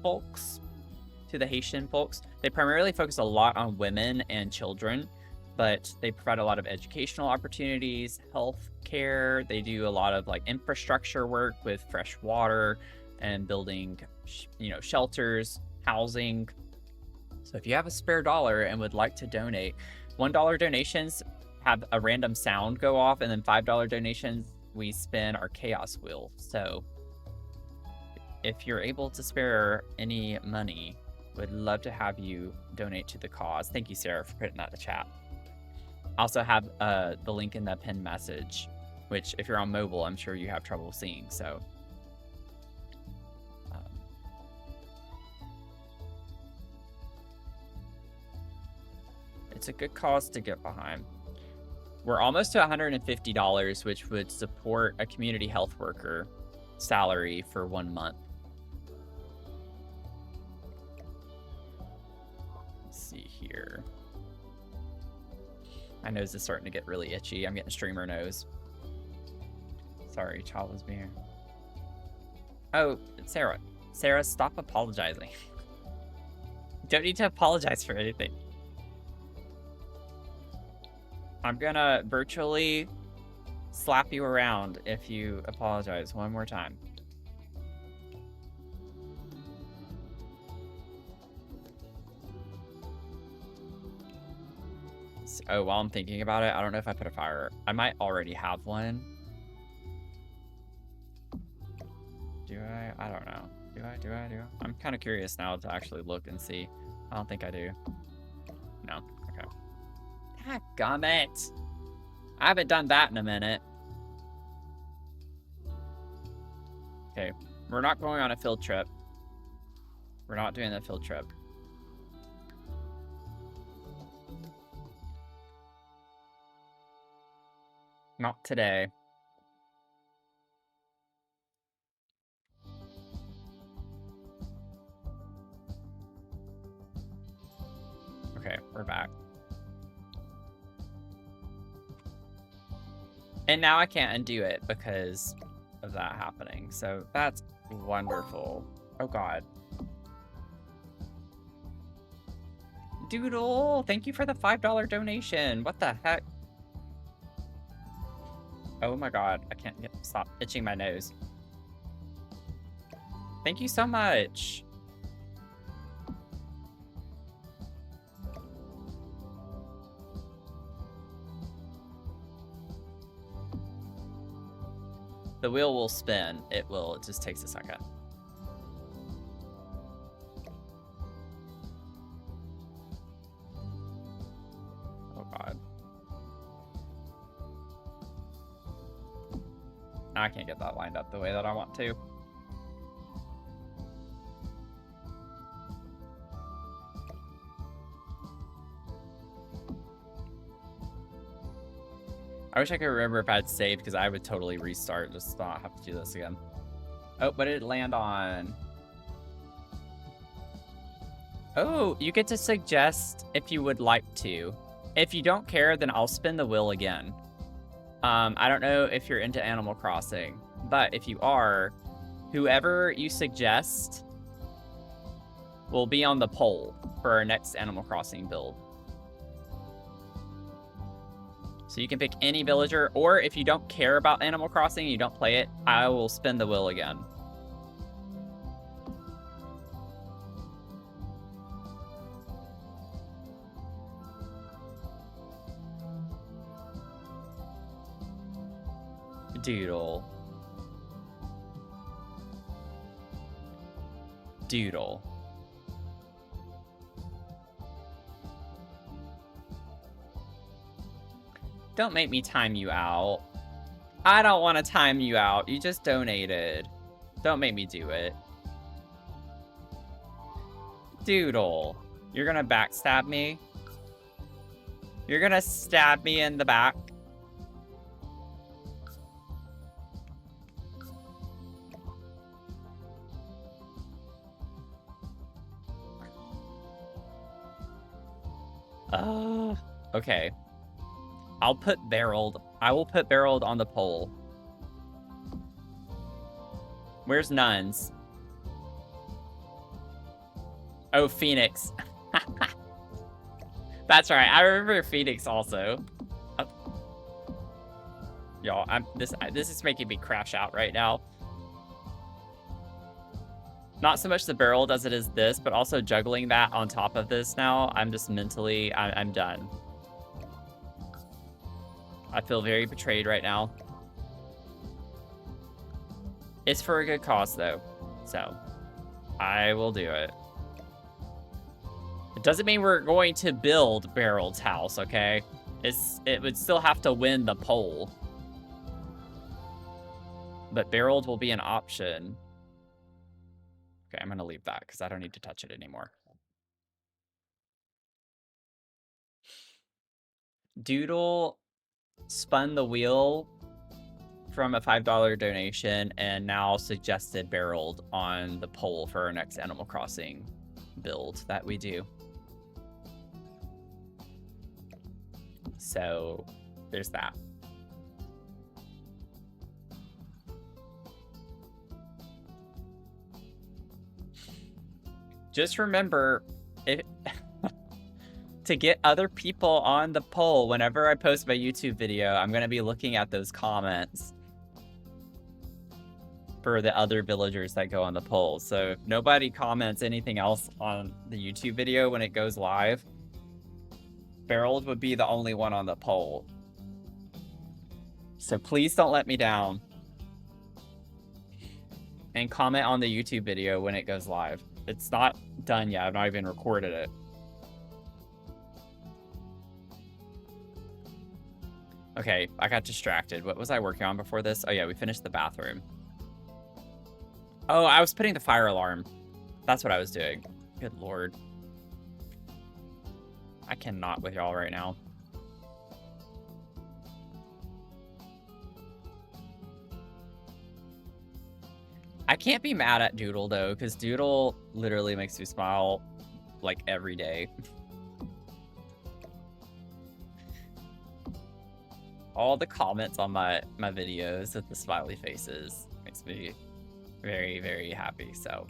folks, They primarily focus a lot on women and children, but they provide a lot of educational opportunities, health care. They do a lot of like infrastructure work with fresh water and building, shelters, housing. So if you have a spare dollar and would like to donate, $1 donations have a random sound go off, and then $5 donations, we spin our chaos wheel. So if you're able to spare any money, would love to have you donate to the cause. Thank you, Sarah, for putting that in the chat. I also have the link in the pinned message, which if you're on mobile, I'm sure you have trouble seeing. So it's a good cause to get behind. We're almost to $150, which would support a community health worker salary for 1 month. Let's see here. My nose is starting to get really itchy. I'm getting streamer nose. Sorry, child was being. Oh, Sarah. Sarah, stop apologizing. You don't need to apologize for anything. I'm gonna virtually slap you around if you apologize one more time. Oh, while I'm thinking about it, I don't know if I put a fire. I might already have one. Do I? I don't know. Do I? I'm kind of curious now to actually look and see. I don't think I do. No. Okay. Dadgummit. I haven't done that in a minute. Okay. We're not going on a field trip. We're not doing the field trip. Not today. Okay, we're back. And now I can't undo it because of that happening. So that's wonderful. Oh God. Doodle, thank you for the $5 donation. What the heck? Oh my god, I can't stop itching my nose. Thank you so much. The wheel will spin. It will. It just takes a second. Oh god. I can't get that lined up the way that I want to. I wish I could remember if I'd saved, because I would totally restart, just not have to do this again. Oh, what did it land on? Oh, you get to suggest if you would like to. If you don't care, then I'll spin the wheel again. I don't know if you're into Animal Crossing, but if you are, whoever you suggest will be on the poll for our next Animal Crossing build. So you can pick any villager, or if you don't care about Animal Crossing and you don't play it, I will spin the wheel again. Doodle. Doodle. Don't make me time you out. I don't want to time you out. You just donated. Don't make me do it. Doodle. You're gonna backstab me? You're gonna stab me in the back? Okay. I will put Barreled on the poll. Where's Nuns? Oh, Phoenix. That's right. I remember Phoenix also. Y'all, this is making me crash out right now. Not so much the Barreled as it is this, but also juggling that on top of this now. I'm just mentally, I'm done. I feel very betrayed right now. It's for a good cause, though. So, I will do it. It doesn't mean we're going to build Barreled's house, okay? It would still have to win the poll. But Barreled will be an option. Okay, I'm going to leave that because I don't need to touch it anymore. Doodle spun the wheel from a $5 donation and now suggested Barreled on the poll for our next Animal Crossing build that we do. So there's that. Just remember, to get other people on the poll, whenever I post my YouTube video, I'm going to be looking at those comments for the other villagers that go on the poll. So if nobody comments anything else on the YouTube video when it goes live, Barreled would be the only one on the poll. So please don't let me down. And comment on the YouTube video when it goes live. It's not done yet. I've not even recorded it. Okay, I got distracted. What was I working on before this? Oh yeah, we finished the bathroom. Oh, I was putting the fire alarm. That's what I was doing. Good lord. I cannot with y'all right now. I can't be mad at Doodle, though, because Doodle literally makes me smile, like, every day. All the comments on my videos with the smiley faces makes me very, very happy, so.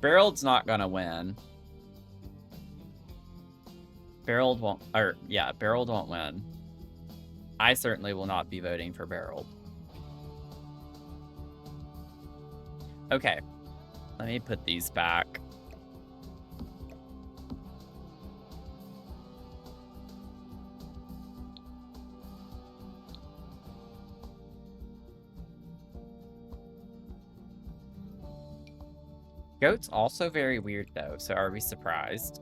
Barreled's not gonna win. Barreled won't, or yeah, Barreled won't win. I certainly will not be voting for Barreled. Okay, let me put these back. Goat's also very weird though, so are we surprised?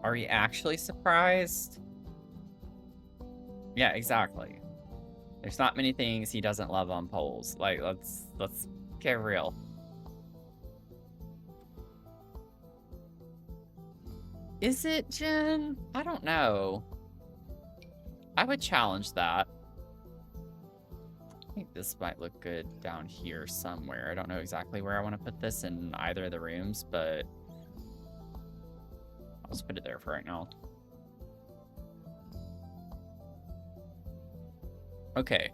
Are we actually surprised? Yeah, exactly. There's not many things he doesn't love on polls. Like, let's get real. Is it, Jen? I don't know. I would challenge that. I think this might look good down here somewhere. I don't know exactly where I want to put this in either of the rooms, but I'll just put it there for right now. Okay,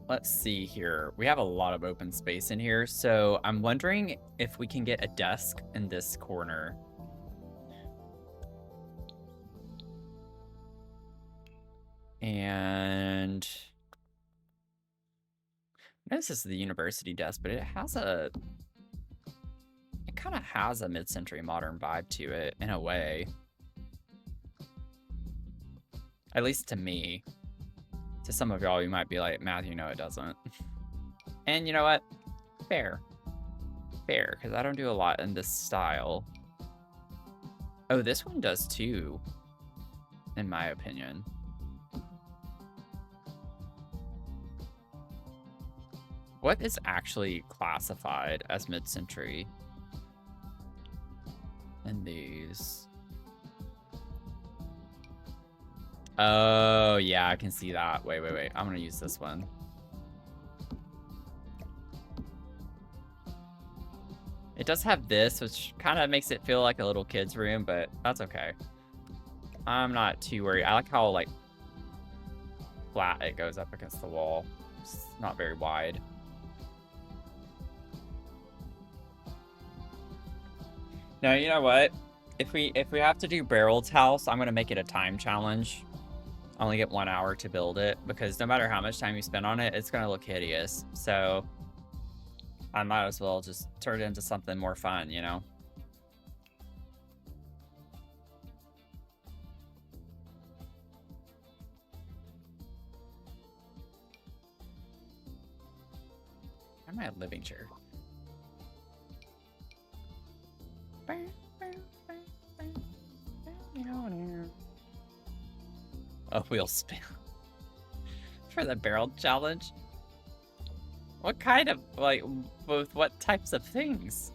let's see here. We have a lot of open space in here, so I'm wondering if we can get a desk in this corner. And this is the university desk, but it has a... It kind of has a mid-century modern vibe to it, in a way. At least to me. To some of y'all, you might be like, Matthew, no, it doesn't. And you know what? Fair. Fair, because I don't do a lot in this style. Oh, this one does too, in my opinion. What is actually classified as mid-century in these? Oh, yeah, I can see that. Wait. I'm gonna use this one. It does have this, which kind of makes it feel like a little kid's room, but that's okay. I'm not too worried. I like how, like, flat it goes up against the wall. It's not very wide. No, you know what? If we have to do Barreled's house, I'm gonna make it a time challenge. I only get 1 hour to build it, because no matter how much time you spend on it, it's gonna look hideous. So I might as well just turn it into something more fun, you know? Why am I a living chair? A wheel spin for the barrel challenge. What kind of, like, with what types of things?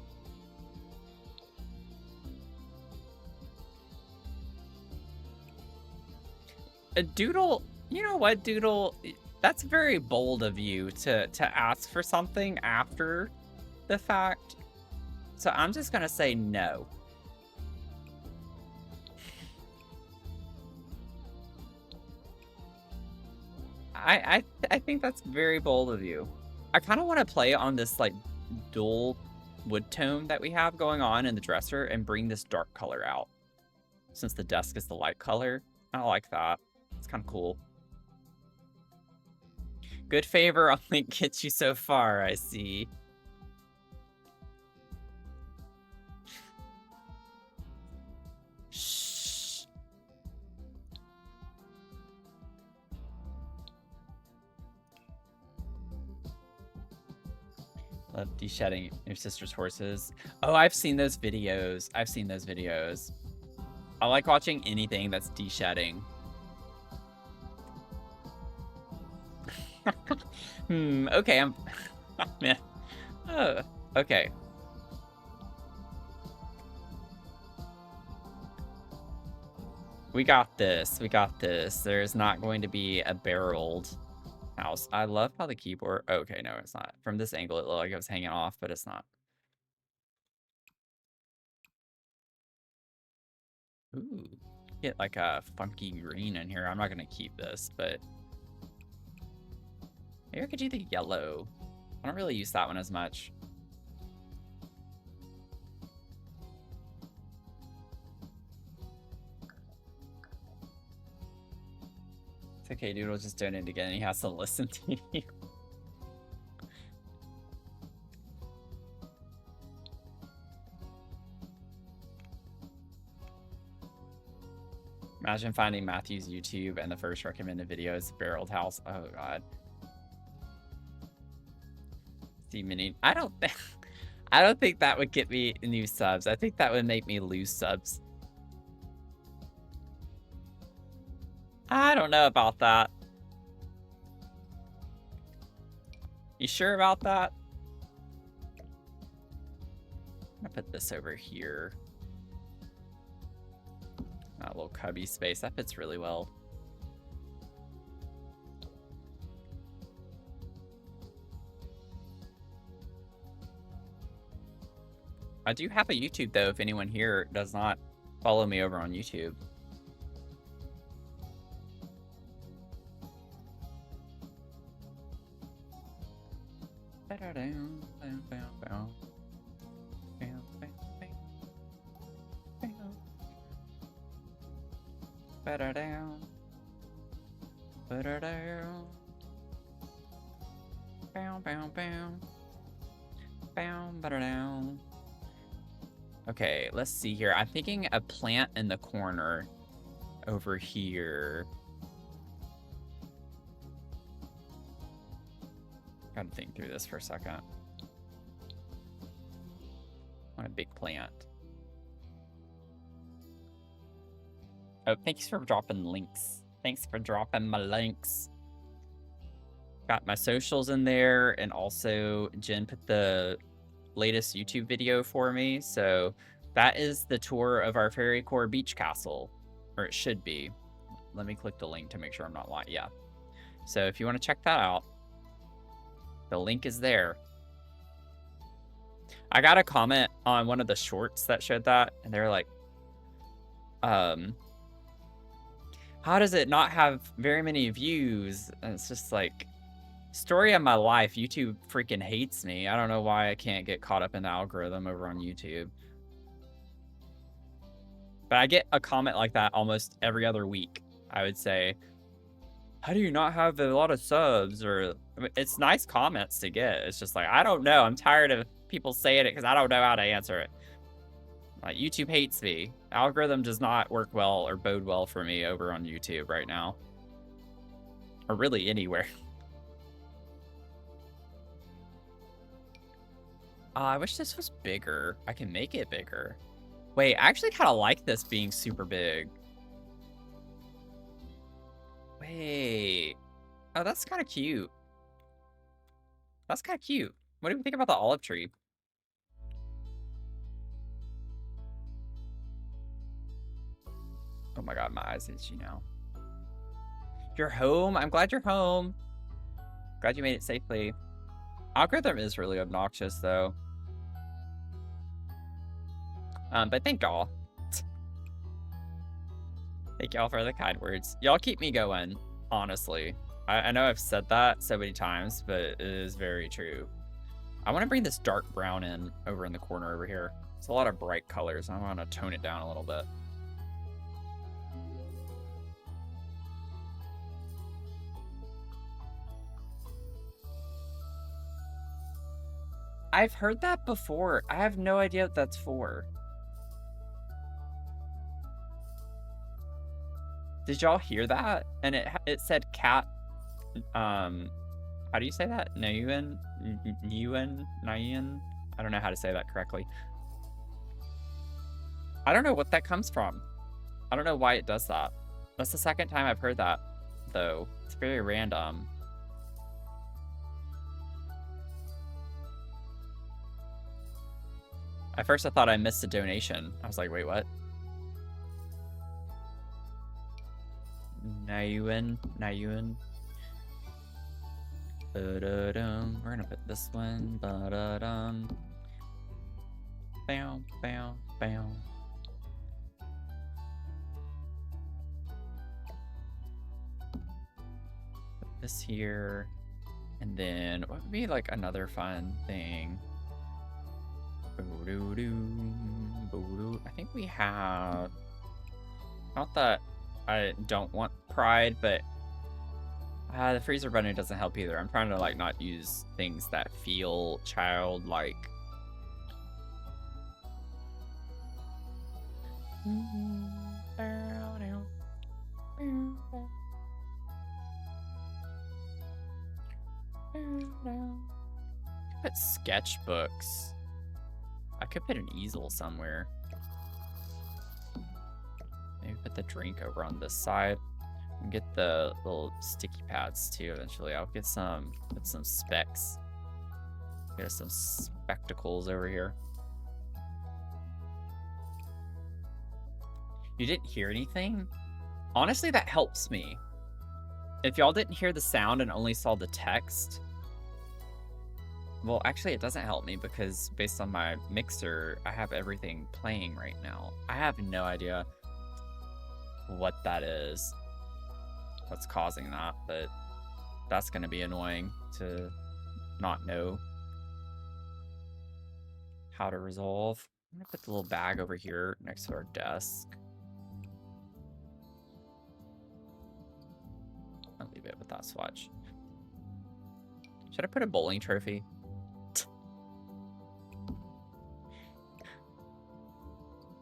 A Doodle, you know what, Doodle? That's very bold of you to ask for something after the fact. So I'm just gonna say no. I think that's very bold of you. I kind of want to play on this like dual wood tone that we have going on in the dresser and bring this dark color out. Since the desk is the light color, I like that. It's kind of cool. Good favor only gets you so far, I see. Shh. Love de-shedding your sister's horses. Oh, I've seen those videos. I like watching anything that's de-shedding. Okay, I'm... Man. Oh, okay. We got this. There's not going to be a barreled house. I love how the keyboard... Okay, no, it's not. From this angle, it looked like it was hanging off, but it's not. Ooh. Get like a funky green in here. I'm not going to keep this, but... Maybe I could do the yellow. I don't really use that one as much. It's okay, dude. We'll just donate again. He has to listen to you. Imagine finding Matthew's YouTube and the first recommended video is Barreled House. Oh god. See mini. I don't think that would get me new subs. I think that would make me lose subs. I don't know about that. You sure about that? I'm gonna put this over here. That little cubby space. That fits really well. I do have a YouTube, though, if anyone here does not follow me over on YouTube. Okay, let's see here. I'm thinking a plant in the corner over here. Gotta think through this for a second. I want a big plant. Oh, thanks for dropping links. Thanks for dropping my links. Got my socials in there, and also Jen put the latest YouTube video for me. So that is the tour of our Fairy Core Beach Castle, or it should be. Let me click the link to make sure I'm not lying. Yeah. So if you want to check that out, the link is there. I got a comment on one of the shorts that showed that, and they're like, how does it not have very many views? And it's just like, story of my life. YouTube freaking hates me. I don't know why I can't get caught up in the algorithm over on YouTube. But I get a comment like that almost every other week, I would say. How do you not have a lot of subs? Or I mean, it's nice comments to get. It's just like, I don't know. I'm tired of people saying it because I don't know how to answer it. Like, YouTube hates me. The algorithm does not work well or bode well for me over on YouTube right now. Or really anywhere. I wish this was bigger. I can make it bigger. Wait, I actually kind of like this being super big. Wait. Oh, that's kind of cute. That's kind of cute. What do you think about the olive tree? Oh my god, my eyes itchy now. You're home? I'm glad you're home. Glad you made it safely. Algorithm is really obnoxious, though. But thank y'all. Thank y'all for the kind words. Y'all keep me going, honestly. I know I've said that so many times, but it is very true. I want to bring this dark brown in over in the corner over here. It's a lot of bright colors. I want to tone it down a little bit. I've heard that before. I have no idea what that's for. Did y'all hear that? And it said cat. How do you say that? Nayuan? Nayuan? I don't know how to say that correctly. I don't know what that comes from. I don't know why it does that. That's the second time I've heard that, though. It's very random. At first I thought I missed a donation. I was like, wait, what? Nayuan. We're gonna put this one. Bow. Put this here. And then what would be like another fun thing? I think we have, not that I don't want pride, but the freezer bunny doesn't help either. I'm trying to like not use things that feel childlike. Put sketchbooks. I could put an easel somewhere. Maybe put the drink over on this side. And get the little sticky pads too eventually. I'll get some, put some specs. Get some spectacles over here. You didn't hear anything? Honestly, that helps me. If y'all didn't hear the sound and only saw the text, well, actually, it doesn't help me because based on my mixer, I have everything playing right now. I have no idea what that is, what's causing that, but that's going to be annoying to not know how to resolve. I'm going to put the little bag over here next to our desk. I'll leave it with that swatch. Should I put a bowling trophy?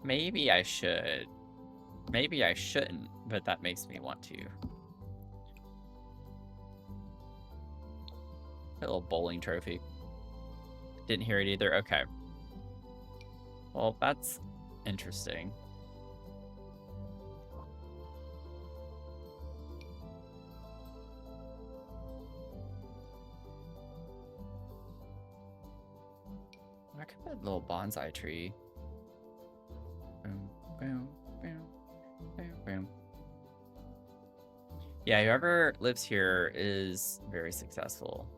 Maybe I should. Maybe I shouldn't, but that makes me want to. A little bowling trophy. Didn't hear it either. Okay. Well, that's interesting. I could put a little bonsai tree. Boom, boom, boom, boom, boom. Yeah, whoever lives here is very successful.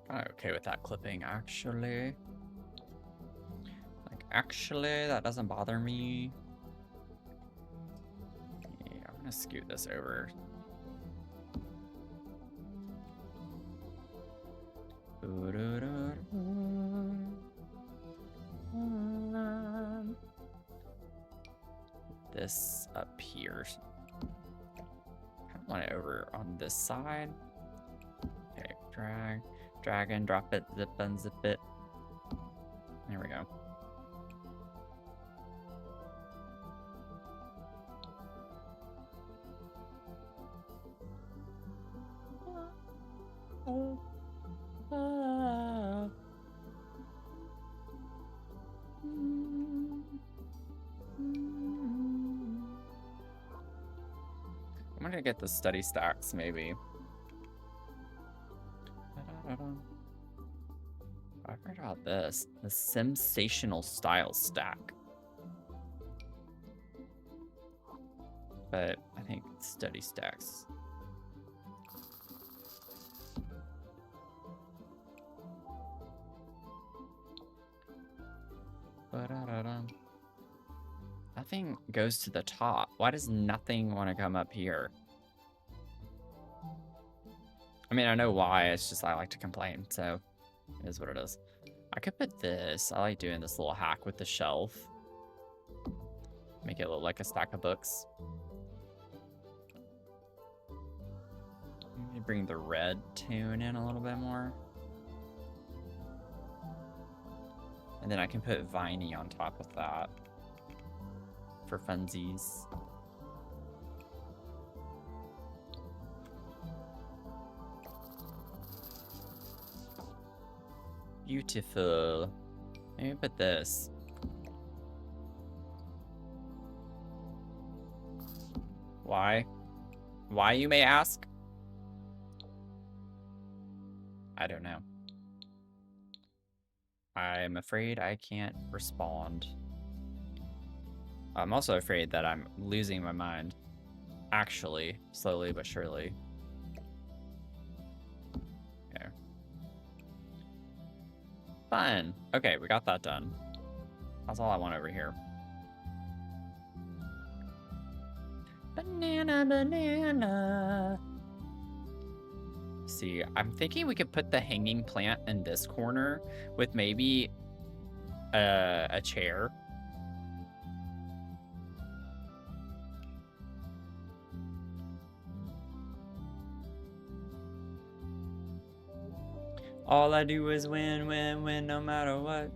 I'm okay with that clipping, actually. Like, actually, that doesn't bother me. Yeah, I'm gonna scoot this over. This up here. I want it over on this side. Okay, drag and drop it, zip and zip it. There we go. I'm gonna get the study stacks, maybe. I heard about this. The sensational style stack. But I think study stacks. Nothing goes to the top. Why does nothing want to come up here? I mean, I know why. It's just I like to complain, so it is what it is. I could put this. I like doing this little hack with the shelf. Make it look like a stack of books. Maybe bring the red tone in a little bit more. And then I can put Viney on top of that for funsies. Beautiful. Maybe put this. Why? Why, you may ask? I don't know. I'm afraid I can't respond. I'm also afraid that I'm losing my mind. Actually, slowly but surely. Okay. Fun. Okay, we got that done. That's all I want over here. Banana, banana. See, I'm thinking we could put the hanging plant in this corner with maybe a chair. All I do is win, win, win, no matter what.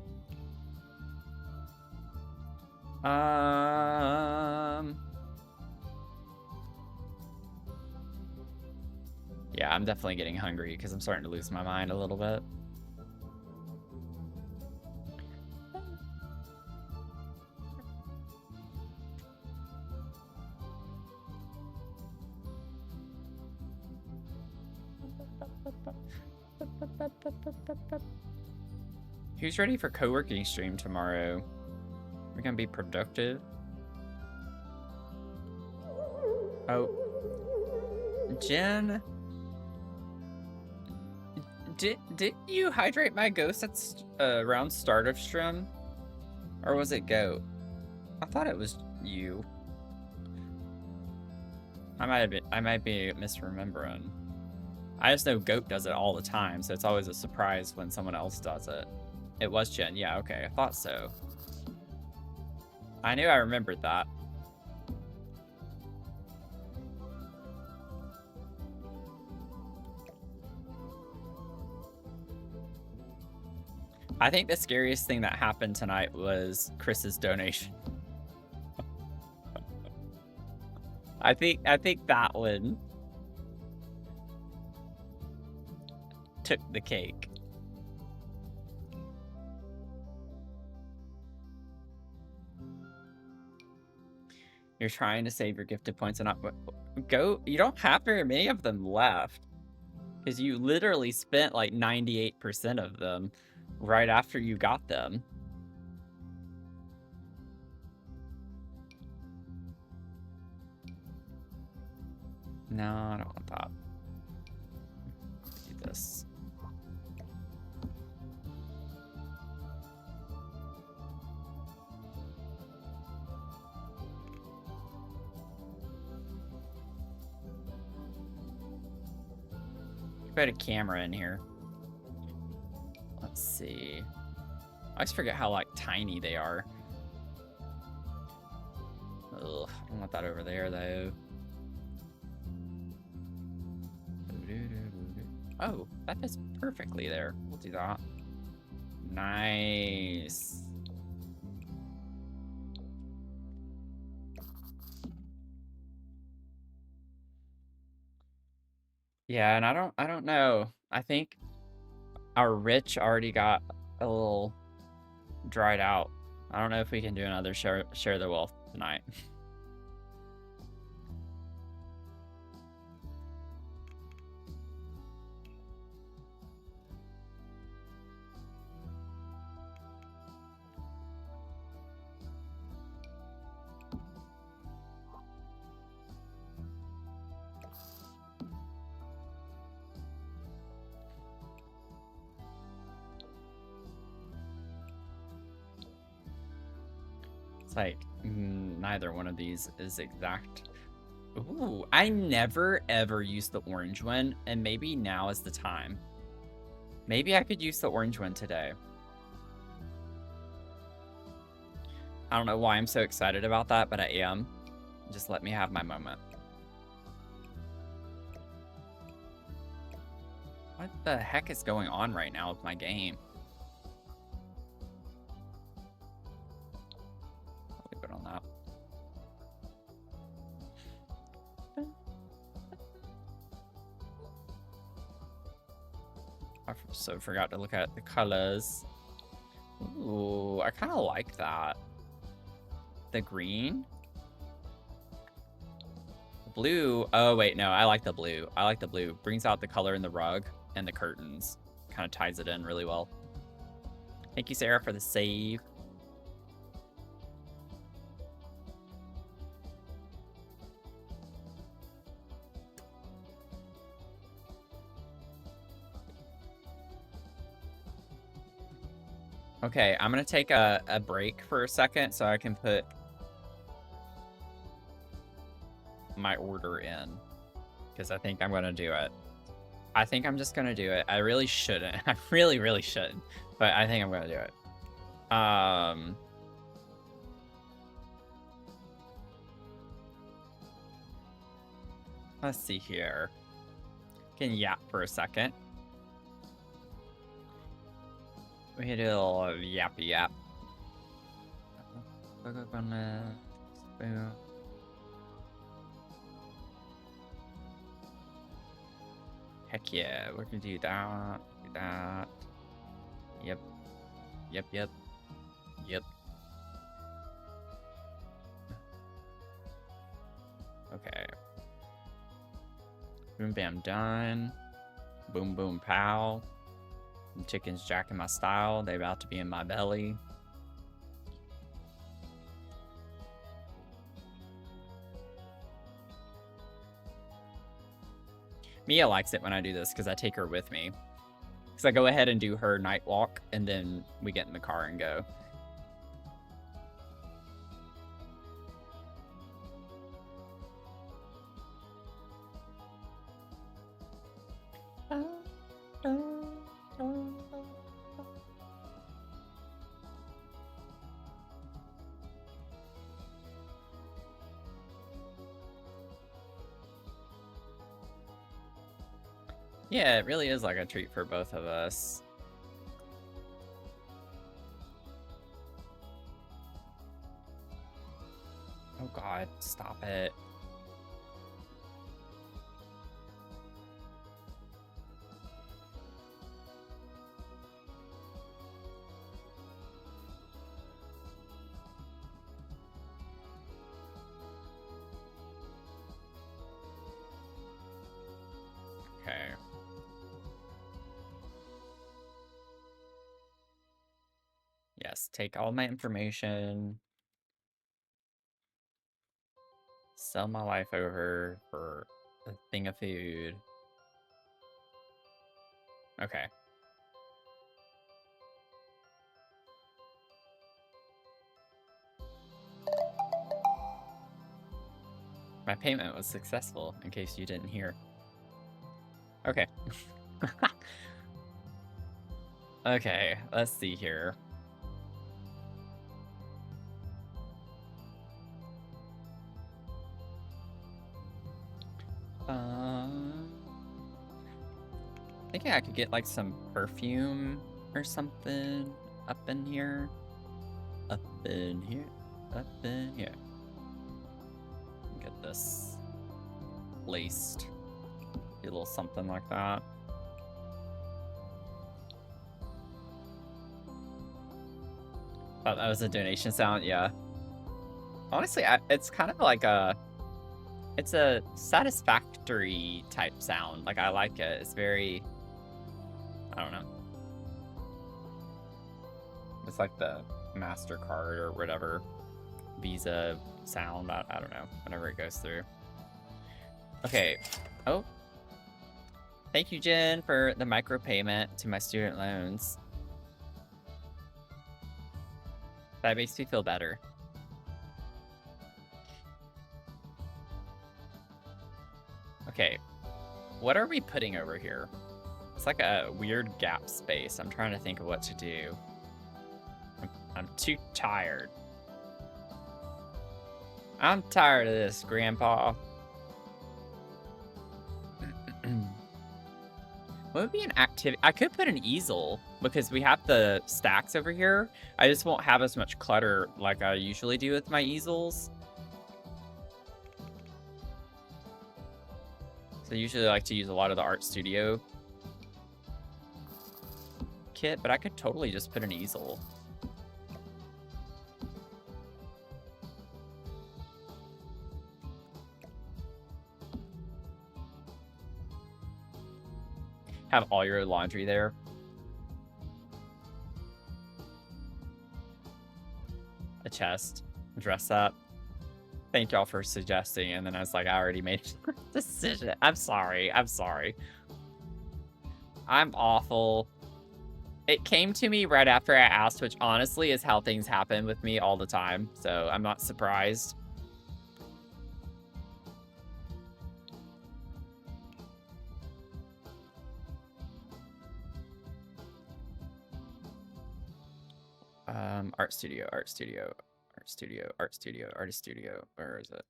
Yeah, I'm definitely getting hungry because I'm starting to lose my mind a little bit. Who's ready for co-working stream tomorrow? We're gonna be productive. Oh, Jen, did you hydrate my ghost at around start of stream, or was it Goat? I thought it was you. I might be misremembering. I just know Goat does it all the time, so it's always a surprise when someone else does it. It was Jen. Yeah, okay. I thought so. I knew I remembered that. I think the scariest thing that happened tonight was Chris's donation. I think that one took the cake. You're trying to save your gifted points and not go. You don't have very many of them left because you literally spent like 98% of them right after you got them. No, I don't want that. Do this. Put a camera in here. Let's see. I always forget how like tiny they are. Ugh, I don't want that over there though. Oh, that fits perfectly there. We'll do that. Nice. Yeah, and I don't know. I think our rich already got a little dried out. I don't know if we can do another share the wealth tonight. It's like neither one of these is exact. Ooh, I never ever use the orange one, and maybe now is the time. Maybe I could use the orange one today. I don't know why I'm so excited about that, but I am. Just let me have my moment. What the heck is going on right now with my game? I'll leave it on that. I so forgot to look at the colors. Ooh, I kind of like that. The green? Blue. Oh, wait, no, I like the blue. I like the blue. Brings out the color in the rug and the curtains. Kind of ties it in really well. Thank you, Sarah, for the save. Okay, I'm gonna take a break for a second so I can put my order in. Because I think I'm going to do it. I think I'm just going to do it. I really shouldn't. I really, really shouldn't. But I think I'm going to do it. Let's see here. Can yap for a second. We can do a little yappy yap. Heck yeah, we're gonna do that. Do that. Yep. Yep, yep. Yep. Okay. Boom, bam, done. Boom, boom, pow. The chickens jacking my style. They about to be in my belly. Mia likes it when I do this because I take her with me. Because I go ahead and do her night walk, and then we get in the car and go. Yeah, it really is like a treat for both of us. Oh God, stop it. Okay. Yes, take all my information. Sell my life over for a thing of food. Okay. My payment was successful, in case you didn't hear. Okay. Okay, let's see here. Thinking I could get like some perfume or something up in here. Up in here. Up in here. Get this laced. Do a little something like that. Thought that was a donation sound, yeah. Honestly, it's kind of like it's a satisfactory type sound. Like, I like it. It's very, I don't know. It's like the MasterCard or whatever Visa sound. I don't know. Whenever it goes through. Okay. Oh. Thank you, Jen, for the micropayment to my student loans. That makes me feel better. Okay, what are we putting over here? It's like a weird gap space. I'm trying to think of what to do. I'm too tired. I'm tired of this, Grandpa. What would be an activity? I could put an easel because we have the stacks over here. I just won't have as much clutter like I usually do with my easels. So I usually like to use a lot of the Art Studio kit, but I could totally just put an easel. Have all your laundry there. A chest. Dress up. Thank y'all for suggesting, and then I was like, I already made a decision. I'm sorry. I'm sorry. I'm awful. It came to me right after I asked, which honestly is how things happen with me all the time, so I'm not surprised. Art studio, art studio, art studio, art studio, artist studio. Where is it?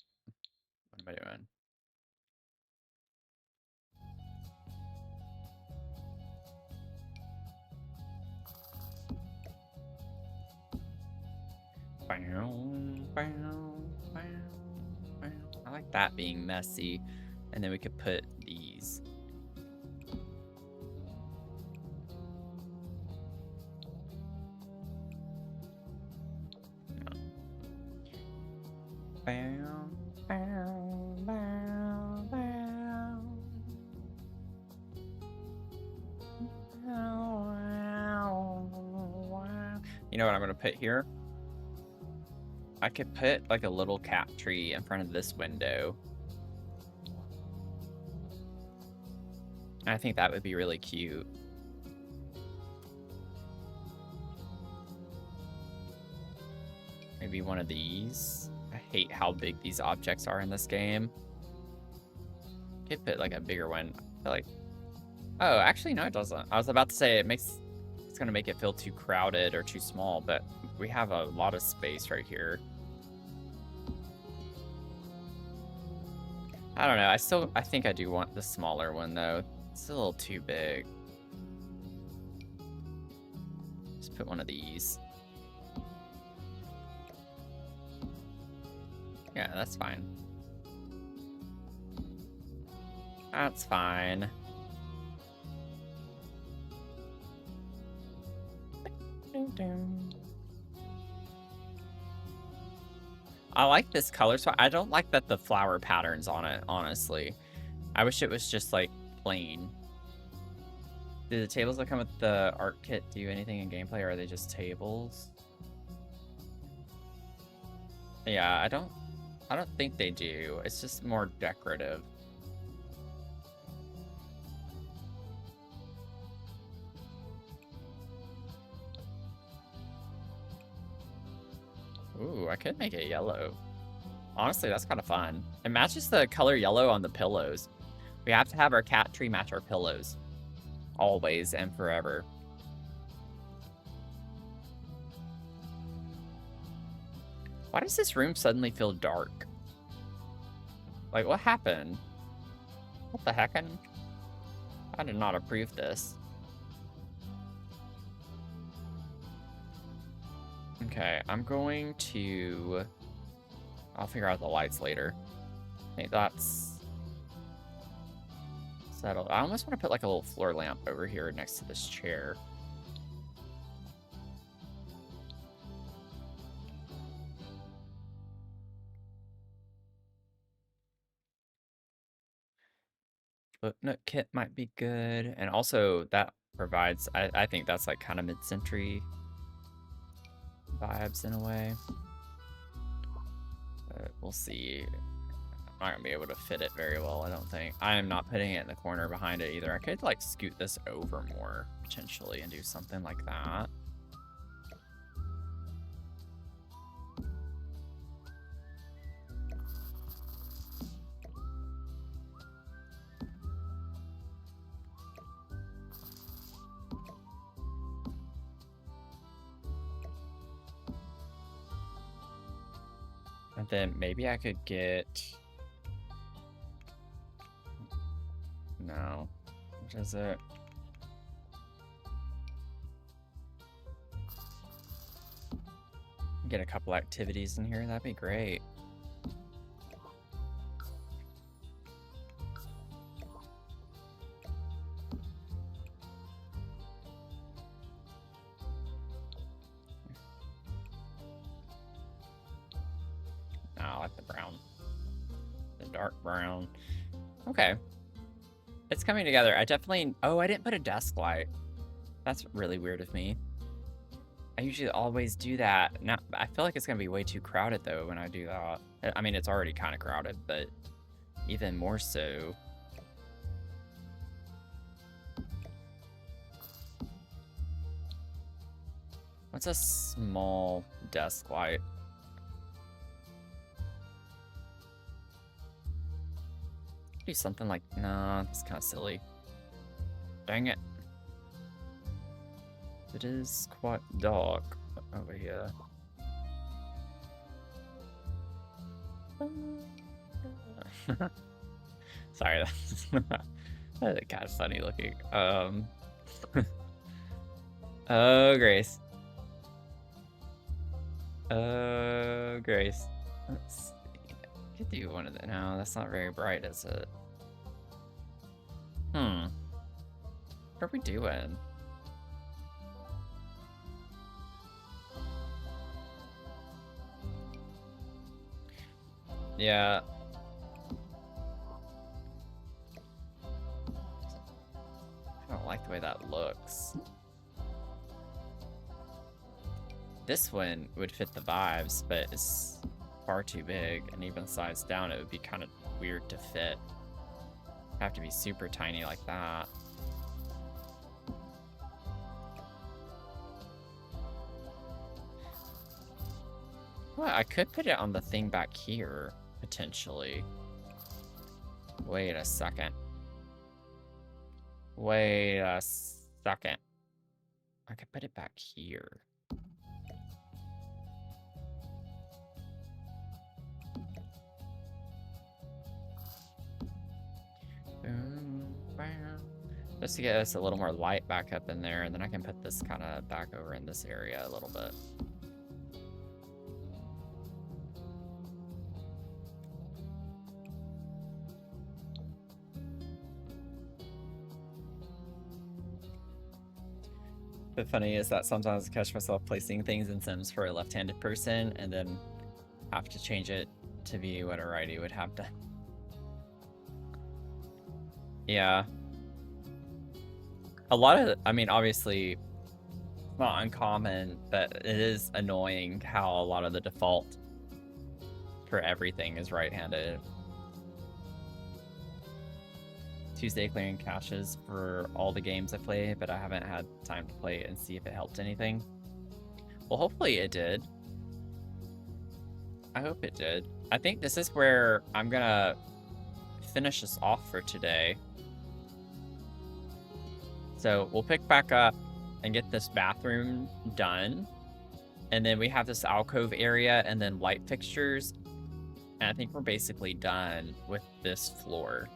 What am I doing? I like that being messy. And then we could put these. You know what I'm gonna put here? I could put like a little cat tree in front of this window. I think that would be really cute. Maybe one of these. I hate how big these objects are in this game. Could put like a bigger one. I feel like, oh, actually no, it doesn't. I was about to say it's gonna make it feel too crowded or too small, but we have a lot of space right here. I don't know. I think I do want the smaller one though. It's a little too big. Just put one of these. Yeah, that's fine. That's fine. I like this color, so I don't like that the flower patterns on it, honestly. I wish it was just like plain. Do the tables that come with the art kit do anything in gameplay, or are they just tables? Yeah, I don't think they do. It's just more decorative. Ooh, I could make it yellow. Honestly, that's kind of fun. It matches the color yellow on the pillows. We have to have our cat tree match our pillows. Always and forever. Why does this room suddenly feel dark? Like, what happened? What the heck? I did not approve this. Okay, I'm going to... I'll figure out the lights later. I think that's settled. I almost want to put like a little floor lamp over here next to this chair. Footnote kit might be good. And also that provides, I think that's like kind of mid-century vibes in a way. But we'll see. I'm not gonna be able to fit it very well, I don't think. I am not putting it in the corner behind it either. I could like scoot this over more potentially and do something like that. And then maybe I could get... No. What is it? Get a couple activities in here, that'd be great. No, I like the brown. The dark brown. Okay. It's coming together. I definitely... Oh, I didn't put a desk light. That's really weird of me. I usually always do that. Now, I feel like it's going to be way too crowded, though, when I do that. I mean, it's already kind of crowded, but even more so. What's a small desk light? Do something like... Nah, that's kind of silly. Dang it. It is quite dark. over here. Sorry, that's kind of funny looking. Oh, Grace. Oh, Grace. Let's see. Could do one of the. No, that's not very bright, is it? What are we doing? Yeah. I don't like the way that looks. This one would fit the vibes, but it's far too big, and even sized down, it would be kind of weird to fit. Have to be super tiny like that. Well, I could put it on the thing back here, potentially. Wait a second. Wait a second. I could put it back here. Just to get us a little more light back up in there, and then I can put this kind of back over in this area a little bit. The funny is that sometimes I catch myself placing things in Sims for a left-handed person, and then have to change it to be what a righty would have done. Yeah. A lot of, I mean, obviously, it's not uncommon, but it is annoying how a lot of the default for everything is right-handed. Tuesday clearing caches for all the games I play, but I haven't had time to play it and see if it helped anything. Well, hopefully it did. I hope it did. I think this is where I'm gonna finish this off for today. So we'll pick back up and get this bathroom done. And then we have this alcove area and then light fixtures. And I think we're basically done with this floor.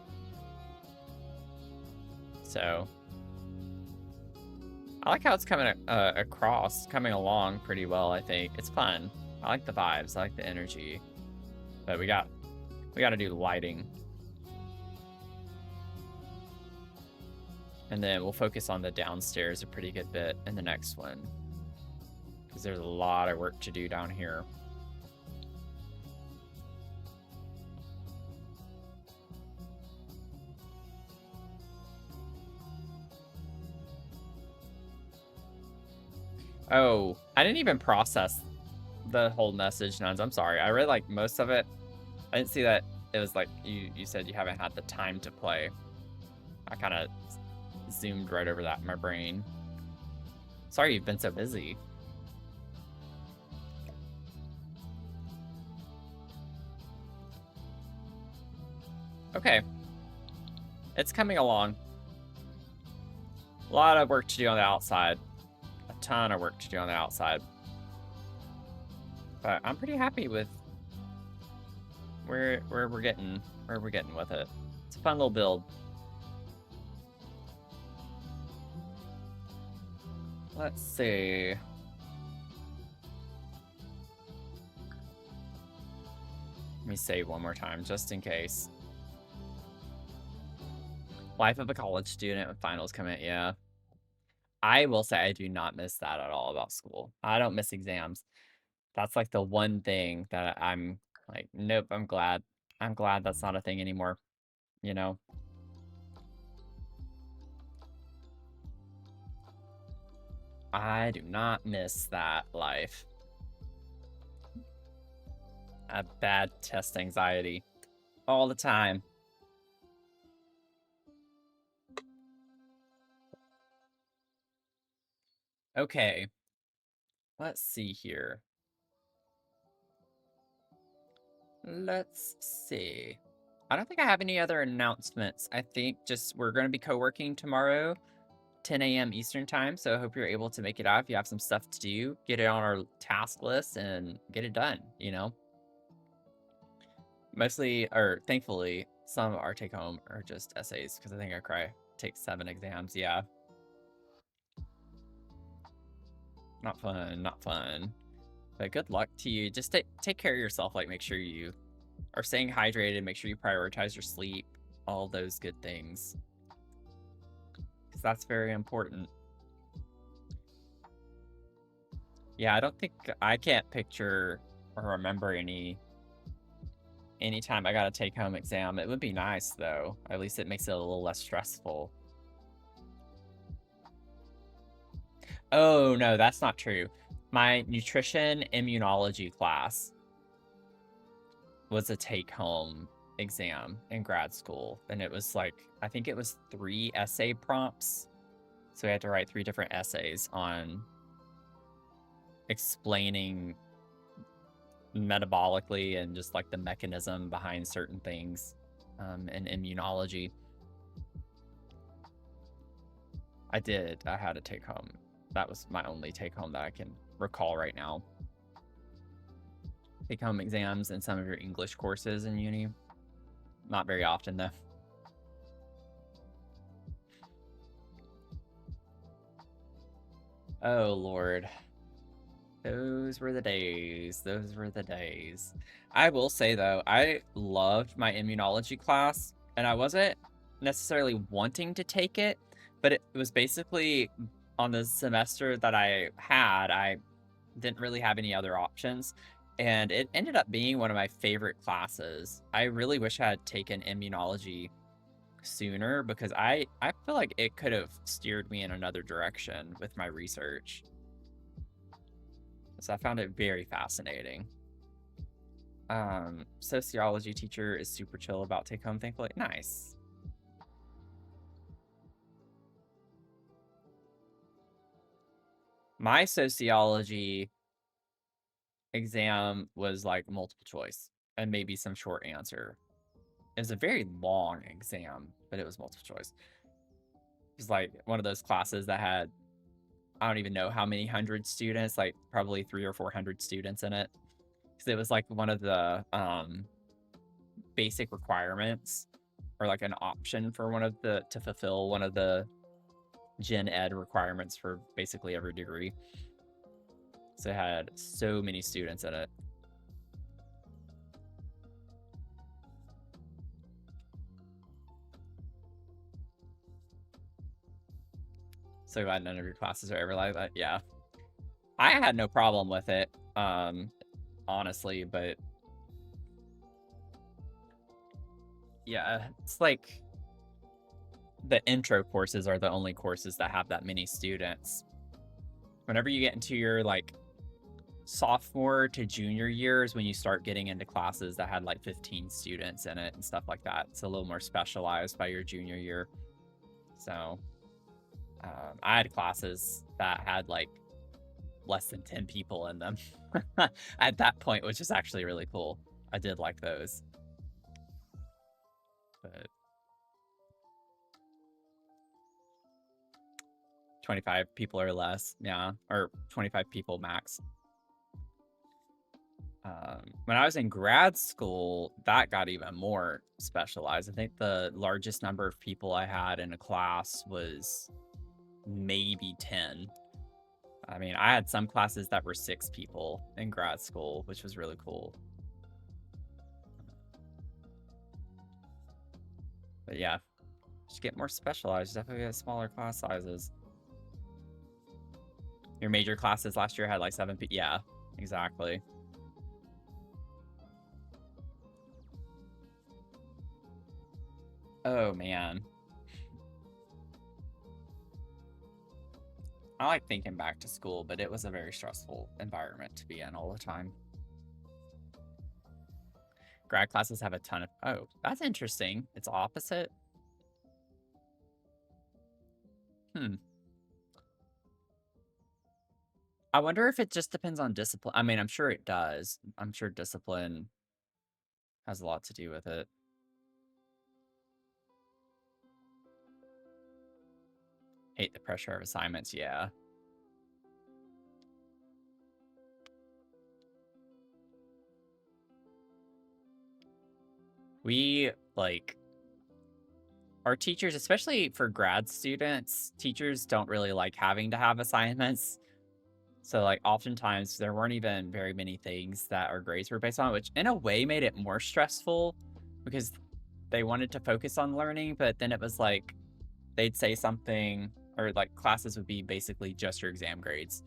So I like how it's coming coming along pretty well, I think. It's fun. I like the vibes, I like the energy. But we got to do lighting. And then we'll focus on the downstairs a pretty good bit in the next one. Because there's a lot of work to do down here. Oh, I didn't even process the whole message, Nuns. I'm sorry. I read like most of it. I didn't see that it was like you said you haven't had the time to play. I kind of zoomed right over that in my brain. Sorry you've been so busy. Okay. It's coming along. A lot of work to do on the outside. A ton of work to do on the outside. But I'm pretty happy with where we're getting with it. It's a fun little build. Let's see. Let me save one more time, just in case. Life of a college student with finals coming, yeah. I will say I do not miss that at all about school. I don't miss exams. That's like the one thing that I'm like, nope, I'm glad. I'm glad that's not a thing anymore, you know? I do not miss that life. I have bad test anxiety all the time. Okay. Let's see here. Let's see. I don't think I have any other announcements. I think just we're going to be co-working tomorrow 10 a.m. Eastern time, so I hope you're able to make it out. If you have some stuff to do, get it on our task list and get it done, you know? Mostly, or thankfully, some of our take home are just essays because I think I take 7 exams. Yeah. Not fun, not fun. But good luck to you. Just take care of yourself. Like, make sure you are staying hydrated. Make sure you prioritize your sleep. All those good things. Because that's very important. Yeah, I can't picture or remember anytime I got a take-home exam. It would be nice, though. At least it makes it a little less stressful. Oh, no, that's not true. My nutrition immunology class was a take-home exam in grad school. And it was like, I think it was 3 essay prompts. So we had to write 3 different essays on explaining metabolically and just like the mechanism behind certain things in immunology. I had a take home. That was my only take home that I can recall right now. Take home exams in some of your English courses in uni. Not very often though. Oh Lord. Those were the days. Those were the days. I will say, though, I loved my immunology class, and I wasn't necessarily wanting to take it, but it was basically on the semester that I had, I didn't really have any other options, and it ended up being one of my favorite classes. I really wish I had taken immunology sooner because I feel like it could have steered me in another direction with my research. So I found it very fascinating. Sociology teacher is super chill about take home, thankfully. Nice. My sociology exam was like multiple choice and maybe some short answer. It was a very long exam, but it was multiple choice. It was like one of those classes that had, I don't even know how many hundred students, like probably 300 or 400 students in it. Because it was like one of the basic requirements or like an option for to fulfill one of the gen ed requirements for basically every degree. So it had so many students in it. So glad none of your classes are ever like that. Yeah. I had no problem with it, honestly, but yeah, it's like the intro courses are the only courses that have that many students. Whenever you get into your like sophomore to junior years, when you start getting into classes that had like 15 students in it and stuff like that, it's a little more specialized by your junior year. So I had classes that had like less than 10 people in them at that point, which is actually really cool. I did like those. But 25 people or less, yeah, or 25 people max. When I was in grad school, that got even more specialized. I think the largest number of people I had in a class was maybe 10. I mean, I had some classes that were 6 people in grad school, which was really cool. But yeah, just get more specialized. Definitely get smaller class sizes. Your major classes last year had like 7 people. Yeah, exactly. Oh, man. I like thinking back to school, but it was a very stressful environment to be in all the time. Grad classes have a ton of... Oh, that's interesting. It's opposite. I wonder if it just depends on discipline. I mean, I'm sure it does. I'm sure discipline has a lot to do with it. Hate the pressure of assignments, yeah. We, like, our teachers, especially for grad students, teachers don't really like having to have assignments. So, like, oftentimes there weren't even very many things that our grades were based on, which in a way made it more stressful because they wanted to focus on learning, but then it was like they'd say something or like classes would be basically just your exam grades.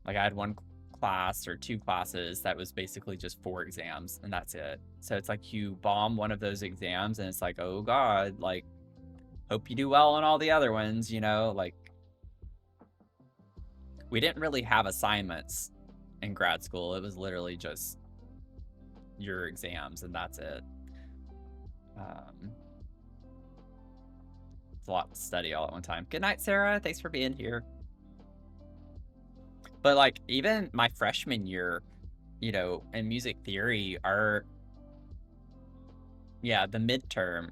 Like I had one class or two classes that was basically just 4 exams and that's it. So it's like you bomb one of those exams and it's like, oh God, like hope you do well on all the other ones, you know, like we didn't really have assignments in grad school. It was literally just your exams and that's it. It's a lot to study all at one time. Good night, Sarah. Thanks for being here. But like even my freshman year, you know, in music theory, our midterm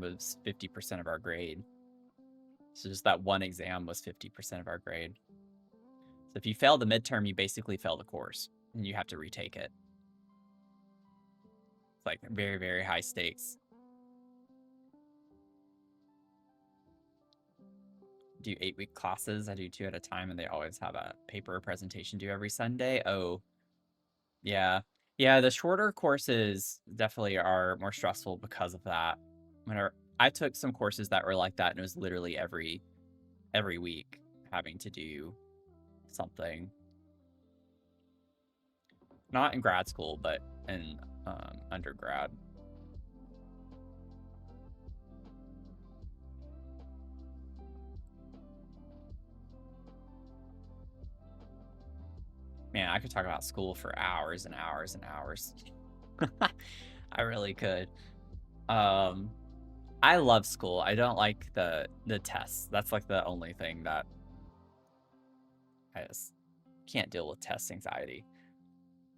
was 50% of our grade. So just that one exam was 50% of our grade. So if you fail the midterm, you basically fail the course and you have to retake it. It's like very, very high stakes. Do 8-week classes. I do 2 at a time and they always have a paper presentation due every Sunday. Oh, yeah. Yeah, the shorter courses definitely are more stressful because of that. Whenever I took some courses that were like that and it was literally every week having to do something. Not in grad school, but in undergrad. Man, I could talk about school for hours and hours and hours. I really could. I love school. I don't like the tests. That's like the only thing that I just can't deal with test anxiety.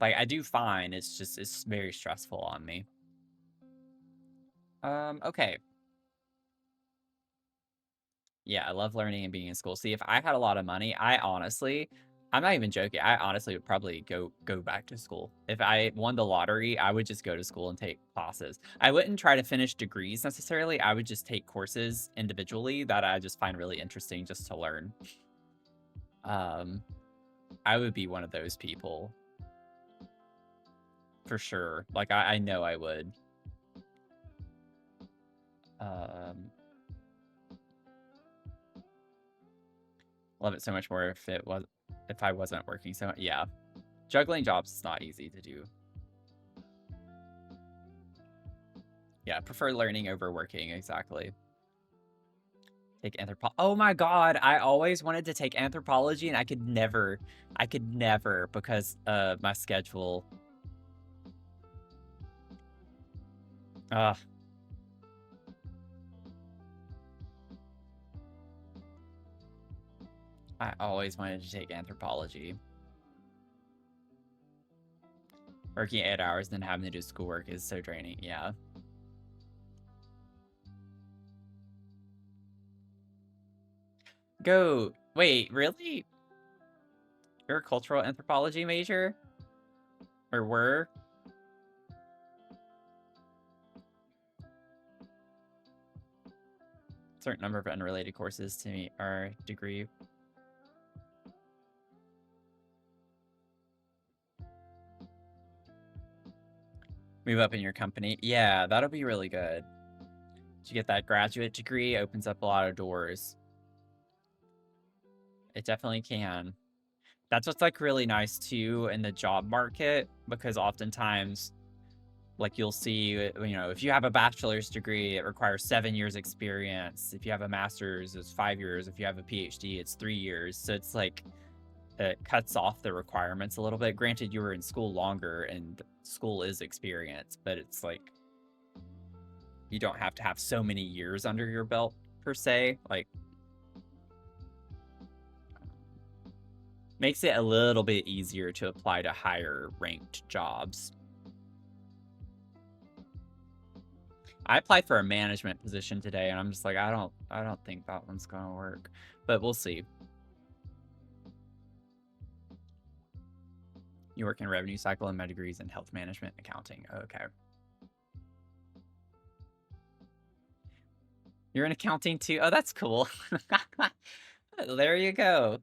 Like I do fine. It's very stressful on me. Okay. Yeah, I love learning and being in school. See, if I had a lot of money, I'm not even joking. I honestly would probably go back to school. If I won the lottery, I would just go to school and take classes. I wouldn't try to finish degrees necessarily. I would just take courses individually that I just find really interesting just to learn. I would be one of those people. For sure. Like I know I would. Love it so much more if I wasn't working so much. Yeah. Juggling jobs is not easy to do. Yeah, prefer learning over working, exactly. Take oh my God, I always wanted to take anthropology and I could never because of my schedule. I always wanted to take anthropology. Working 8 hours and then having to do schoolwork is so draining, yeah. Go. Wait, really? You're a cultural anthropology major? Or were? Certain number of unrelated courses to meet our degree. Move up in your company. Yeah, that'll be really good. To get that graduate degree opens up a lot of doors. It definitely can. That's what's like really nice too in the job market, because oftentimes like you'll see, you know, if you have a bachelor's degree, it requires 7 years experience. If you have a master's, it's 5 years. If you have a PhD, it's 3 years. So it's like it cuts off the requirements a little bit. Granted, you were in school longer and school is experience, but it's like you don't have to have so many years under your belt per se. Like makes it a little bit easier to apply to higher ranked jobs. I applied for a management position today, and I'm just like, I don't think that one's gonna work, but we'll see. You work in revenue cycle and my degrees in health management and accounting. Okay. You're in accounting too? Oh, that's cool. There you go.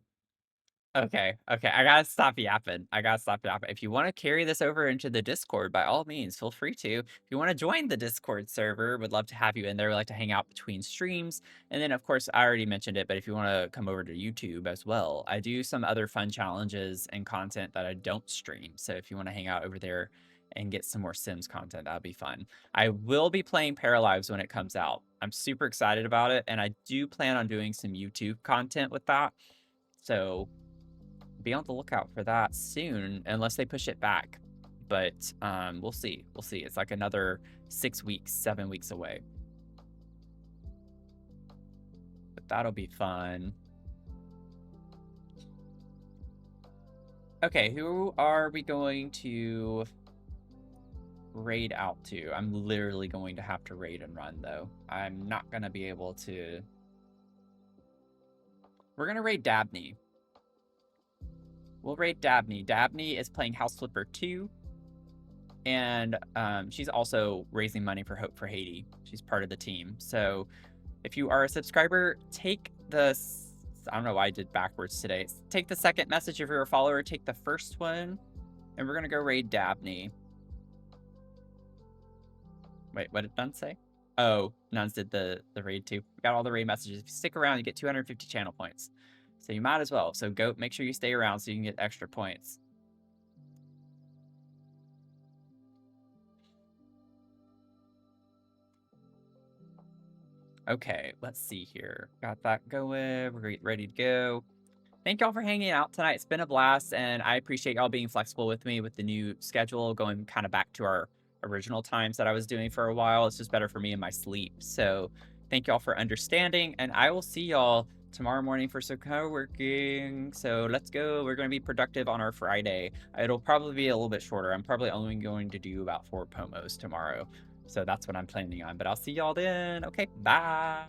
Okay, okay, I gotta stop yapping. I gotta stop yapping. If you wanna carry this over into the Discord, by all means, feel free to. If you wanna join the Discord server, would love to have you in there. We like to hang out between streams. And then, of course, I already mentioned it, but if you wanna come over to YouTube as well, I do some other fun challenges and content that I don't stream. So if you wanna hang out over there and get some more Sims content, that'd be fun. I will be playing Paralives when it comes out. I'm super excited about it, and I do plan on doing some YouTube content with that. So be on the lookout for that soon, unless they push it back. But we'll see. We'll see. It's like another 6 weeks, 7 weeks away. But that'll be fun. Okay, who are we going to raid out to? I'm literally going to have to raid and run, though. I'm not going to be able to... We're going to raid Dabney. We'll raid Dabney. Dabney is playing House Flipper 2. And she's also raising money for Hope for Haiti. She's part of the team. So if you are a subscriber, take the... I don't know why I did backwards today. Take the second message if you're a follower. Take the first one. And we're going to go raid Dabney. Wait, what did Nuns say? Oh, Nuns did the raid too. We got all the raid messages. If you stick around, you get 250 channel points. So you might as well. So go make sure you stay around so you can get extra points. Okay, let's see here. Got that going. We're ready to go. Thank y'all for hanging out tonight. It's been a blast, and I appreciate y'all being flexible with me with the new schedule, going kind of back to our original times that I was doing for a while. It's just better for me and my sleep. So thank y'all for understanding, and I will see y'all tomorrow morning for some co-working. So let's go. We're going to be productive on our Friday. It'll probably be a little bit shorter. I'm probably only going to do about 4 pomos tomorrow. So that's what I'm planning on. But I'll see y'all then. Okay, bye.